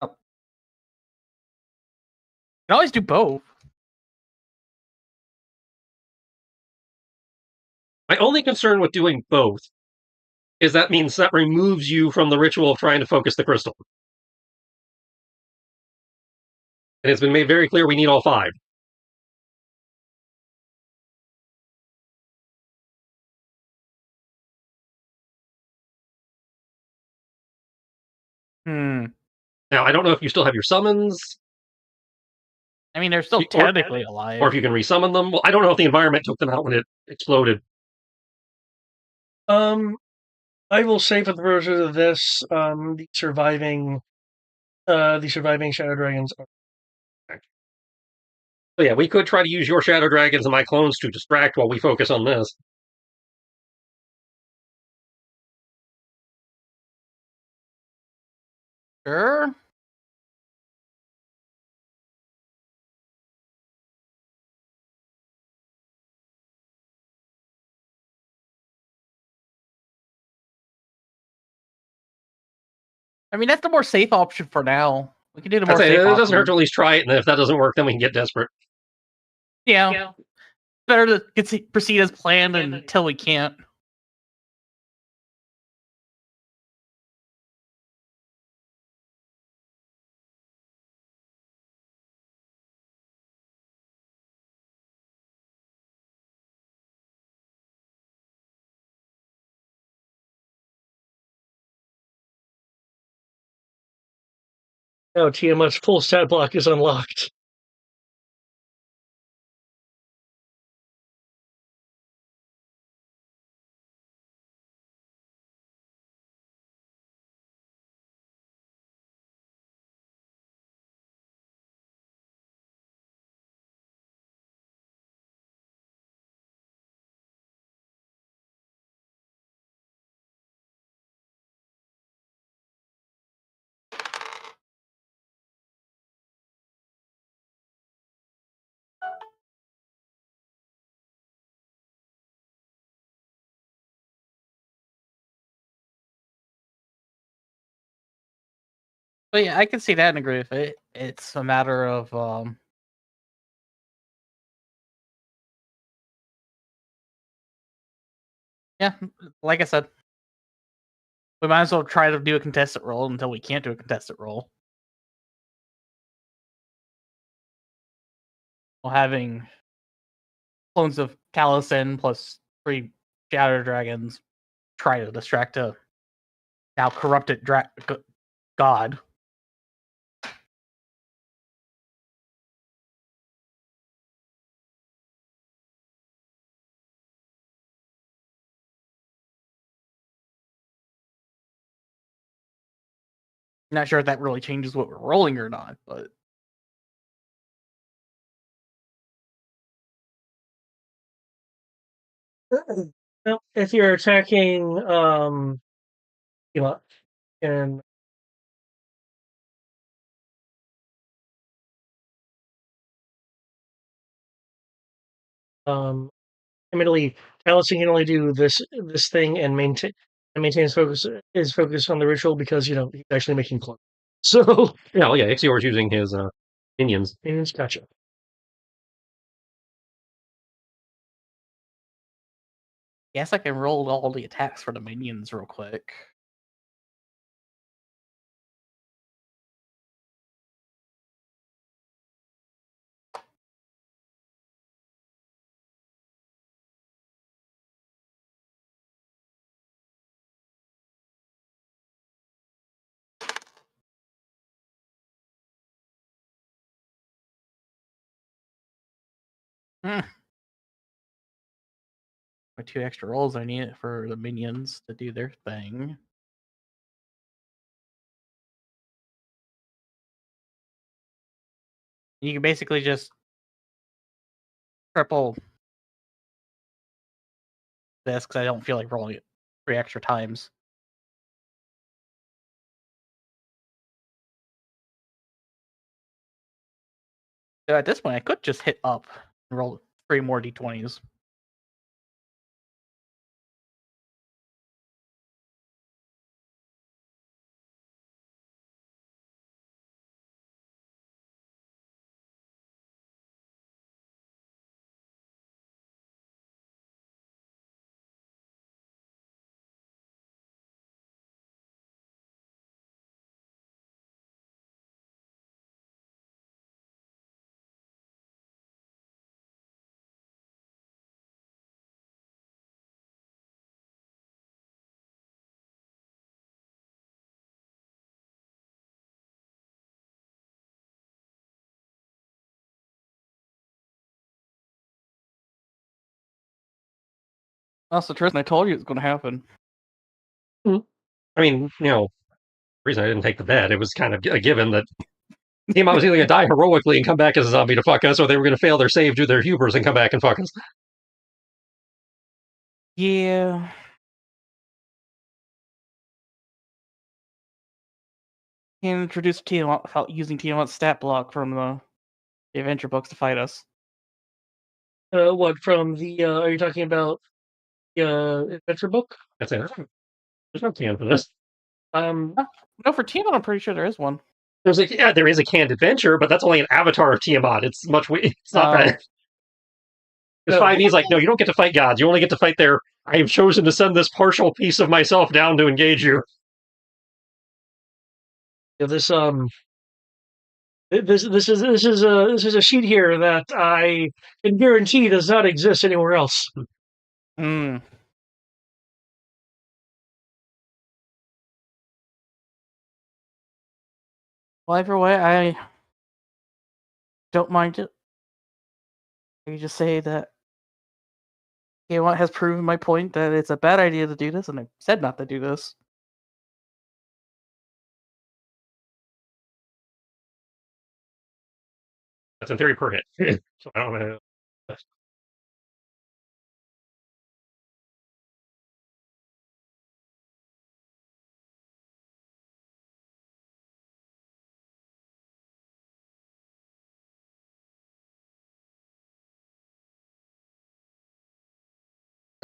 You can always do both. My only concern with doing both is that means that removes you from the ritual of trying to focus the crystal. And it's been made very clear we need all 5. Hmm. Now, I don't know if you still have your summons. I mean, they're still technically alive. Or if you can resummon them. Well, I don't know if the environment took them out when it exploded. I will say for the version of this, the surviving Shadow Dragons are. So yeah, we could try to use your Shadow Dragons and my clones to distract while we focus on this. Sure. I mean, that's the more safe option for now. We can do the more safe option. It doesn't hurt to at least try it, and if that doesn't work, then we can get desperate. Yeah. Better to proceed as planned until we can't. No, Tiamat's full stat block is unlocked. But yeah, I can see that and agree with it. It's a matter of yeah, like I said, we might as well try to do a contested roll until we can't do a contested roll. While having clones of Taliesin plus 3 Shadow Dragons try to distract a now corrupted god. Not sure if that really changes what we're rolling or not, but Well, if you're attacking, and admittedly, Taliesin can only do this thing and maintain his focus on the ritual because he's actually making clones. So yeah, Ixior's using his minions. Gotcha. guess I can roll all the attacks for the minions real quick. My 2 extra rolls I need for the minions to do their thing. You can basically just triple this because I don't feel like rolling it 3 extra times. So at this point, I could just hit up and roll 3 more d20s. Also, Tristan, I told you it was going to happen. I mean, the reason I didn't take the bet, it was kind of a given that Tiamat was either going to die heroically and come back as a zombie to fuck us, or they were going to fail their save, do their hubris, and come back and fuck us. Yeah. Can introduce Tiamat without using Tiamat's stat block from the adventure books to fight us. What from the? Are you talking about the adventure book? That's it. There's no can for this. No, for Tiamat, I'm pretty sure there is one. There is a canned adventure, but that's only an avatar of Tiamat. It's not that. Because 5e is like, no, you don't get to fight gods. You only get to fight their. I have chosen to send this partial piece of myself down to engage you. Yeah, this is a sheet here that I can guarantee does not exist anywhere else. Hmm. Well, either way, I don't mind it. I can just say that Tiamat has proven my point that it's a bad idea to do this, and I said not to do this. That's in theory per hit. So I don't know.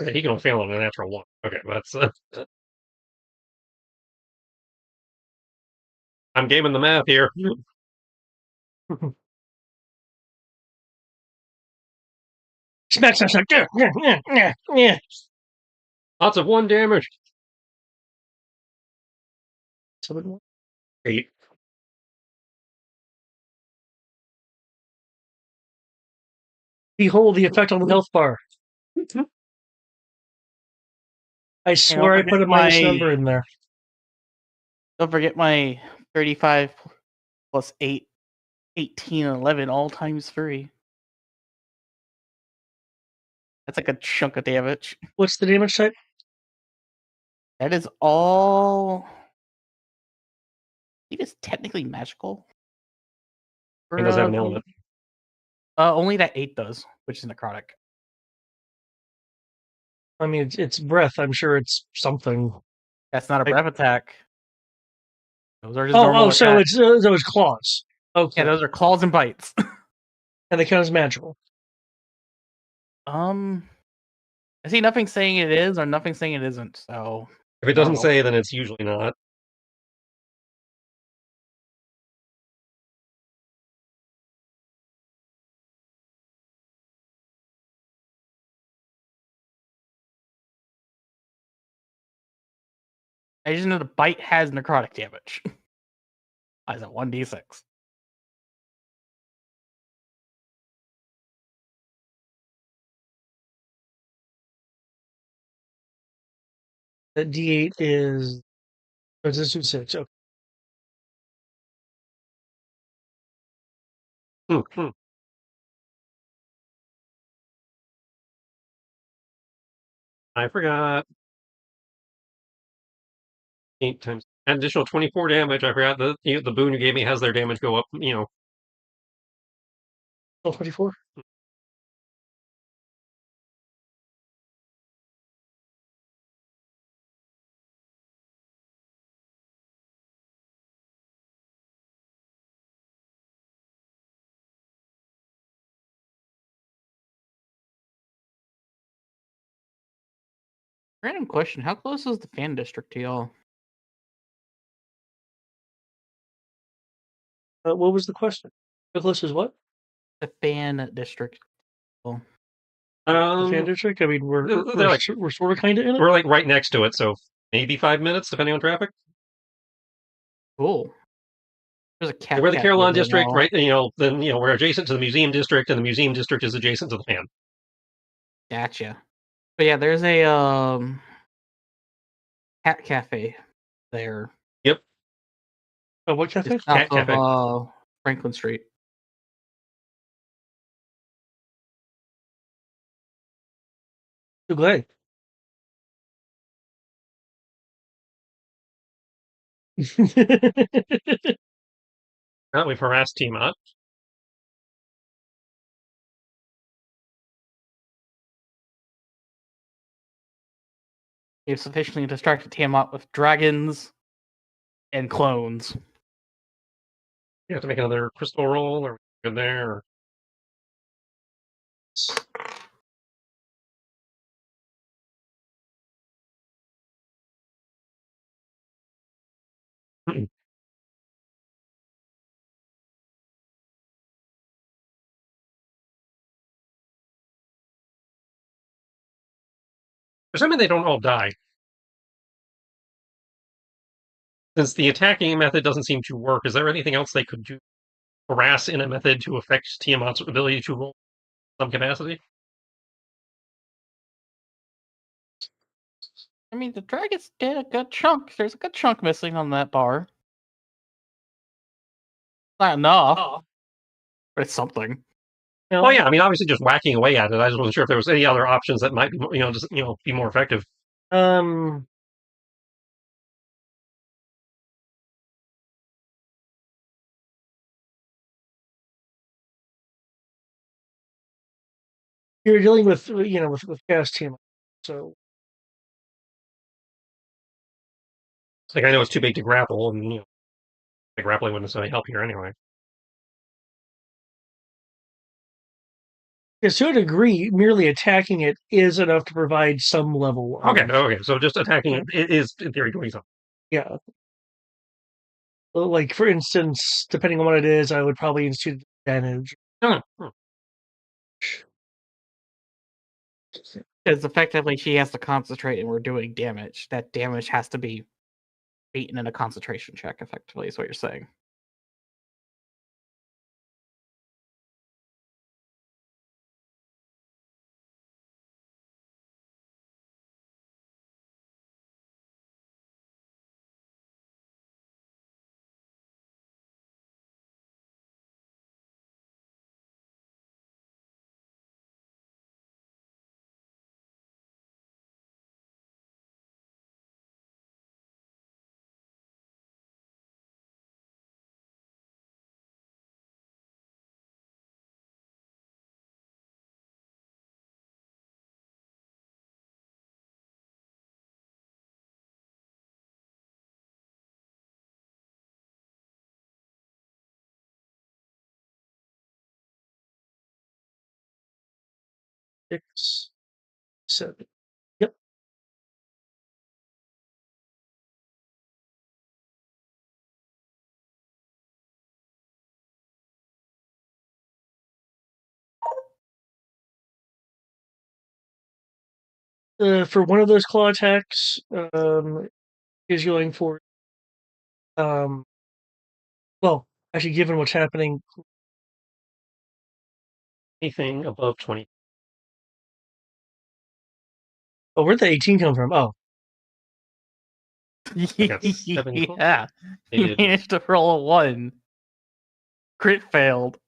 Okay, he can fail on a natural one. Okay, that's. I'm gaming the math here. Smack, smack, smack. Yeah. Lots of 1 damage. 8. Behold the effect on the health bar. I swear I put a minus number in there. Don't forget my 35 plus 8, 18, and 11 all times 3. That's like a chunk of damage. What's the damage type? That is all. I think it's technically magical. And does that have an element? Only that 8 does, which is necrotic. I mean, it's breath. I'm sure it's something. That's not a breath attack. Those are just normal attacks. So it's claws. Okay. Yeah, those are claws and bites. And they count as magical. I see nothing saying it is or nothing saying it isn't. So If it doesn't say, then it's usually not. I just know the bite has necrotic damage. Why is it 1d6? The D8 is. It's a 2/6. Okay. I forgot. 8 times an additional 24 damage. I forgot the boon you gave me has their damage go up. 24. Random question: how close is the fan district to y'all? What was the question? How close is what? The fan district. Well, The fan district? I mean, we're sort of kind of in it. We're like right next to it, so maybe 5 minutes, depending on traffic. cool. There's a cat. We're the Carillon there district, now. right? Then we're adjacent to the museum district, and the museum district is adjacent to the fan. Gotcha. But yeah, there's a cat cafe there. Yep. Oh, what cafe? Just south Cat cafe. of Franklin Street. Too glad. Well, we've harassed Tiamat. You've sufficiently distracted Tiamat with dragons and clones. You have to make another crystal roll, or good there. Or... Assuming they don't all die. Since the attacking method doesn't seem to work, is there anything else they could do? Harass in a method to affect Tiamat's ability to roll some capacity? I mean, the dragons did a good chunk. There's a good chunk missing on that bar. Not enough, but it's something. Oh yeah, I mean, obviously, just whacking away at it. I just wasn't sure if there was any other options that might, be more effective. You're dealing with with chaos team, so Like, I know it's too big to grapple, and the grappling wouldn't necessarily help here anyway. yeah, to a degree, merely attacking it is enough to provide some level. Okay. So just attacking it is, in theory, doing something. Yeah. Like, for instance, depending on what it is, I would probably institute advantage. Because effectively, she has to concentrate, and we're doing damage. That damage has to be beaten in a concentration check. Effectively, is what you're saying. Six, 7. Yep. For one of those claw attacks, is going for well, actually, given what's happening, Anything above 20. oh, where'd the 18 come from? Oh, I got 7 Yeah, you did- managed to roll a 1. Crit failed.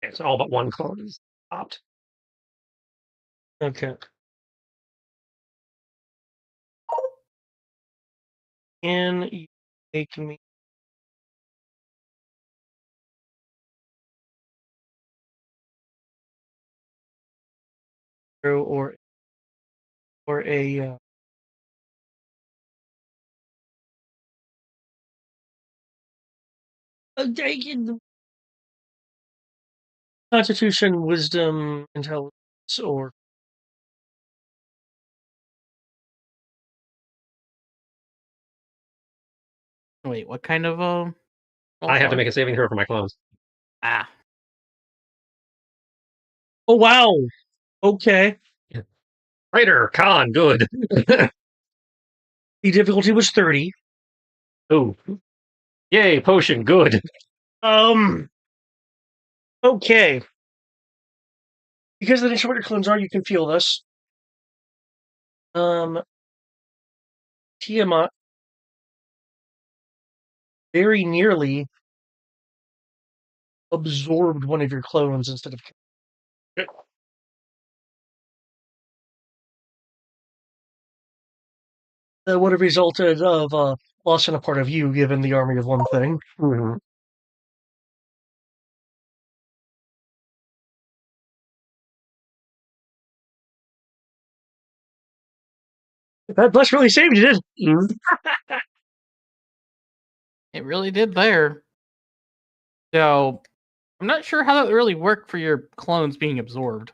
It's all but one clone is popped. Okay. Can you make me or a Constitution, Wisdom, Intelligence, or Wait, what kind of I have to sorry? make a saving throw for my clones. Ah, oh wow, okay. Fighter, con, good. The difficulty was 30. Ooh. Yay, potion, good. Okay. Because of the nature of what your clones are, you can feel this. Tiamat very nearly absorbed one of your clones instead of. That would have resulted of loss in a part of you, given the army of one thing. Mhm. That bless really saved you, did. it really did there. So I'm not sure how that would really work for your clones being absorbed.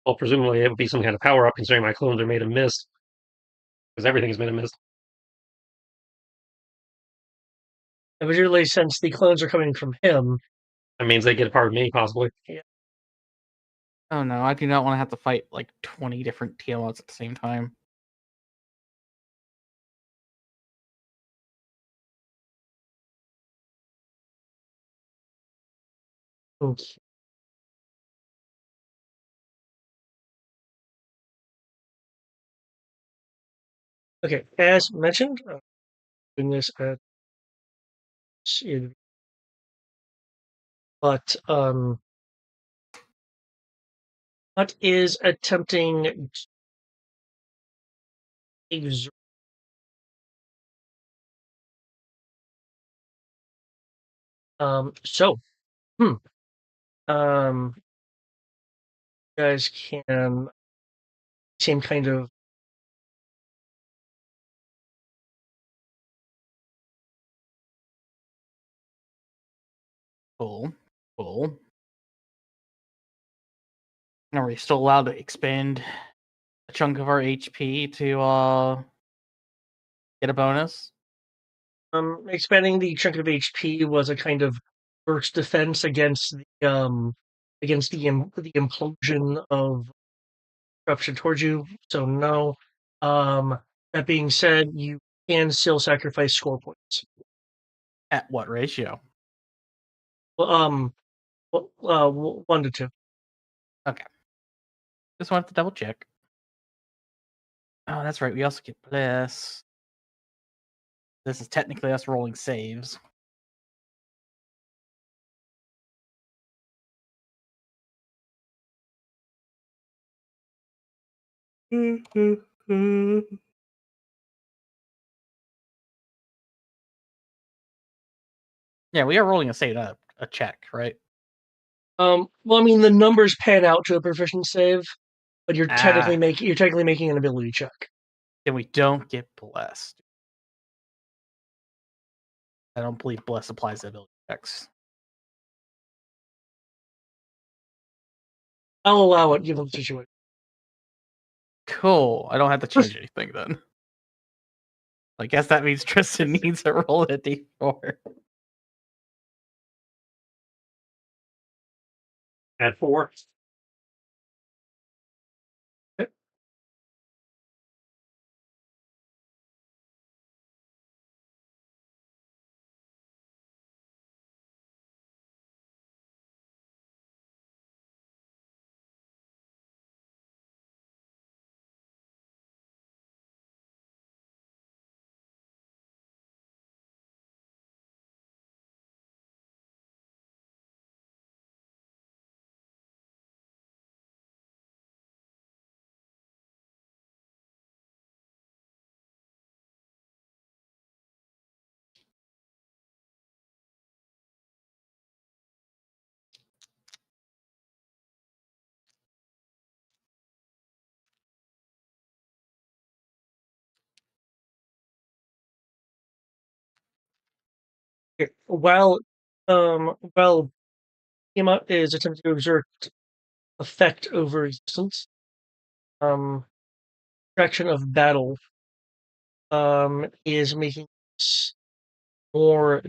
Well, presumably it would be some kind of power up, considering my clones are made of mist. Because everything is made of mist. And visually, since the clones are coming from him, That means they get a part of me, possibly. Oh no, I do not want to have to fight like 20 different Tiamats at the same time. okay. Okay, as mentioned, doing this at but what is attempting to so hmm um you guys can same kind of Cool. Cool. Are we still allowed to expend a chunk of our HP to get a bonus? expanding the chunk of HP was a kind of burst defense against the implosion of corruption towards you. So no. That being said, you can still sacrifice score points. At what ratio? Well, 1 to 2. Okay. Just wanted to double check. Oh, that's right. We also get bliss. This is technically us rolling saves. Yeah, we are rolling a save, a check, right? Well, I mean, the numbers pan out to a proficient save, but you're Ah, technically making an ability check. then we don't get blessed. I don't believe bless applies to ability checks. I'll allow it given the situation. Cool. I don't have to change anything then. I guess that means Tristan needs to roll a d4. At 4. While while Tiamat is attempting to exert effect over existence, direction of battle is making this more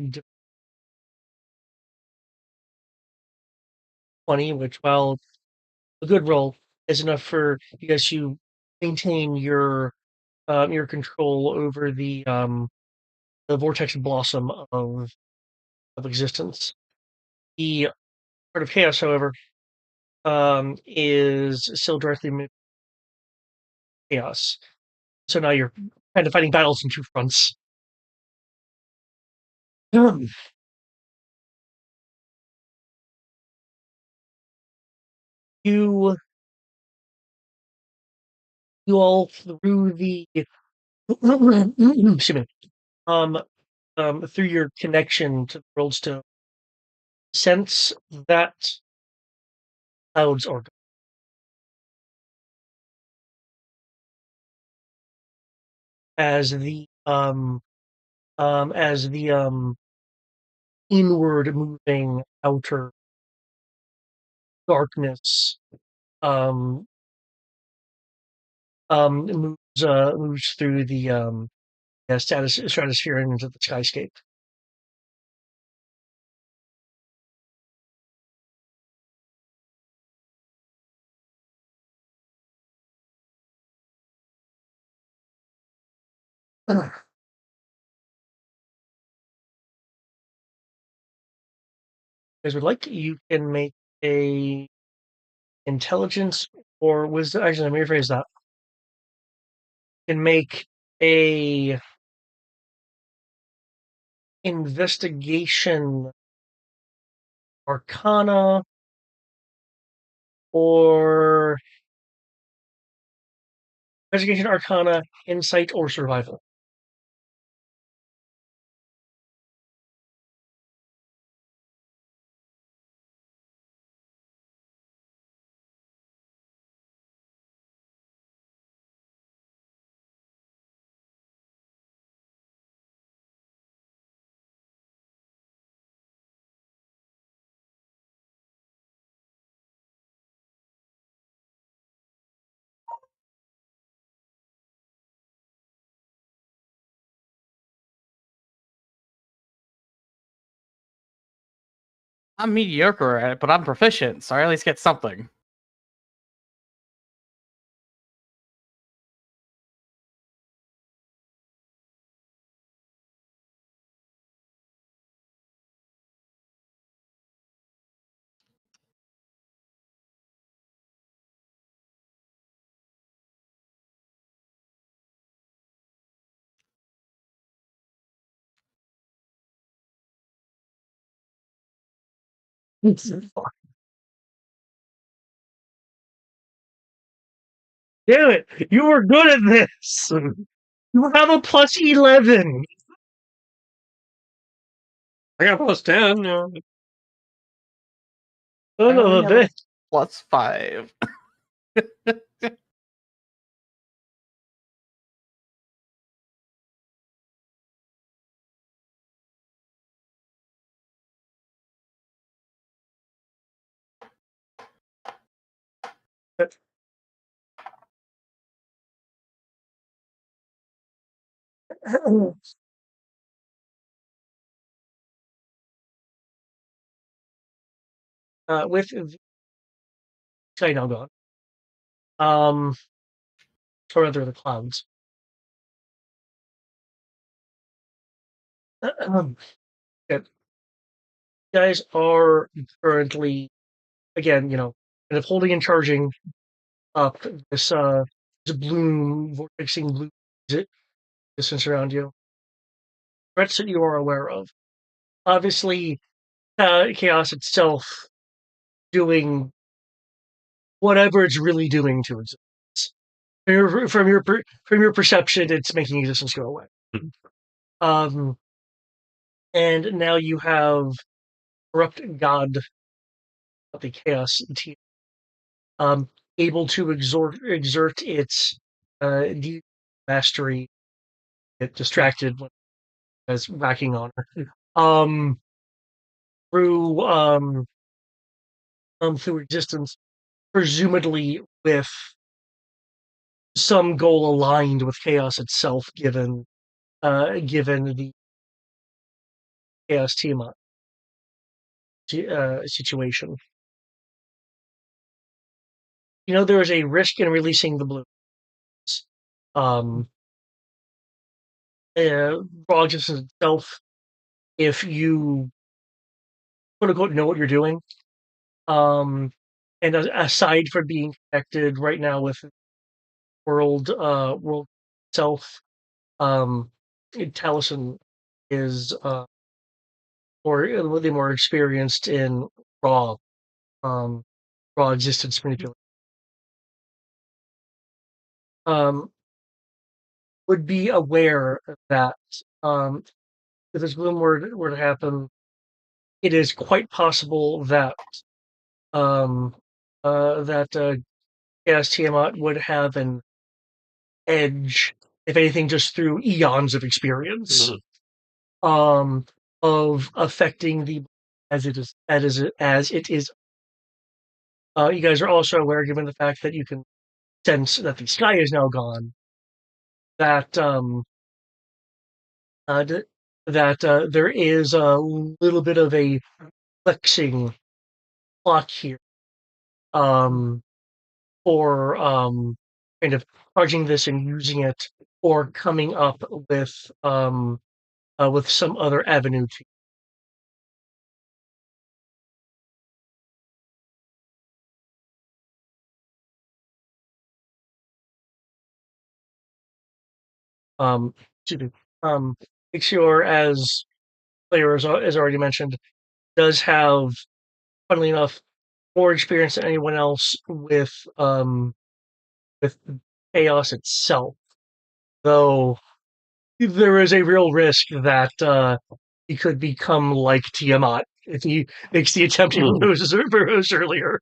20, which, while a good roll, is enough for you guys to maintain your control over the vortex blossom of existence. The part of chaos, however, is still directly moving chaos. So now you're kind of fighting battles on two fronts. You you all through the excuse me, um through your connection to the world stone sense that clouds are as the inward moving outer darkness um moves through the yeah, stratosphere and into the skyscape. Guys would like, you can make a intelligence or wisdom. Actually, let me rephrase that. You can make a investigation arcana or investigation arcana, insight, or survival. I'm mediocre at it, but I'm proficient, so I at least get something. Damn it! You were good at this. You have a plus 11. I got +10. Yeah. Son I of only a have a bitch. +5. With the sky now gone, um, or rather the clouds. Yeah, you guys are currently, again, kind of holding and charging up this bloom, vortexing blue distance around you. Threats that you are aware of. Obviously, chaos itself doing whatever it's really doing to existence. From your perception, it's making existence go away. Um, and now you have corrupt god of the chaos team, able to exert its mastery. Get distracted when it's whacking on her. um, through through existence, presumably with some goal aligned with chaos itself, given the chaos Tiamat situation. There is a risk in releasing the blues. Um, Raw existence itself, if you quote unquote know what you're doing. And aside from being connected right now with world itself, um, Taliesin is more experienced in raw um, raw existence manipulation. Um, would be aware that if this bloom were to happen, it is quite possible that um, Chaos Tiamat would have an edge, if anything, just through eons of experience, um, of affecting the as it is. You guys are also aware, given the fact that you can sense that the sky is now gone, that d- there is a little bit of a flexing clock here, um, for kind of charging this and using it, or coming up with some other avenue to. Um, excuse me. Ixior, as player as already mentioned, does have, funnily enough, more experience than anyone else with chaos itself. Though there is a real risk that he could become like Tiamat if he makes the attempt he proposed earlier.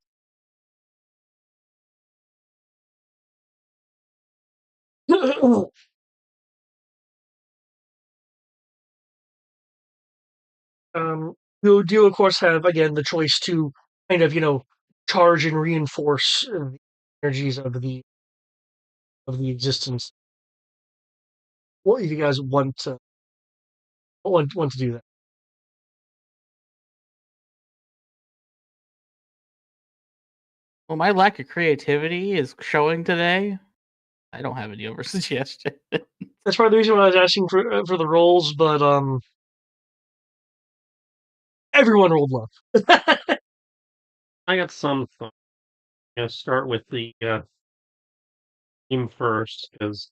um, you do, of course, have again the choice to kind of charge and reinforce the energies of the existence. What if you guys want to do that? Well, my lack of creativity is showing today. I don't have any other suggestion. That's part of the reason why I was asking for the rolls, but everyone rolled low. I got some thoughts. I'm gonna start with the team first because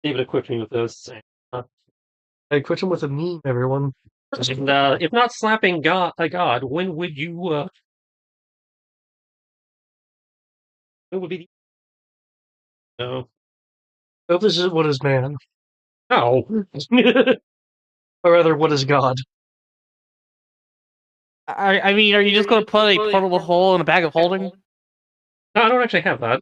David equipped me with this. I quit him with a meme, everyone. And if not slapping a god, when would you? When would be the? No. I hope this is what is man, No. or rather, what is God. I mean, are you just going to put a portable hole in a bag of holding? No, I don't actually have that.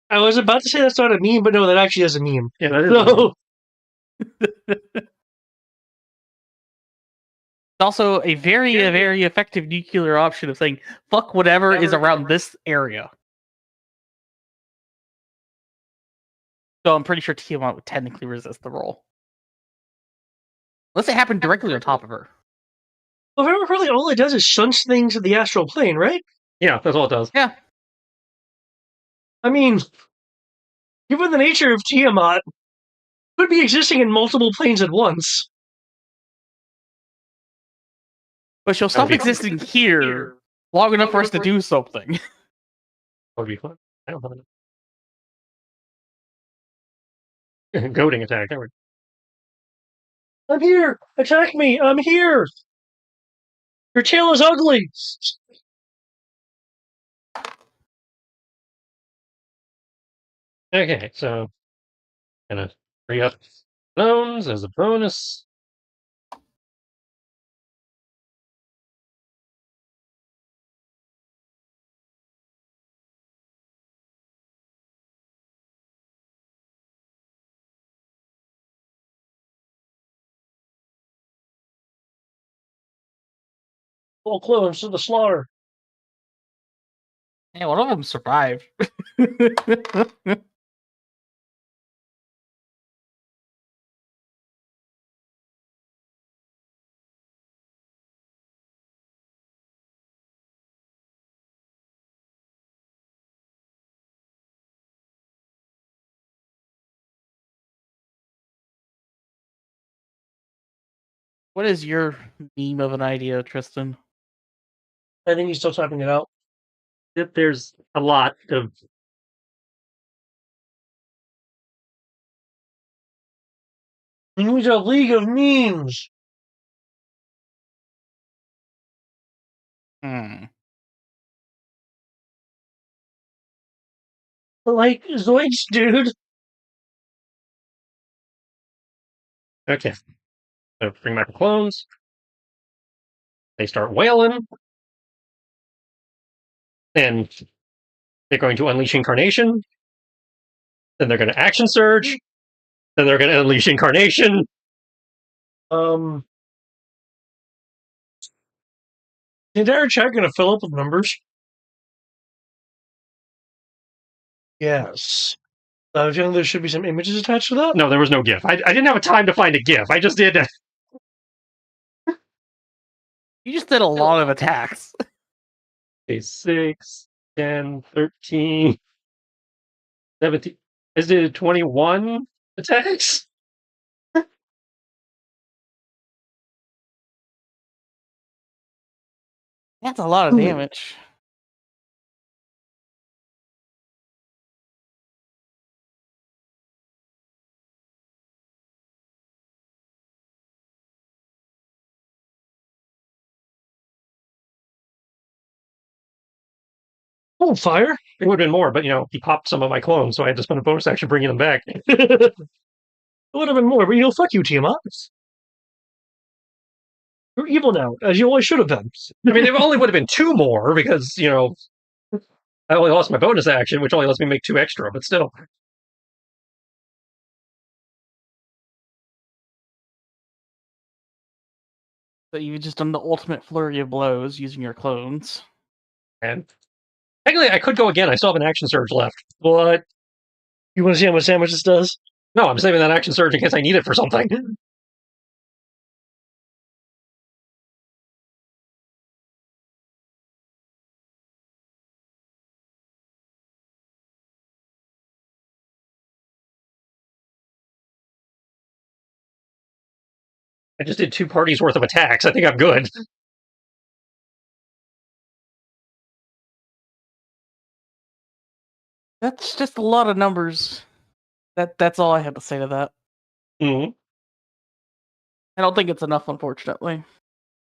I was about to say that's not a meme, but no, that actually is a meme. Yeah, that is. So, It's also a very effective nuclear option of saying fuck whatever is around this area. So I'm pretty sure Tiamat would technically resist the roll. Unless it happened directly on top of her. well, if I remember correctly, all it does is shunts things to the astral plane, right? Yeah, that's all it does. Yeah. I mean, given the nature of Tiamat, it could be existing in multiple planes at once. But she'll stop existing here long enough for us to do something. That would be fun. I don't have it. Goading attack. There we go. I'm here! Attack me! I'm here! Your tail is ugly! Okay, so gonna free up bones as a bonus. All clones to the slaughter. Yeah, one of them survived. What is your meme of an idea, Tristan? I think he's still typing it out. There's a lot of Use a league of memes. Like Zoids, dude. okay. So bring back the clones. They start wailing, and they're going to unleash incarnation. Then they're going to action surge. Then they're going to unleash incarnation. The entire chat gonna fill up with numbers? Yes. I was feeling there should be some images attached to that. No, there was no GIF. I didn't have time to find a GIF. I just did. You just did a lot of attacks. 6, 10, 13, 17. Is it 21 attacks? That's a lot of damage. Oh, fire! It would have been more, but he popped some of my clones, so I had to spend a bonus action bringing them back. It would have been more, but fuck you, Tiamat. You're evil now, as you always should have been. I mean, it only would have been 2 more because I only lost my bonus action, which only lets me make 2 extra, but still. So you've just done the ultimate flurry of blows using your clones. And technically, I could go again. I still have an action surge left, but You want to see how much damage this does? no, I'm saving that action surge in case I need it for something. I just did 2 parties worth of attacks. I think I'm good. That's just a lot of numbers. That's all I have to say to that. Mm-hmm. I don't think it's enough, unfortunately.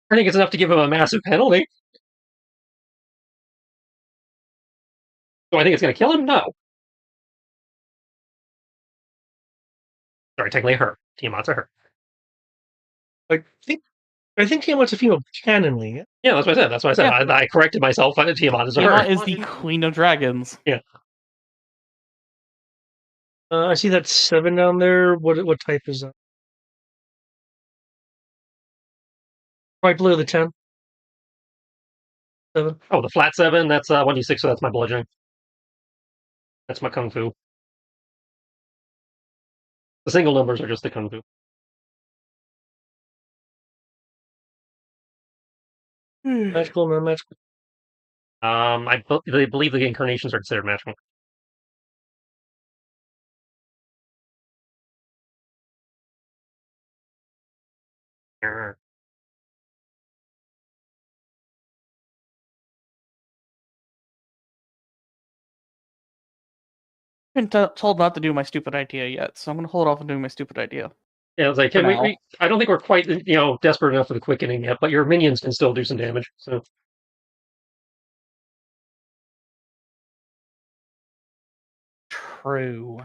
I think it's enough to give him a massive penalty. Do I think it's going to kill him? No. Sorry, technically her. Tiamat's a her. I think Tiamat's a female canonly. Yeah, that's what I said. That's what I said. Yeah. I corrected myself. Tiamat is a Tiamat her. is the Queen of Dragons. Yeah. I see that 7 down there. What type is that? Right below the 10. 7. Oh, the flat 7. That's 1d6, so that's my bludgeoning. That's my kung fu. The single numbers are just the kung fu. Magical, non-magical. I believe the incarnations are considered magical. I've been told not to do my stupid idea yet, so I'm going to hold off on doing my stupid idea. Yeah, it's like, I don't think we're quite, desperate enough for the quickening yet, but your minions can still do some damage. So True.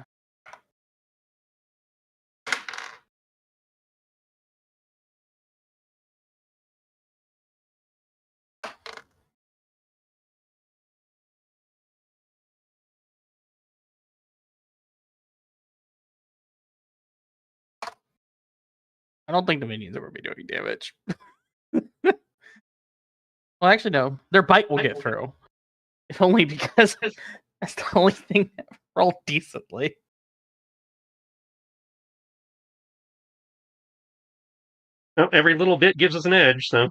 I don't think the minions will be doing damage. Well, actually, no. Their bite will get through. If only because that's the only thing that rolled decently. Well, every little bit gives us an edge, so.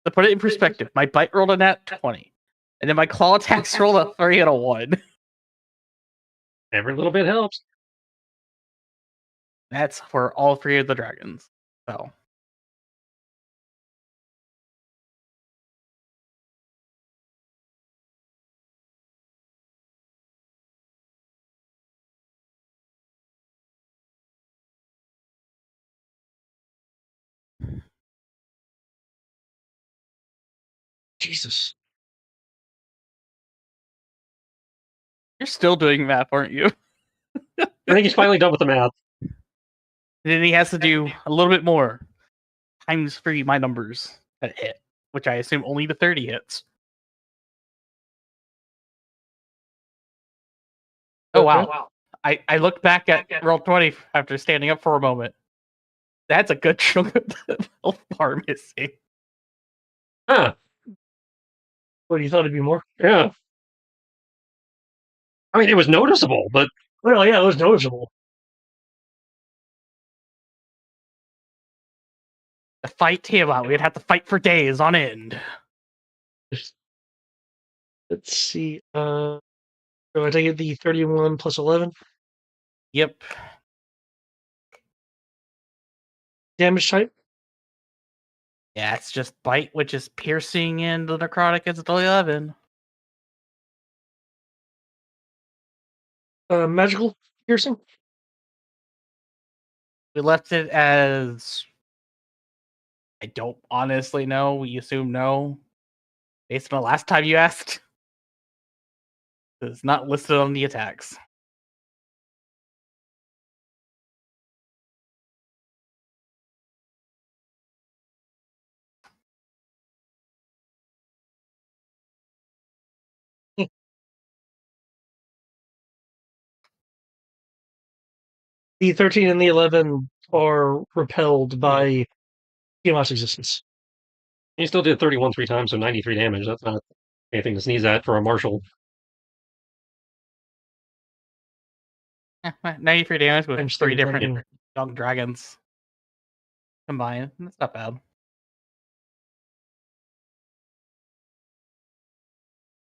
To put it in perspective, my bite rolled a nat 20. And then my claw attacks rolled a 3 and a 1. Every little bit helps. That's for all 3 of the dragons. So. Jesus. You're still doing math, aren't you? I think he's finally done with the math. And then he has to do a little bit more. Times 3 my numbers that hit, which I assume only the 30 hits. Oh, wow. I looked back at roll 20 after standing up for a moment. That's a good chunk of the health bar missing. Huh. What, you thought it'd be more? Yeah. I mean, it was noticeable, but. Well, yeah, it was noticeable. To fight Tiamat, we'd have to fight for days on end. Let's see. So I take it the 31 plus 11 Yep. damage type. Yeah, it's just bite, which is piercing, and the necrotic is 11. Magical piercing. We left it as I don't honestly know. We assume no. Based on the last time you asked. It's not listed on the attacks. The 13 and the 11 are repelled by Tiamat's existence. He still did 31 3 times, so 93 damage. That's not anything to sneeze at for a martial. 93 damage with Times 3 31. different young dragons combined. That's not bad.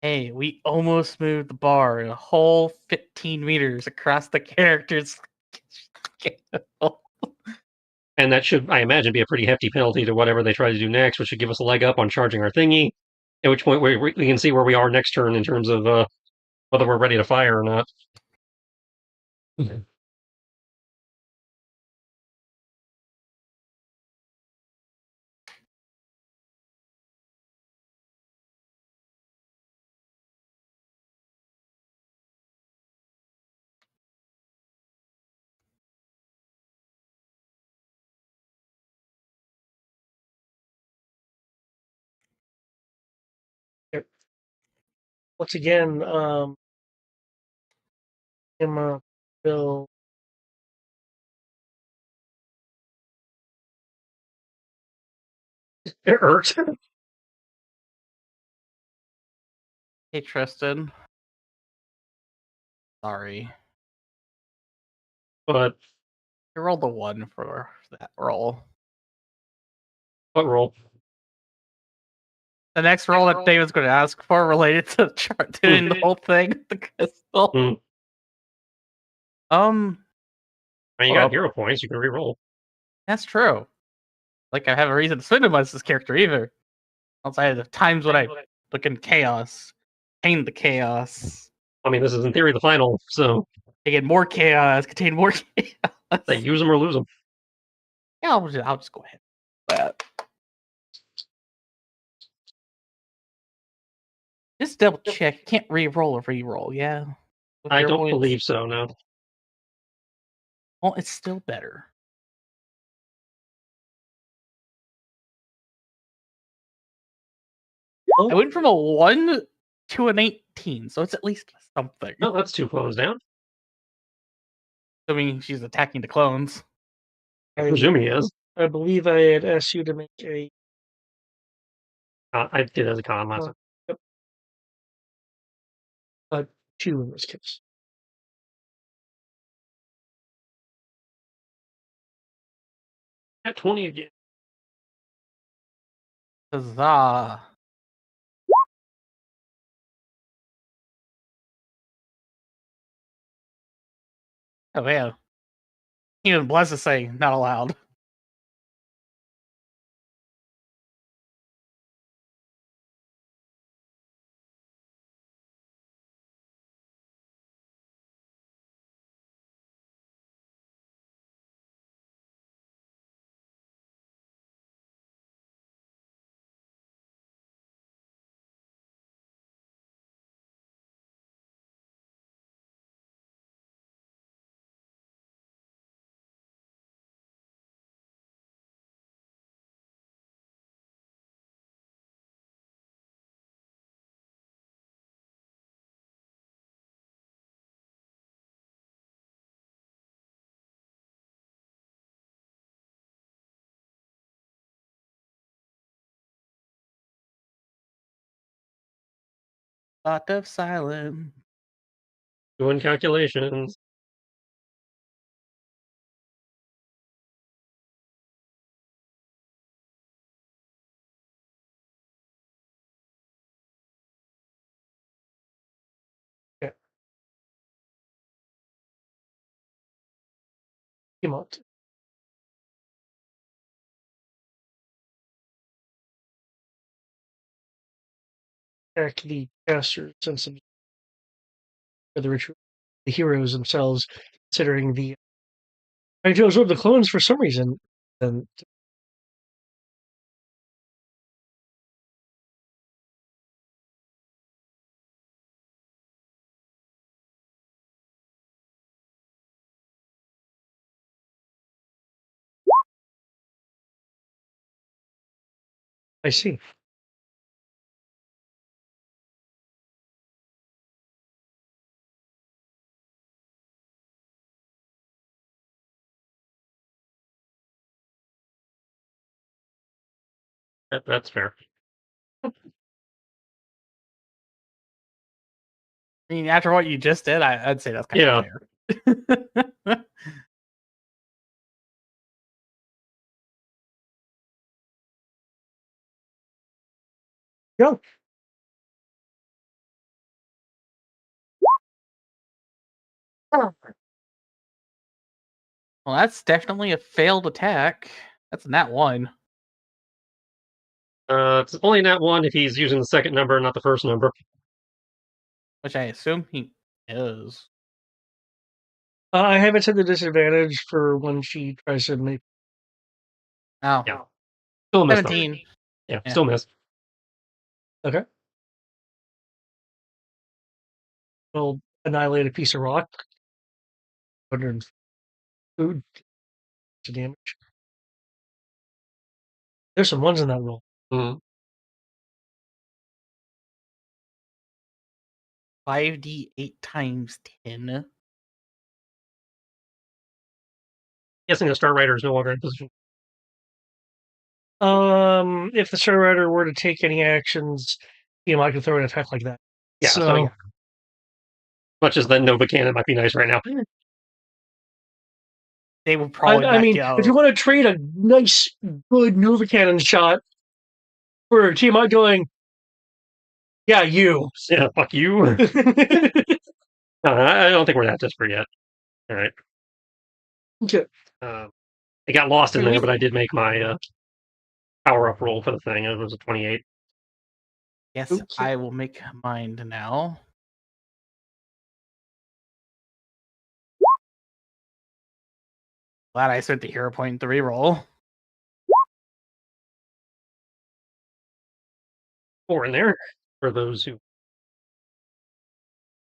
Hey, we almost moved the bar a whole 15 meters across the character's. And that should, I imagine, be a pretty hefty penalty to whatever they try to do next, which should give us a leg up on charging our thingy. At which point we can see where we are next turn in terms of whether we're ready to fire or not. Once again, Emma will. It hurts. Hey, Tristan. Sorry. But I rolled a 1 for that roll. what roll? The next roll that David's going to ask for related to the chart doing the whole thing with the crystal. Hmm. I mean, you got hero points. You can re-roll. That's true. Like, I have a reason to spend them as this character either. Outside of the times when I look in chaos, contain the chaos. I mean, this is in theory the final, so They get more chaos, contain more chaos. they use them or lose them. Yeah, I'll just go ahead. But just double check. Can't re-roll or re-roll, yeah? With I hero don't points? believe so, no. Well, it's still better. I went from a 1 to an 18, so it's at least something. No, that's 2 clones down. Assuming she's attacking the clones. I presume he is. I believe I had asked you to make a I did as a con last time. Yep. 2 in this case. At 20 again. Huzzah. Oh, man. Even Bless is saying, not allowed. Lot of silence. Doing calculations. Yeah. Emote. Attack the caster since the ritual. The heroes themselves, considering the trying to absorb the clones for some reason. And I see. That's fair. I mean, after what you just did, I'd say that's kind of fair. Go. Well, that's definitely a failed attack. That's not one. It's only that one if he's using the second number, not the first number. Which I assume he is. I haven't said the disadvantage for when she tries to make. Oh. Yeah. Still missed. 17. Yeah, Yeah. still missed. Okay. Will annihilate a piece of rock. 100 food to damage. There's some ones in that roll. Mm-hmm. 5d8 times 10. Guessing the Star Rider is no longer in position. If the Star Rider were to take any actions, I could throw an attack like that. Yeah, so yeah. Much as the Nova Cannon might be nice right now. They will probably I mean, go. if you want to trade a nice, good Nova Cannon shot for Tiamat going, yeah, you. Yeah, fuck you. I don't think we're that desperate yet. All right. Okay. It got lost in there, but I did make my power up roll for the thing. It was a 28. Yes, Okay. I will make mine now. Glad I spent the hero point to reroll. 4 in there for those who.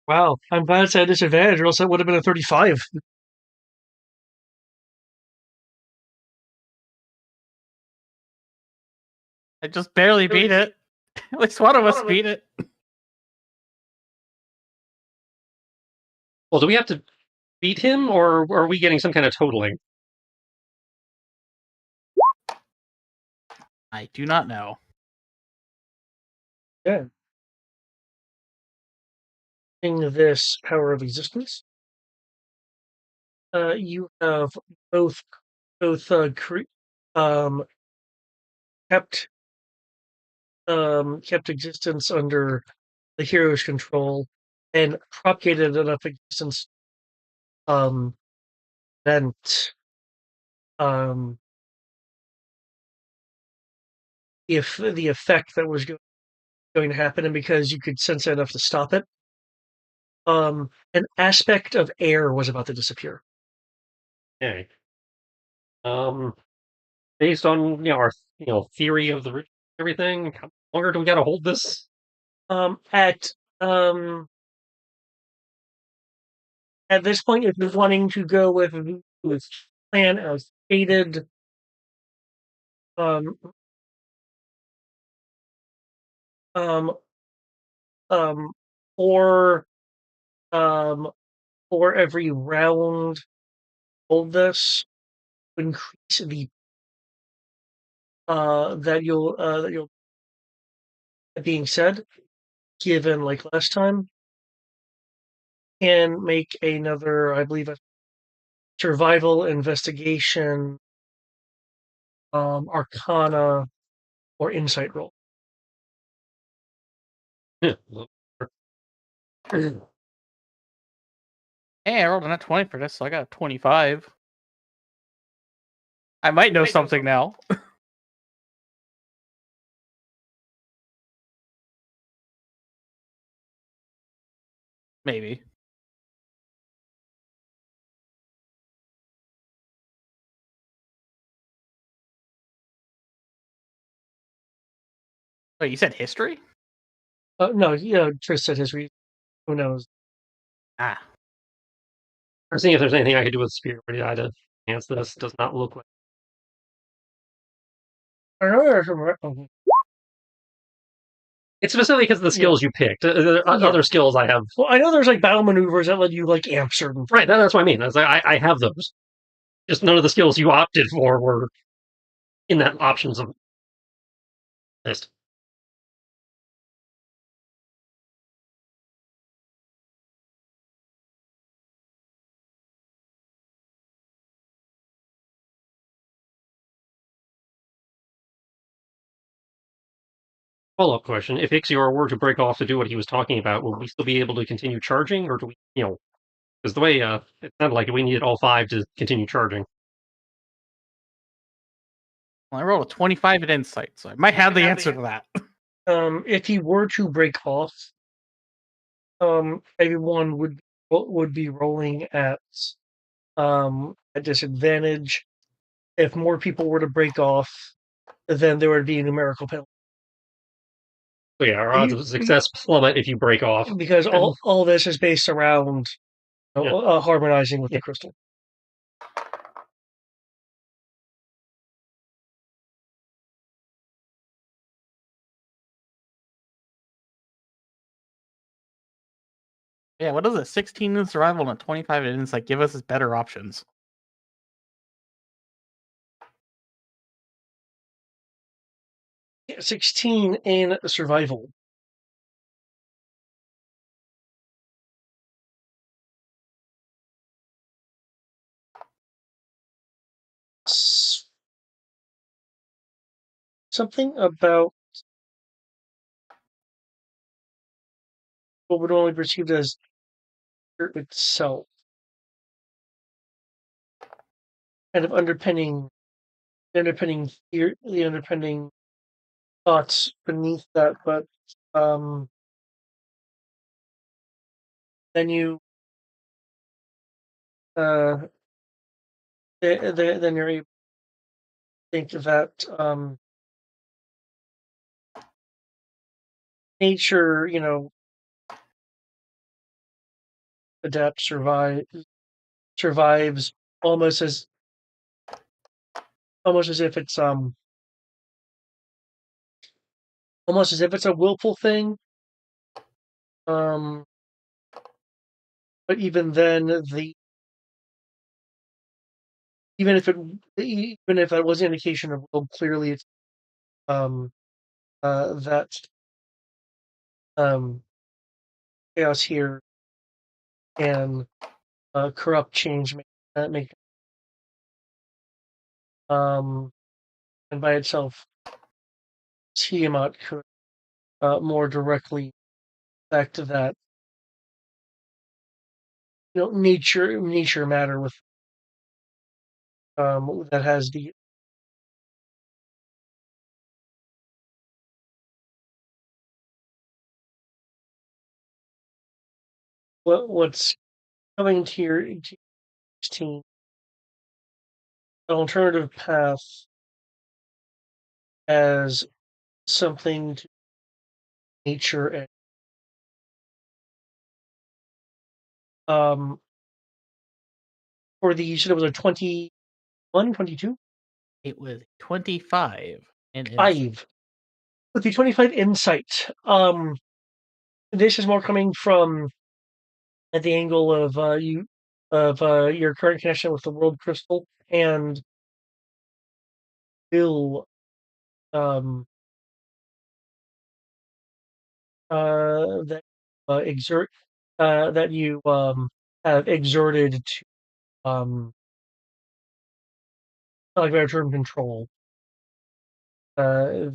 Wow, I'm glad it's at a disadvantage, or else that would have been a 35. I just barely beat it. At least one of us beat it. Well, do we have to beat him, or are we getting some kind of totaling? I do not know. Yeah. In this power of existence, you have both um, kept kept existence under the hero's control and propagated enough existence um, that um, if the effect that was going to happen, and because you could sense it enough to stop it, an aspect of air was about to disappear. Okay. Based on our theory of the everything, how longer do we got to hold this? At um, at this point, if you're wanting to go with plan as stated, um, um, um, or for every round, hold this increase the that you'll that being said, given like last time, can make another, I believe, a survival investigation, arcana or insight roll. Hey, I rolled a 20 for this, so I got a 25. I might know something now. Maybe. Wait, you said history? No, Tris said his reason. Who knows? Ah. I'm seeing if there's anything I could do with Spirit Eye to enhance this. Does not look like. I know there's some. It's specifically because of the skills you picked. Other skills I have. Well, I know there's like battle maneuvers that let you like amp certain. Right, that's what I mean. That's I have those. Just none of the skills you opted for were in that options of list. Follow-up question: if Ixior were to break off to do what he was talking about, would we still be able to continue charging, or do we, because the way it sounded like we needed all 5 to continue charging. Well, I rolled a 25 at insight, so I might have the answer to that. If he were to break off, everyone would be rolling at a disadvantage. If more people were to break off, then there would be a numerical penalty. So yeah, our odds of success plummet if you break off. Because all this is based around harmonizing with the crystal. Yeah, what does a 16 in survival and a 25 in insight give us as better options? Yeah, 16 in survival. Something about what would only be perceived as itself. Kind of underpinning the underpinning thoughts beneath that, but then you then you're able to think that nature, adapts, survives almost as if it's almost as if it's a willful thing. But even then, even if that was an indication of will, clearly it's that chaos here can corrupt change make and by itself Tiamat could more directly affect that nature matter with that has the what's coming to your team an alternative path as something to nature and um for the you said it was a 21, 22? It was 25 and 5. With the 25 insight, this is more coming from at the angle of your current connection with the world crystal and will um that exert that you have exerted to like better term control uh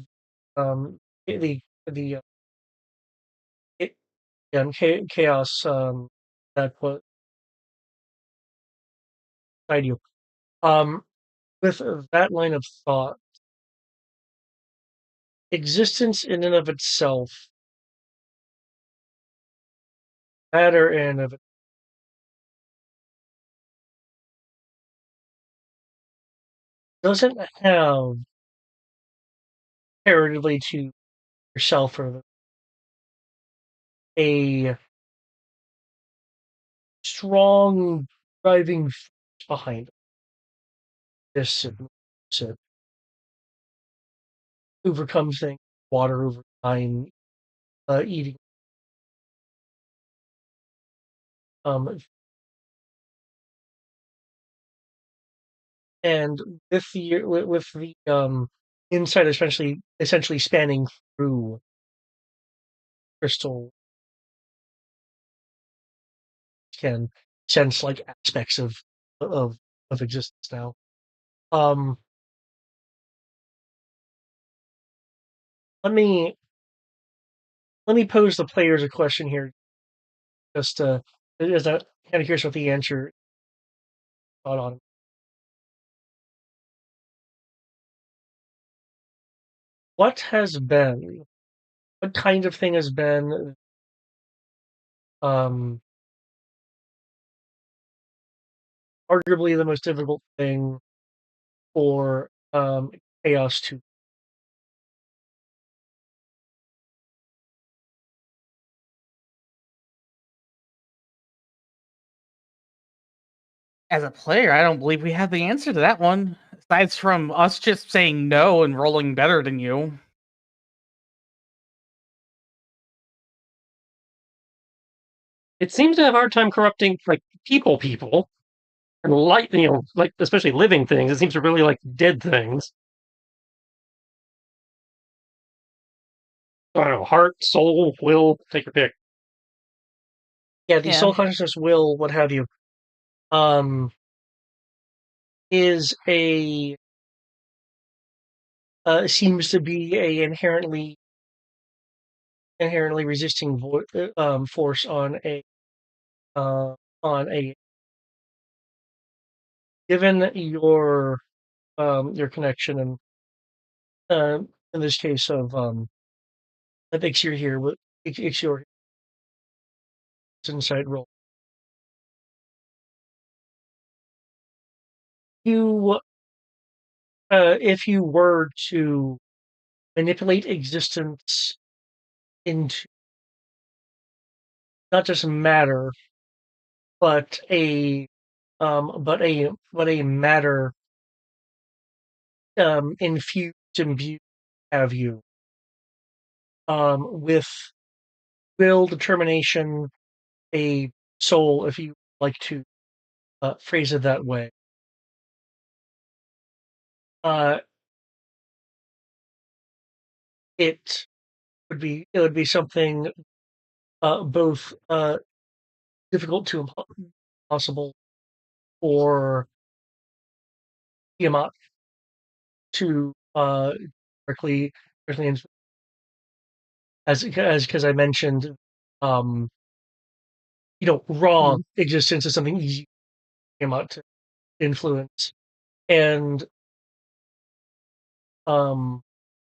the the it, chaos that was ideal with that line of thought existence in and of itself matter and of it doesn't have comparatively to yourself or a strong driving force behind this and overcome things water over time eating um and with the insight essentially spanning through crystal can sense like aspects of of existence now. Um, let me pose the players a question here, just as I'm kind of curious what the answer thought on. What has been? What kind of thing has been um, arguably the most difficult thing for chaos to? As a player, I don't believe we have the answer to that one. Aside from us just saying no and rolling better than you. It seems to have a hard time corrupting like people, and light, like especially living things. It seems to really like dead things. I don't know, heart, soul, will, take your pick. Yeah, the Yeah. soul consciousness will, what have you, um, is a seems to be a inherently resisting force uh, on a given your connection and in this case of I think you're here with your insight role. You if you were to manipulate existence into not just matter, but a matter infused imbued have you with will, determination, a soul, if you like to phrase it that way. Uh, it it would be something both difficult to impossible for Tiamat to directly as because I mentioned, um, raw existence is something easy for Tiamat to influence, and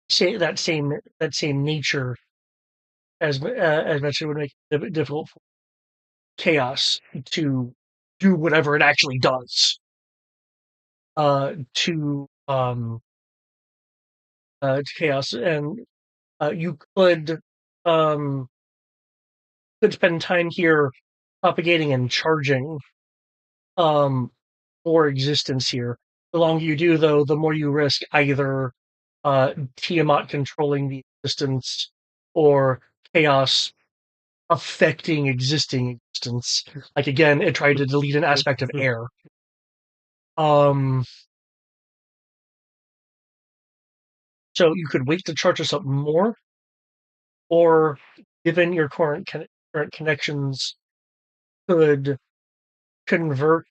say that same nature as mentioned would make it a bit difficult for chaos to do whatever it actually does. To chaos, and you um, could spend time here propagating and charging for existence here. The longer you do, though, the more you risk either Tiamat controlling the existence or chaos affecting existing existence. Like again, it tried to delete an aspect of air. So you could wait to charge us up more, or given your current connections, could convert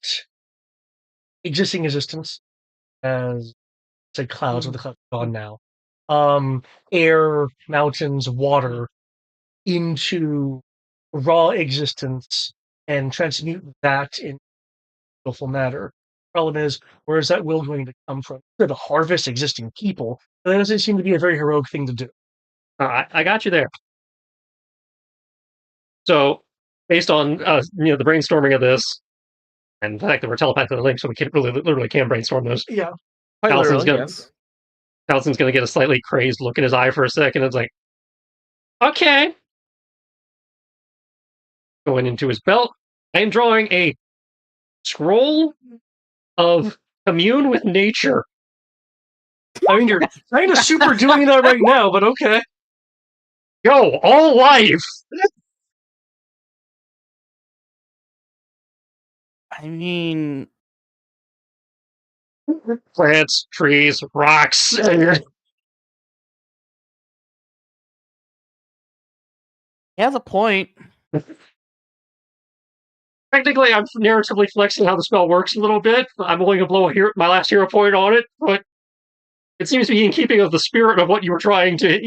existing existence as say clouds, with the clouds gone now, air, mountains, water into raw existence and transmute that in willful matter. Problem is, where is that will going to come from? To harvest existing people, but that doesn't seem to be a very heroic thing to do. I got you there. So, based on the brainstorming of this, and the fact that we're telepathically linked, so we can literally can brainstorm this. Yeah, quite Allison's literally, gonna yes. Allison's gonna get a slightly crazed look in his eye for a second. It's like, okay. Going into his belt, I am drawing a scroll of commune with nature. I mean, you're kind of super doing that right now, but okay. Yo, all life! I mean, Plants, trees, rocks. he has a point. Technically, I'm narratively flexing how the spell works a little bit. I'm only going to blow my last hero point on it, but it seems to be in keeping of the spirit of what you were trying to,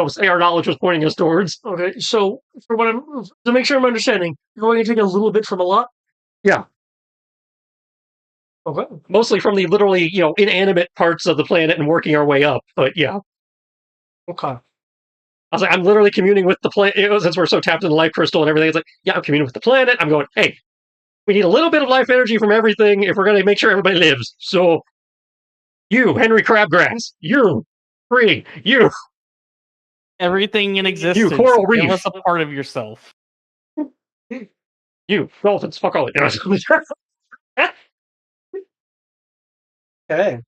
say our knowledge was pointing us towards. Okay, so to make sure I'm understanding, you're going to take a little bit from a lot? Yeah. Okay. Mostly from the literally, inanimate parts of the planet and working our way up, but yeah. Okay. I was like, I'm literally communing with the planet, since we're so tapped in the life crystal and everything. It's like, yeah, I'm communing with the planet. I'm going, hey, we need a little bit of life energy from everything if we're going to make sure everybody lives. So, you, Henry Crabgrass, you, Free, you, Everything in existence. Coral Reef. Give us a part of yourself. You, dolphins, fuck all it. Okay.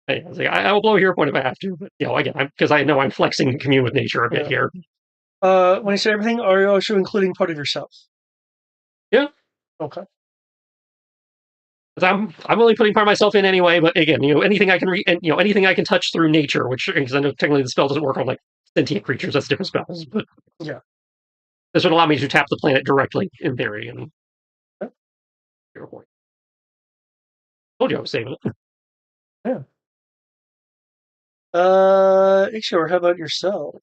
Hey, I was like, I will blow a hero point if I have to, but again, because I know I'm flexing and commune with nature a bit here. When you say everything, are you also including part of yourself? Yeah. Okay. I'm only putting part of myself in anyway, but again, anything I can anything I can touch through nature, which because I know technically the spell doesn't work on like sentient creatures, that's different spells, but yeah, this would allow me to tap the planet directly in theory. And hero point. Told you I was saving it. Yeah. Sure. How about yourself?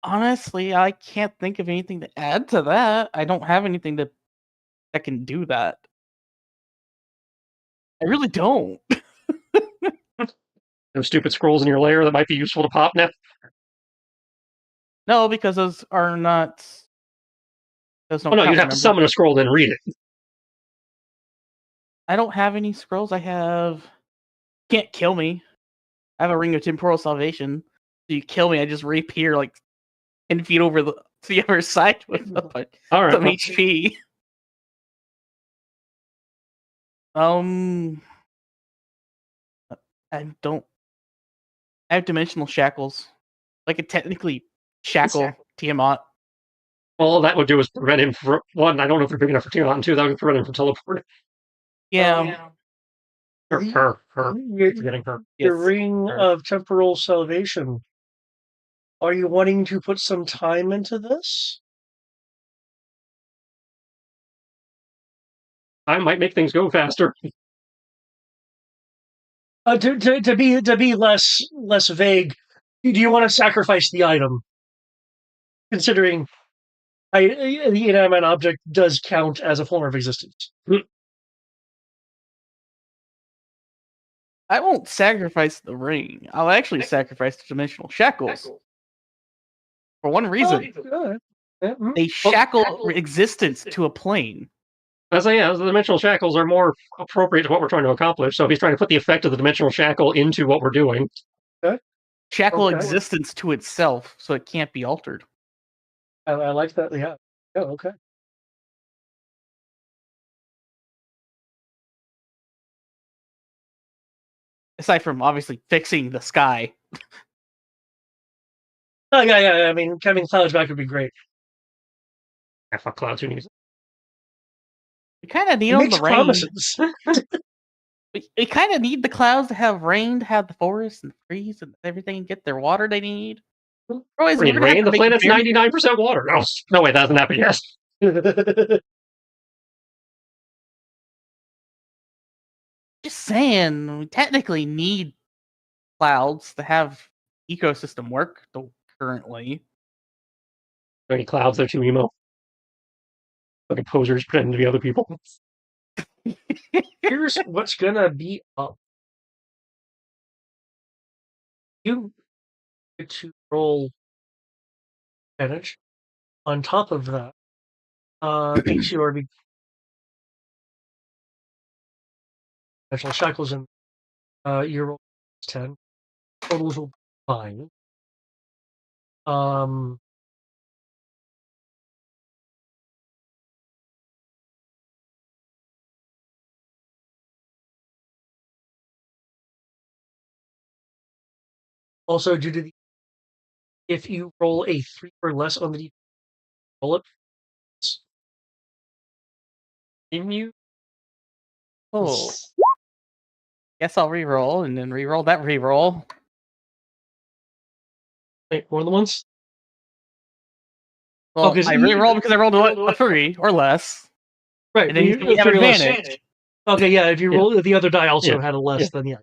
Honestly, I can't think of anything to add to that. I don't have anything that can do that. I really don't. Those stupid scrolls in your lair that might be useful to pop now. No, because those are not. There's no. Oh no, you'd have to summon a scroll then read it. I don't have any scrolls. I have. Can't kill me. I have a ring of temporal salvation. So you kill me, I just reappear like 10 feet over to the other side with some HP. I don't. I have dimensional shackles. I could technically shackle Tiamat. All that would do is prevent him from one. I don't know if they're big enough for Tiamat, and two, that would prevent him from teleporting. Yeah. Her. Forgetting her. The ring of temporal salvation. Are you wanting to put some time into this? I might make things go faster. To be less vague, do you want to sacrifice the item? Considering the inanimate object does count as a form of existence. I won't sacrifice the ring. I'll actually sacrifice the dimensional shackles. For one reason. They shackle existence to a plane. As the dimensional shackles are more appropriate to what we're trying to accomplish. So if he's trying to put the effect of the dimensional shackle into what we're doing. Shackle existence to itself, so it can't be altered. I like that. Yeah. Oh, okay. Aside from obviously fixing the sky. Oh yeah. I mean, having clouds back would be great. I fuck clouds. Who needs it? We kind of need them the rain. Promises. we kind of need the clouds to have rain, to have the forests and the trees and everything, and get their water they need. Otherwise, we need rain. The planet's 99% water. No, wait, that hasn't happened yet. Just saying, we technically need clouds to have ecosystem work currently. Any clouds, they're too emo. Like posers pretending to be other people. Here's what's gonna be up. You get to roll advantage. On top of that, makes your dimensional shackles and your roll 10. Totals will be fine. Also, due to the if you roll a 3 or less on the roll it. In you. Oh. Guess I'll re-roll and then re-roll that re-roll. Wait, more than once? Well, I re-roll because I rolled a 3 or less. Right, and then you have advantage. Okay, yeah, if you roll the other die also had a less than yeah.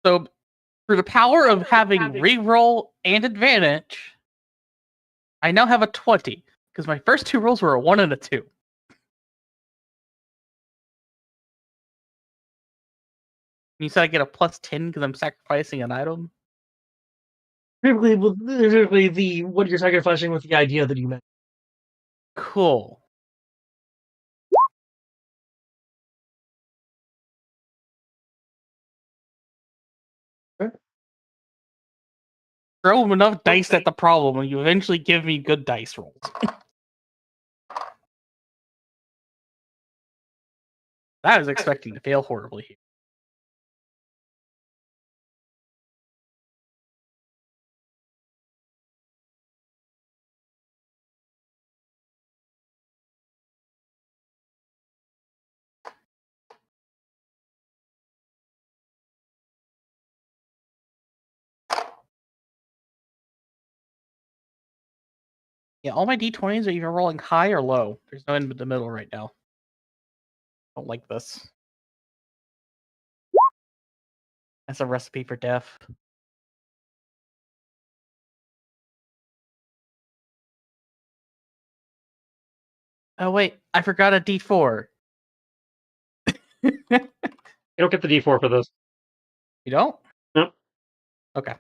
So, through the power of having re-roll and advantage, I now have a 20 because my first 2 rolls were a 1 and a 2. You said I get a plus 10 because I'm sacrificing an item? Typically, the what you're sacrificing with the idea that you meant. Cool. Okay. Throw enough dice at the problem and you eventually give me good dice rolls. I was expecting to fail horribly here. Yeah, all my d20s are either rolling high or low. There's no in the middle right now. Don't like this. That's a recipe for death. Oh wait, I forgot a d4. You don't get the d4 for this. You don't? Nope. Okay.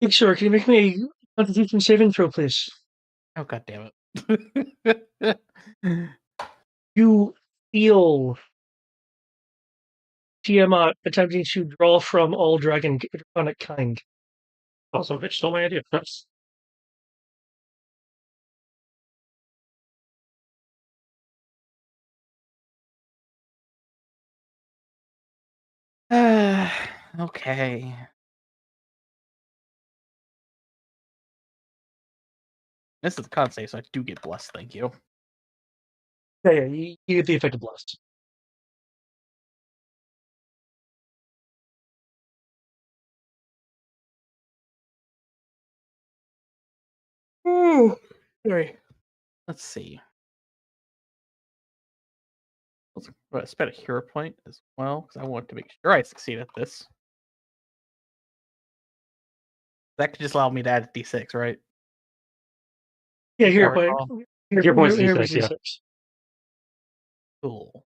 Hey, sir, can you make me a Constitution saving throw, please? Oh god damn it. You feel Tiamat attempting to draw from all draconic kind. Also, bitch stole my idea. That's Okay. This is a con save, so I do get blessed, thank you. Yeah, you get the effect of blast. Sorry. Let's see. Let's spend a hero point as well, because I want to make sure I succeed at this. That could just allow me to add a d6, right? Yeah, I hero point. recall. your points Hero D6, yeah. D6. Cool.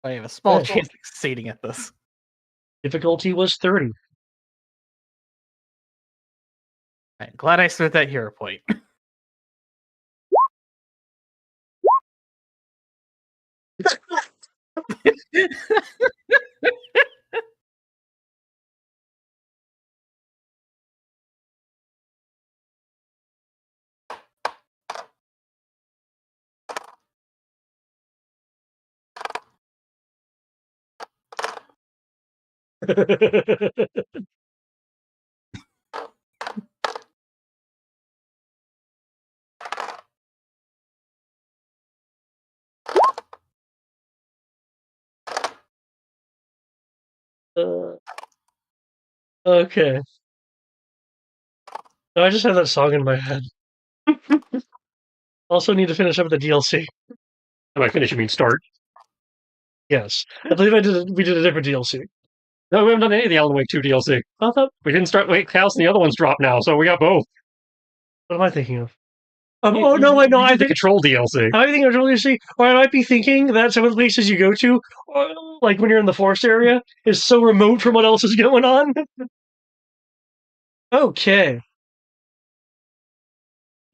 I have a small Okay. chance of succeeding at this. Difficulty was 30. I'm glad I spent that hero point. uh, okay. No, I just had that song in my head. Also need to finish up the DLC. By finish, you mean start. Yes. I believe we did a different DLC. No, we haven't done any of the Alan Wake 2 DLC. We didn't start Wake House, and the other ones dropped now, so we got both. What am I thinking of? You, No, wait, no, you I did the think Control DLC. I think of DLC, or I might be thinking that some of the places you go to, like when you're in the forest area, is so remote from what else is going on. Okay.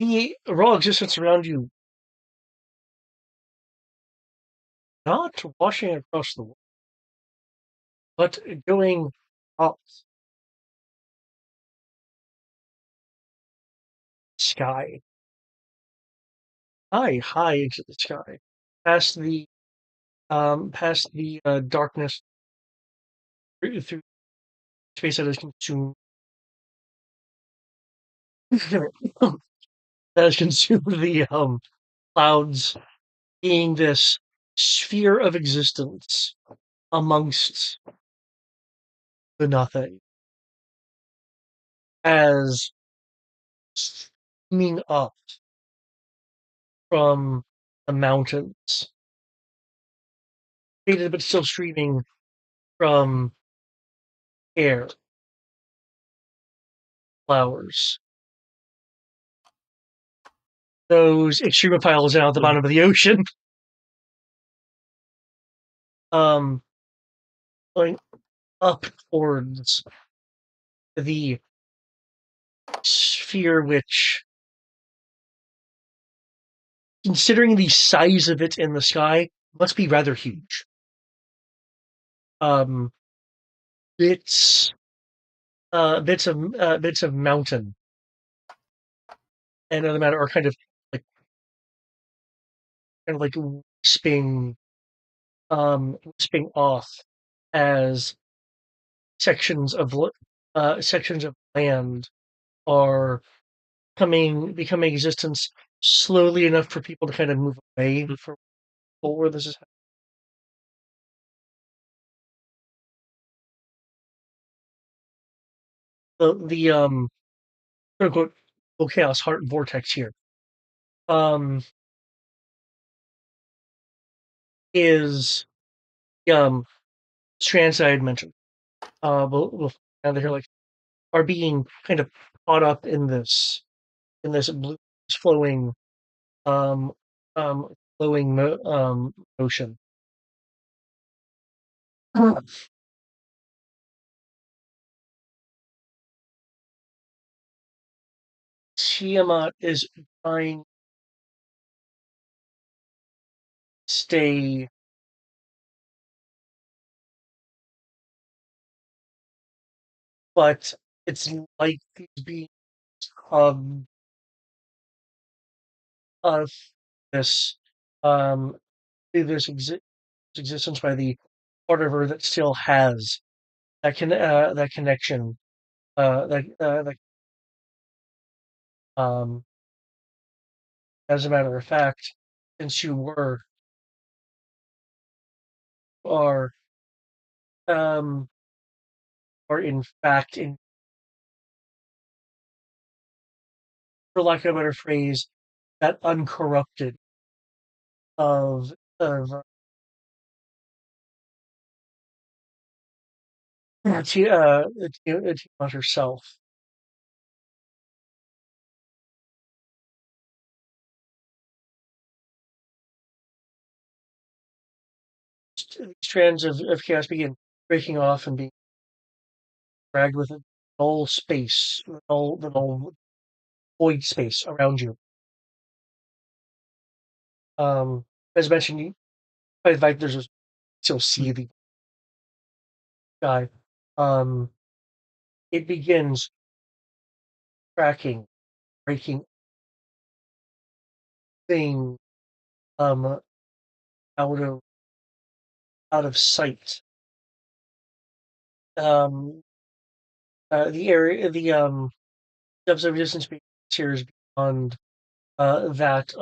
The raw existence around you, not washing across the world, but going up sky, high into the sky, past the darkness through space that is consumed that has consumed the clouds, being this sphere of existence amongst the nothing, as streaming up from the mountains, faded but still streaming from air, flowers. Those extremophiles down at the bottom of the ocean. Um, going up towards the sphere, which, considering the size of it in the sky, must be rather huge. Um, bits, bits of mountain and other matter are like kind of like wisping, wisping off as sections of land are becoming existence slowly enough for people to kind of move away from where this is. The quote unquote chaos heart vortex here is strands that I had mentioned. Now they're like are being kind of caught up in this blue flowing um flowing motion. Tiamat is trying to stay but it's like these beings of of this um this existence by the part of her that still has that connection that um as a matter of fact, since you are um or in fact in for lack of a better phrase, that uncorrupted of Tiamat herself. Strands of chaos begin breaking off and being dragged with a null space, the null void space around you. As mentioned, by the fact there's a still see the guy. Um, it begins cracking, breaking thing um out of out of sight. Um, the area, the depths of distance appears beyond that.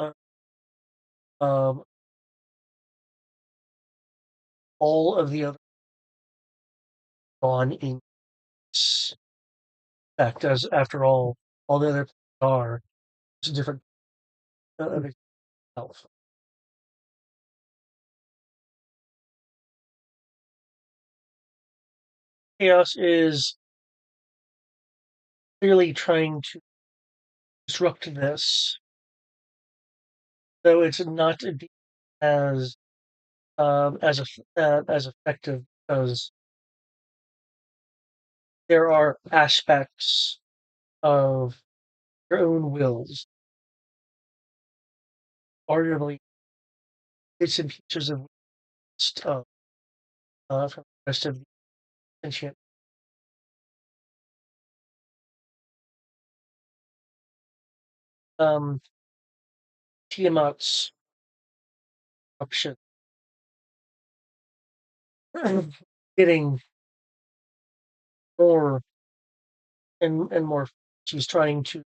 Um, all of the other gone in fact, as after all the other are it's a different of itself. Chaos is clearly trying to disrupt this, though it's not as as effective because there are aspects of your own wills, arguably bits and pieces of stuff from the rest of the sentient. Um, Tiamat's option getting more and more. She's trying to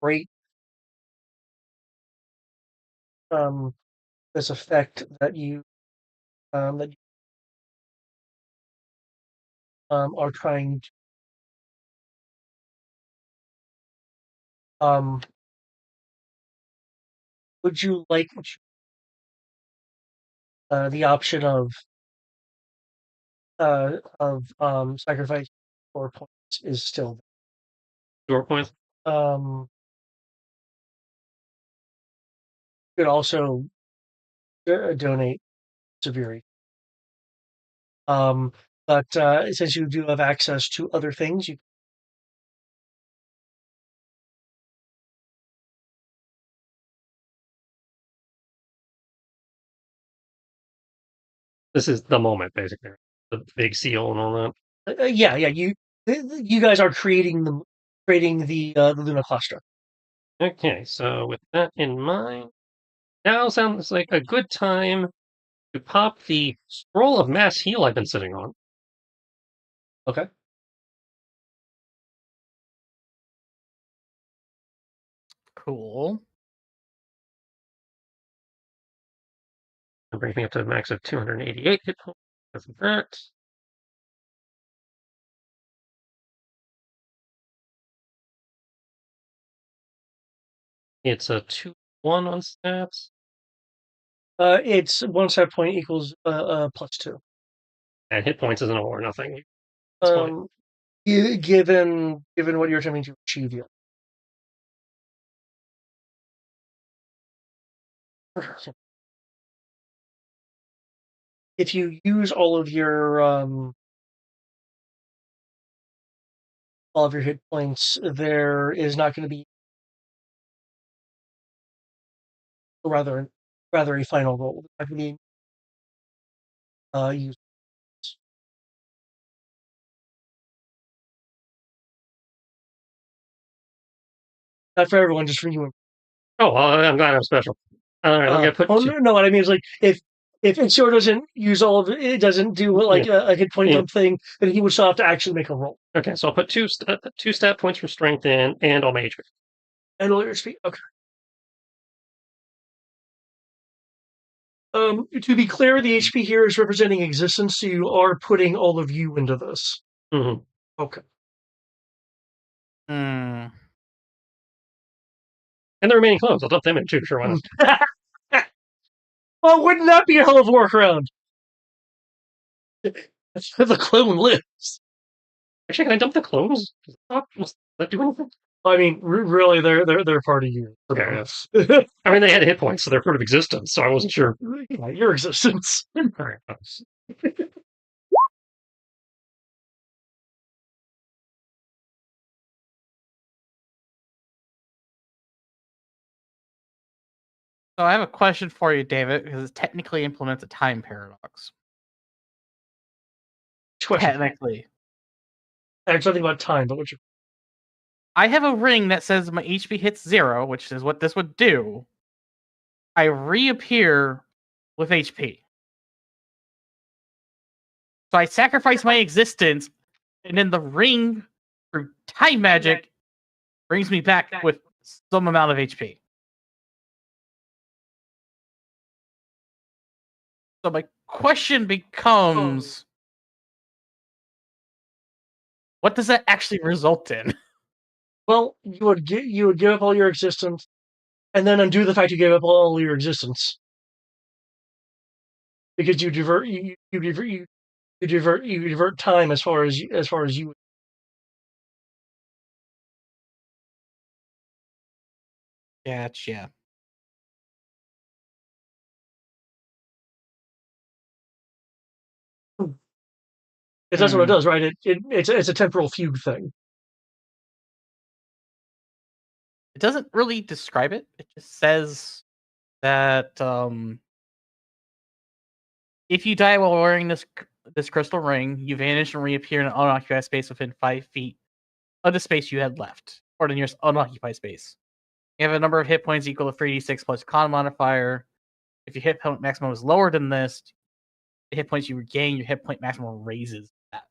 break um, this effect that you are trying to. Um, would you like the option of sacrifice or points is still Door points. You could also donate severely. Um, but since you do have access to other things, This is the moment, basically. The big seal and all that. yeah, you guys are creating the Luna Claustra. Okay, so with that in mind, now sounds like a good time to pop the scroll of mass heal I've been sitting on. Okay. Cool. And brings me up to a max of 288 hit points. That's that. It's a 2-1 on stats. It's one set point equals +2. And hit points is an all or nothing. That's fine. Given what you're attempting to achieve, yeah. If you use all of your all of your hit points, there is not going to be, or rather a final roll. There's not going to be use. Not for everyone, just for you. Oh, well, I'm glad I'm special. All right, I'm gonna put. Oh no, what I mean is like if Insure doesn't use all of it, it doesn't do like a hit point dump thing, then he would still have to actually make a roll. Okay, so I'll put two stat points for strength in, and all my HP. And all your speed. Okay. To be clear, the HP here is representing existence, so you are putting all of you into this. Mm-hmm. Okay. Hmm. And the remaining clones, I'll dump them in too. Sure, why not? Well, wouldn't that be a hell of a workaround? The clone lives. Actually, can I dump the clones? Does that do anything? I mean, really, they're part of you. Okay. Yes. I mean, they had hit points, so they're part of existence. So I wasn't sure. Yeah, your existence. All right. So I have a question for you, David, because it technically implements a time paradox. Question. Technically. There's nothing about time, but which I have a ring that says my HP hits 0, which is what this would do. I reappear with HP. So I sacrifice my existence, and then the ring, through time magic, brings me back with some amount of HP. So my question becomes, what does that actually result in? well, you would give up all your existence, and then undo the fact you gave up all your existence because you divert time as far as you. Gotcha. Because that's what it does, right? It's a temporal fugue thing. It doesn't really describe it. It just says that if you die while wearing this crystal ring, you vanish and reappear in an unoccupied space within 5 feet of the space you had left, or the nearest unoccupied space. You have a number of hit points equal to 3d6 plus con modifier. If your hit point maximum is lower than this, the hit points you regain, your hit point maximum raises that.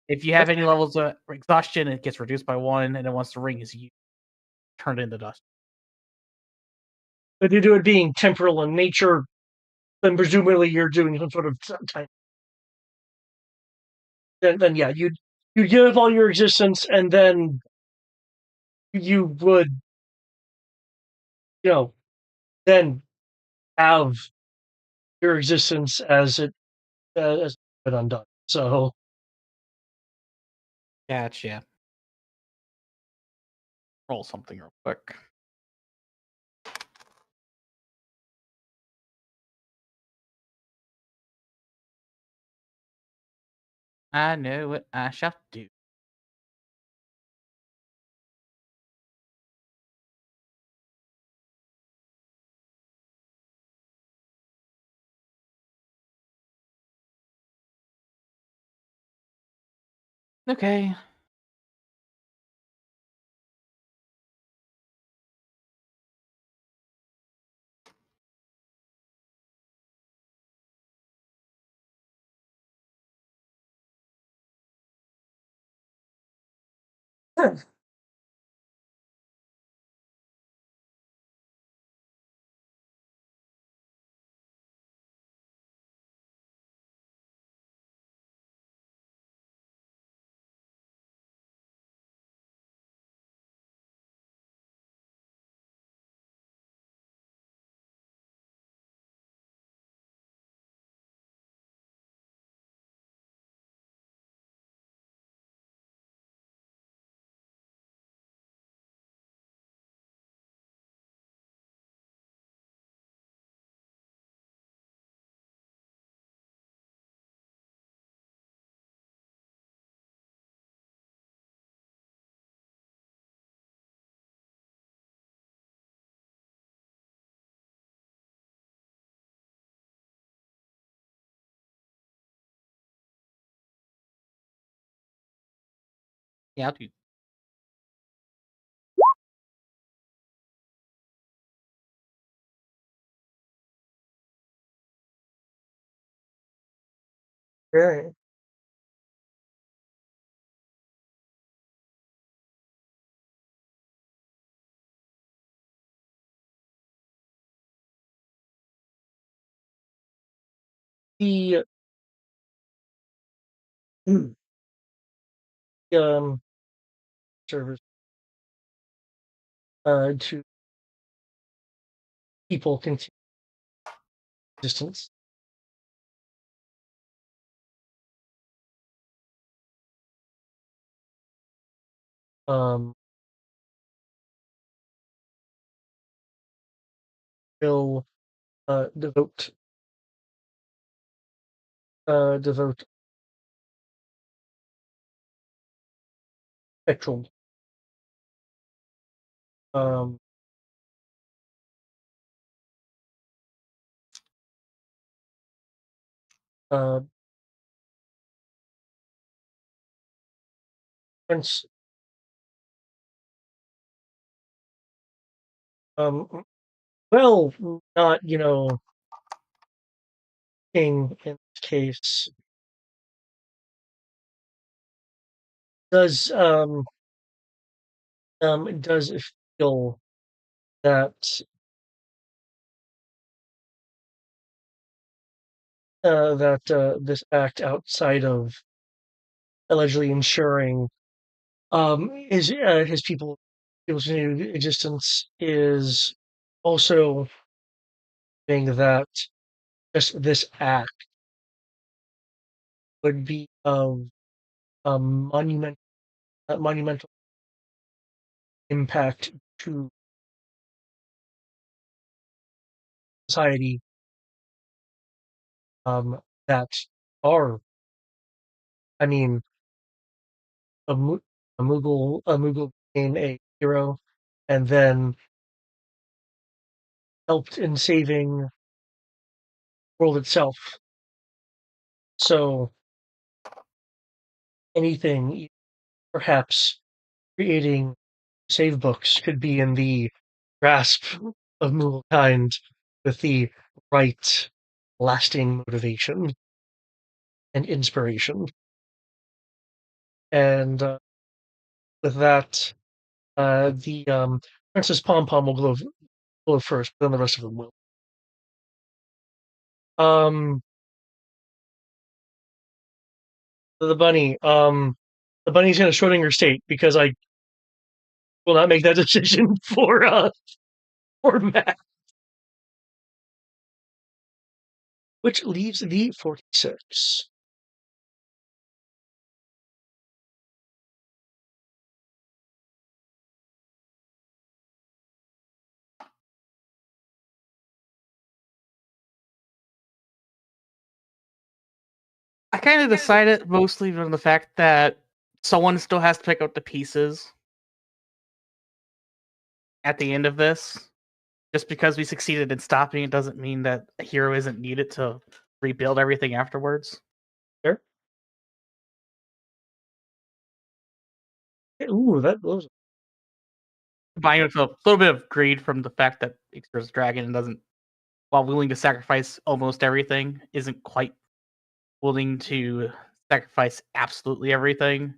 If you have any levels of exhaustion, it gets reduced by 1, and then once the ring is used, turned into dust. If you do it being temporal in nature, then presumably you're doing some sort of time. Then yeah, you'd give up all your existence, and then you would, then have your existence as undone. So Gotcha. Roll something real quick. I know what I shall do. Okay. Yeah, I'll do. Right. The mm, um servers to people continue existence. Um, will devote spectral um uh prince well, not king in this case does does feel that this act outside of allegedly ensuring his people's new existence is also saying that just this act would be of a monumental impact to society that are, I mean, a, Mu- a Mughal became a hero and then helped in saving the world itself. So anything, perhaps creating save books could be in the grasp of Mughal kind with the right lasting motivation and inspiration. And with that, the Princess Pom Pom will glow first, but then the rest of them will. Um, the bunny. The bunny's in a Schrodinger state because I will not make that decision for Matt, which leaves the 46. I kind of decided mostly on the fact that someone still has to pick up the pieces at the end of this. Just because we succeeded in stopping it doesn't mean that a hero isn't needed to rebuild everything afterwards. There. Ooh, that was Combined with a little bit of greed from the fact that Ixer's dragon and doesn't, while willing to sacrifice almost everything, isn't quite willing to sacrifice absolutely everything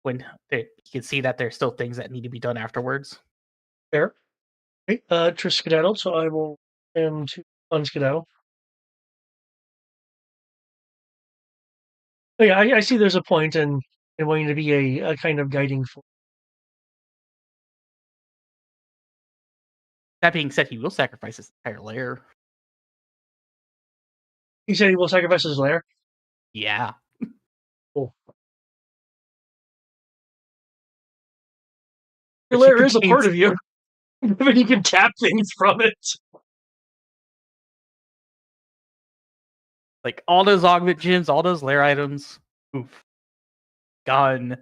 when you can see that there's still things that need to be done afterwards. fair. Okay, Trish skedaddled, so I will to unskedaddle. Oh, yeah, I see there's a point in wanting to be a kind of guiding force. That being said, he will sacrifice his entire lair. He said he will sacrifice his lair. Yeah. Cool. Your Which he lair is a part contains of you, but you can tap things from it. like all those augment gems, all those lair items. Oof. Gone.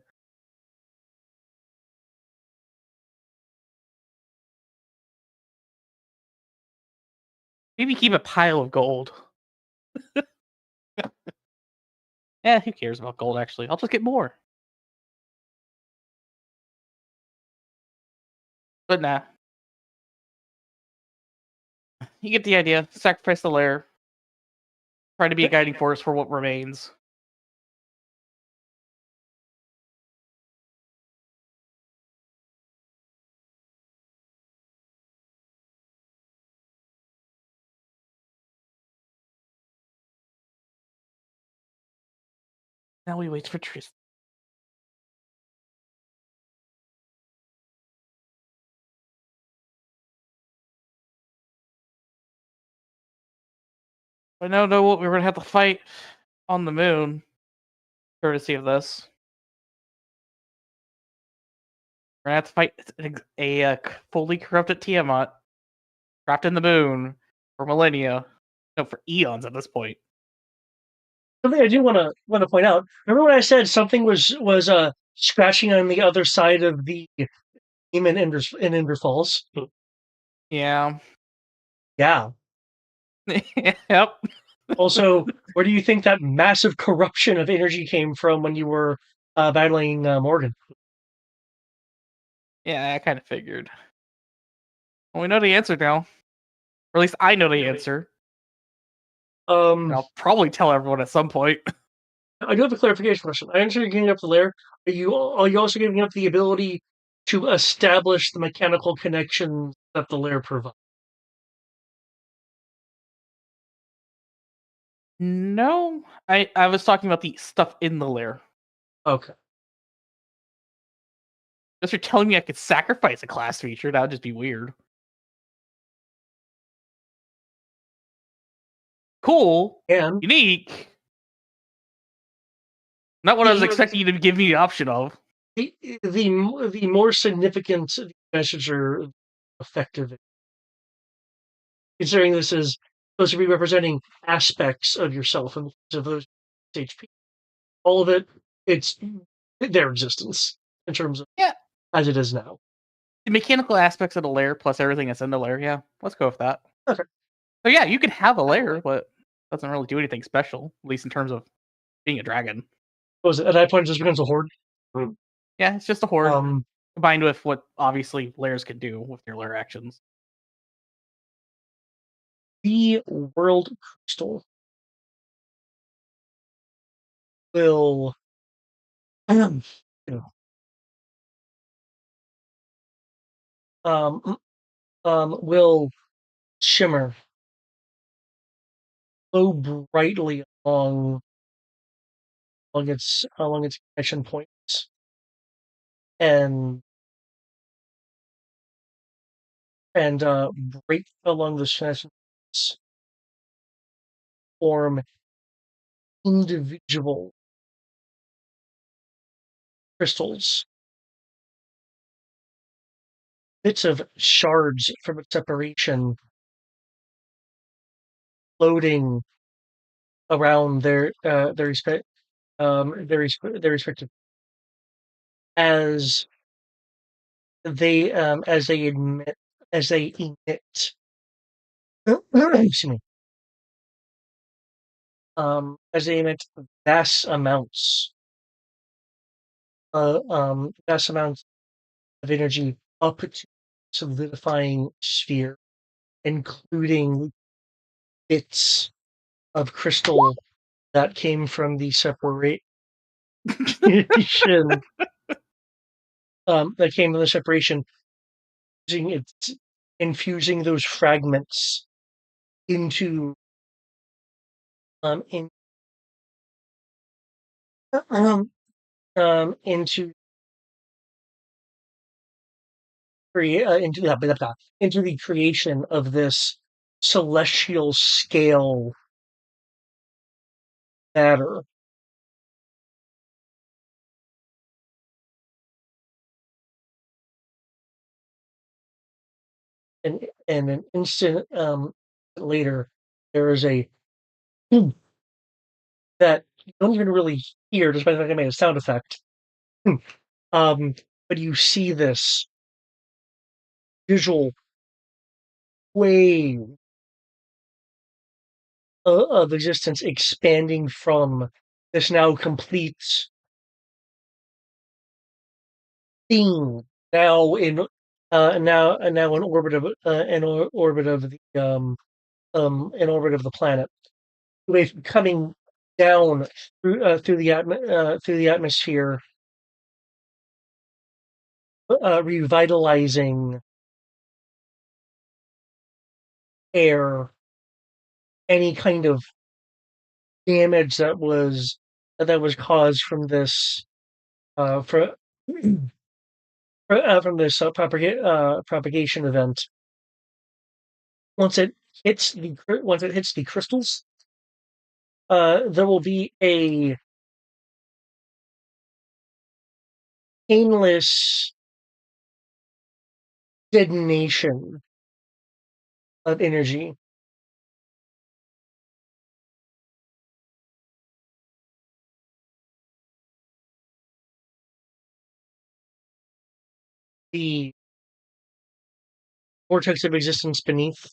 Maybe keep a pile of gold. Who cares about gold actually? I'll just get more. But nah. You get the idea. Sacrifice the lair. Try to be a guiding force for what remains. Now we wait for Tristan. I now know what we're gonna have to fight on the moon, courtesy of this. We're gonna have to fight a fully corrupted Tiamat trapped in the moon for millennia. No, for eons at this point. Something I do want to point out. Remember when I said something was scratching on the other side of the beam in Ender Falls? Yeah. Yeah. Yep. Also, where do you think that massive corruption of energy came from when you were battling Morgan? Yeah, I kind of figured. Well, we know the answer now. Or at least I know the answer. I'll probably tell everyone at some point. I do have a clarification question. I understand you're giving up the layer. Are you also giving up the ability to establish the mechanical connection that the layer provides? No, I was talking about the stuff in the lair. Okay. Unless you're telling me I could sacrifice a class feature, that would just be weird. Cool. And Unique. Not what I was expecting you to give me the option of. the more significant messages are effective. Considering this is supposed to be representing aspects of yourself and of those HP, all of it, it's their existence in terms of as it is now. The mechanical aspects of the layer plus everything that's in the layer, yeah. Let's go with that. Okay. So yeah, you can have a layer, but it doesn't really do anything special, at least in terms of being a dragon. What was it? At that point, it just becomes a horde. Yeah, it's just a horde combined with what obviously layers can do with your layer actions. The world crystal will will shimmer so brightly along its connection points, and break along the connection points, form individual crystals, bits of shards from its separation, floating around their respective as they emit excuse me as they emit vast amounts of energy up to solidifying sphere, including bits of crystal that came from the separation infusing those fragments into in into into the creation of this celestial scale matter. And an instant later, there is a that you don't even really hear, despite the fact I made a sound effect. But you see this visual wave of existence expanding from this now complete thing, now in now in orbit of orbit of the in orbit of the planet. Wave coming down through the atmosphere, revitalizing air, any kind of damage that was caused from this for, from this propagation event. Once it hits the crystals, there will be a painless detonation of energy. The vortex of existence beneath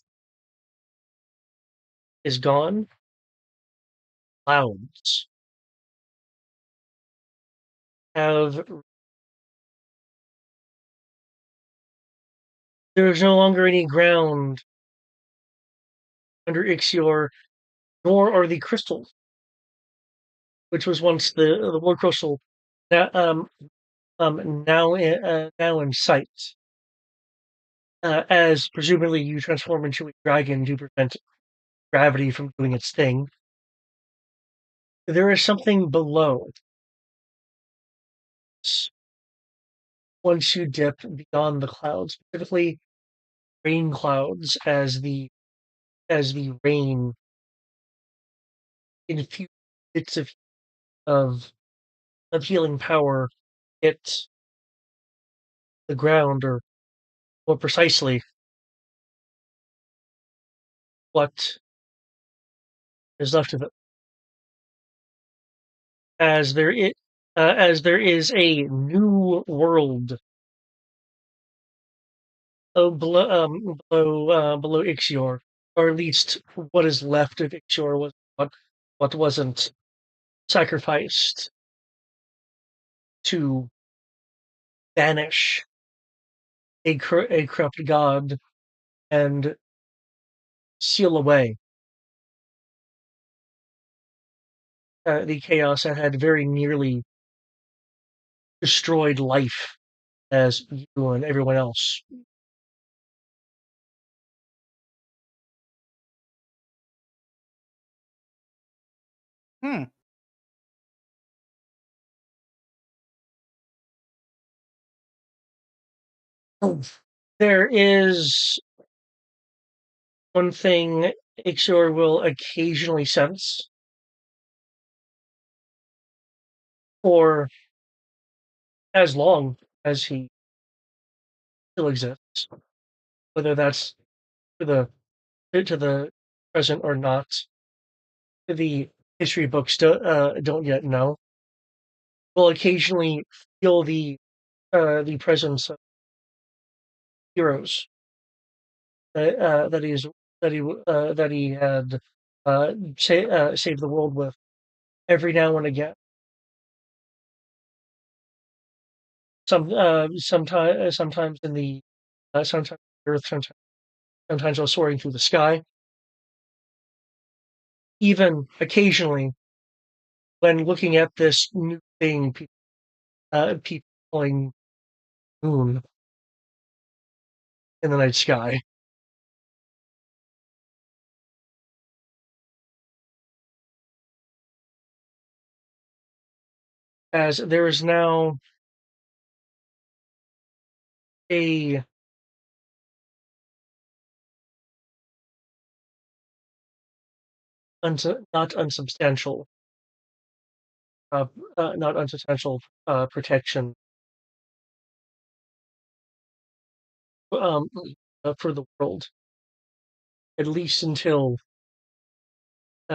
is gone. Clouds have there is no longer any ground under Ixior, nor are the crystals, which was once the war crystal, now now in sight. As presumably you transform into a dragon to prevent gravity from doing its thing. There is something below. Once you dip beyond the clouds, specifically rain clouds, as the rain infused bits of of healing power hit the ground, or more precisely, what is left of it. As as there is a new world below Ixior, or at least what is left of Ixior was what wasn't sacrificed to banish a corrupt god and seal away the chaos that had very nearly destroyed life as you and everyone else. Hmm. There is one thing Ixior will occasionally sense, for as long as he still exists, whether that's to the present or not. The history books don't yet know. Will occasionally feel the presence of heroes that he's that he had saved the world with every now and again. Sometimes in the sometimes on Earth, sometimes while soaring through the sky. Even occasionally, when looking at this new thing, people calling moon in the night sky, as there is now a not unsubstantial, uh, not unsubstantial protection um, for the world, at least until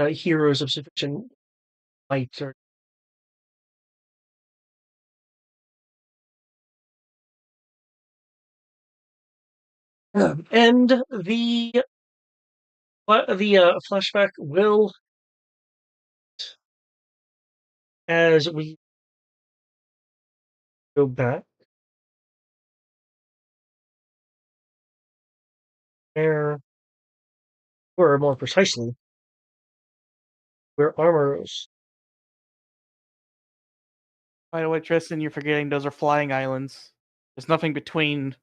heroes of sufficient might are. And the flashback will, as we go back Where, or more precisely, where armors. By the way, Tristan, you're forgetting those are flying islands. There's nothing between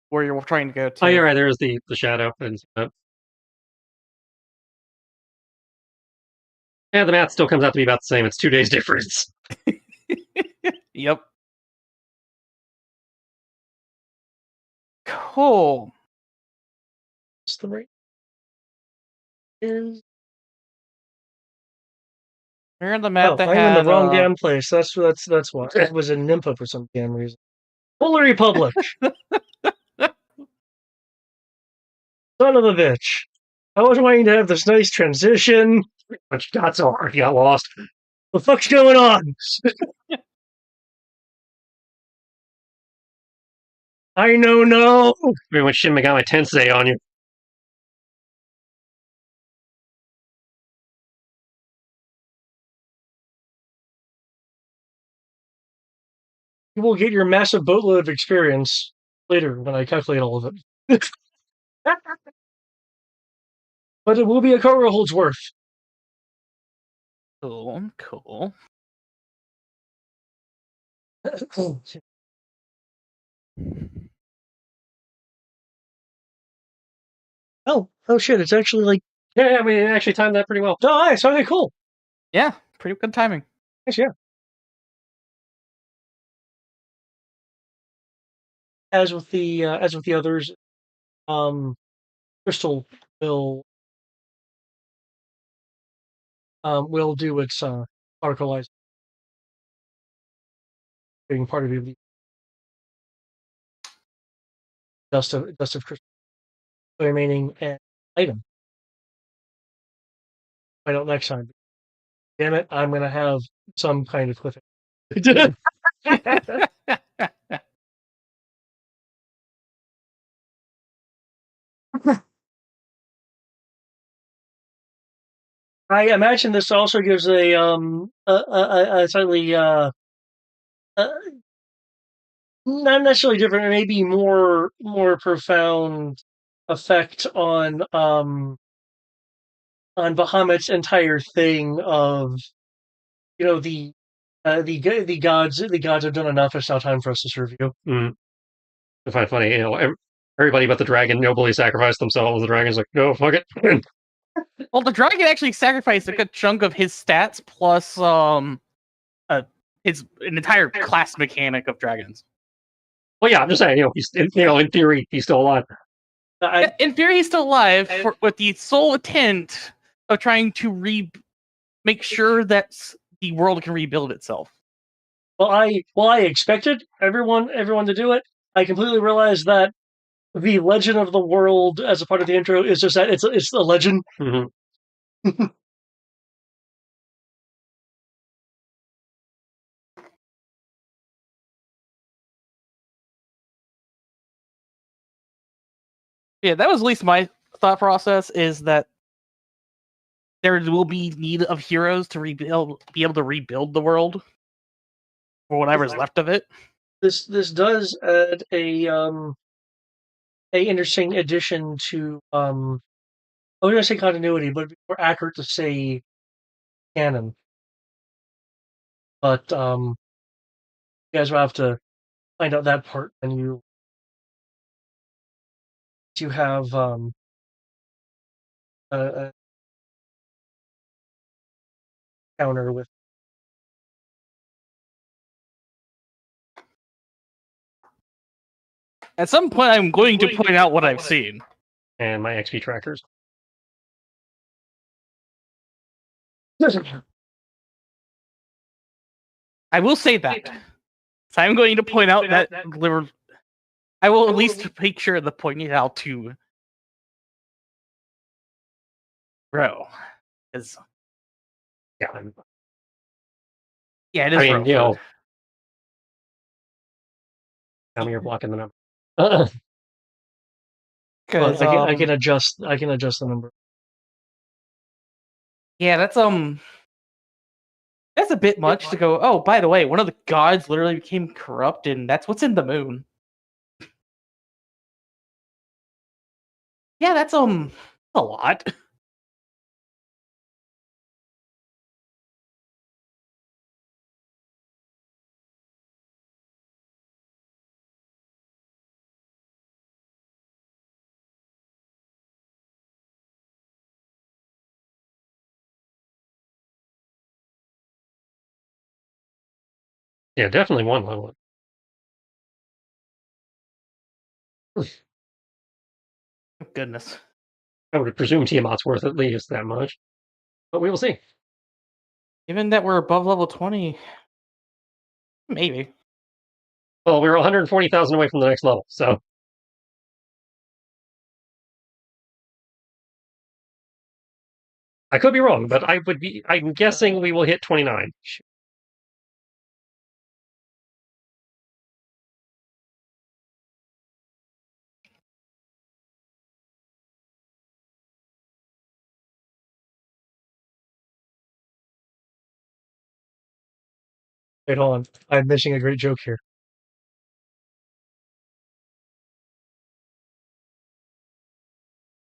where you're trying to go to. Oh, you're right. There's the shadow. Yeah, the math still comes out to be about the same. It's 2 days difference. Yep. Cool. What's the right? Is Where on the map that I'm in the had, wrong damn place. That's why. It was in Nympha for some damn reason. Polar Republic. Son of a bitch. I was waiting to have this nice transition. But you got so hard, you got lost. The fuck's going on? I know, no. Maybe when Shin Megami Tensei on you. You will get your massive boatload of experience later when I calculate all of it. But it will be a Kara Holdsworth. Cool, cool. Oh shit! It's actually like Yeah, we actually timed that pretty well. oh, nice. Okay, cool. Yeah, pretty good timing. Nice, yeah. As with the others, Crystal will do its particleized being part of the dust of crystal remaining an item. Find out next time. Damn it! I'm gonna have some kind of cliffhanger. I imagine this also gives a slightly not necessarily different, maybe more profound effect on Bahamut's entire thing of the gods have done enough. It's now time for us to serve you. I find it funny, everybody but the dragon nobly sacrificed themselves. The dragon's like, no, fuck it. Well, the dragon actually sacrificed a good chunk of his stats plus his an entire class mechanic of dragons. Well, yeah, I'm just saying, he's in theory he's still alive. In theory, he's still alive with the sole intent of trying to make sure that the world can rebuild itself. Well, I expected everyone to do it. I completely realized that the legend of the world as a part of the intro is just that it's a legend. Mm-hmm. Yeah, that was at least my thought process, is that there will be need of heroes to be able to rebuild the world or whatever's left of it. This does add a interesting addition to I was gonna say continuity, but it'd be more accurate to say canon. But you guys will have to find out that part when you have a counter with. At some point, I'm going to point out what I've seen. And my XP trackers. I will say that. So I'm going to point out that I will at least make sure to point it out to Bro. Yeah. Yeah, it is. I mean, tell me you're blocking the number. Well, I can adjust the number. Yeah, that's a bit much to go, oh, by the way, one of the gods literally became corrupt, and that's what's in the moon. Yeah, that's a lot. Yeah, definitely one level. Goodness. I would presume Tiamat's worth at least that much, but we will see. Given that we're above level 20, maybe. Well, we're 140,000 away from the next level, so I could be wrong, but I'm guessing we will hit 29. Wait, hold on. I'm missing a great joke here.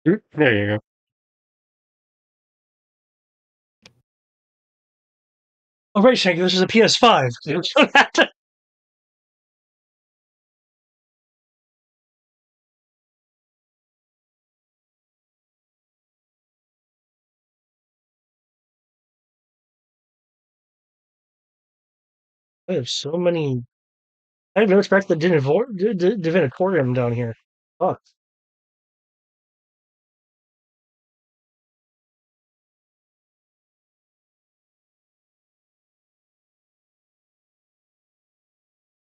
There you go. Oh, right, Shanky, this is a PS5. I have so many. I didn't even expect the Divinatorium down here. Fuck.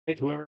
Whoever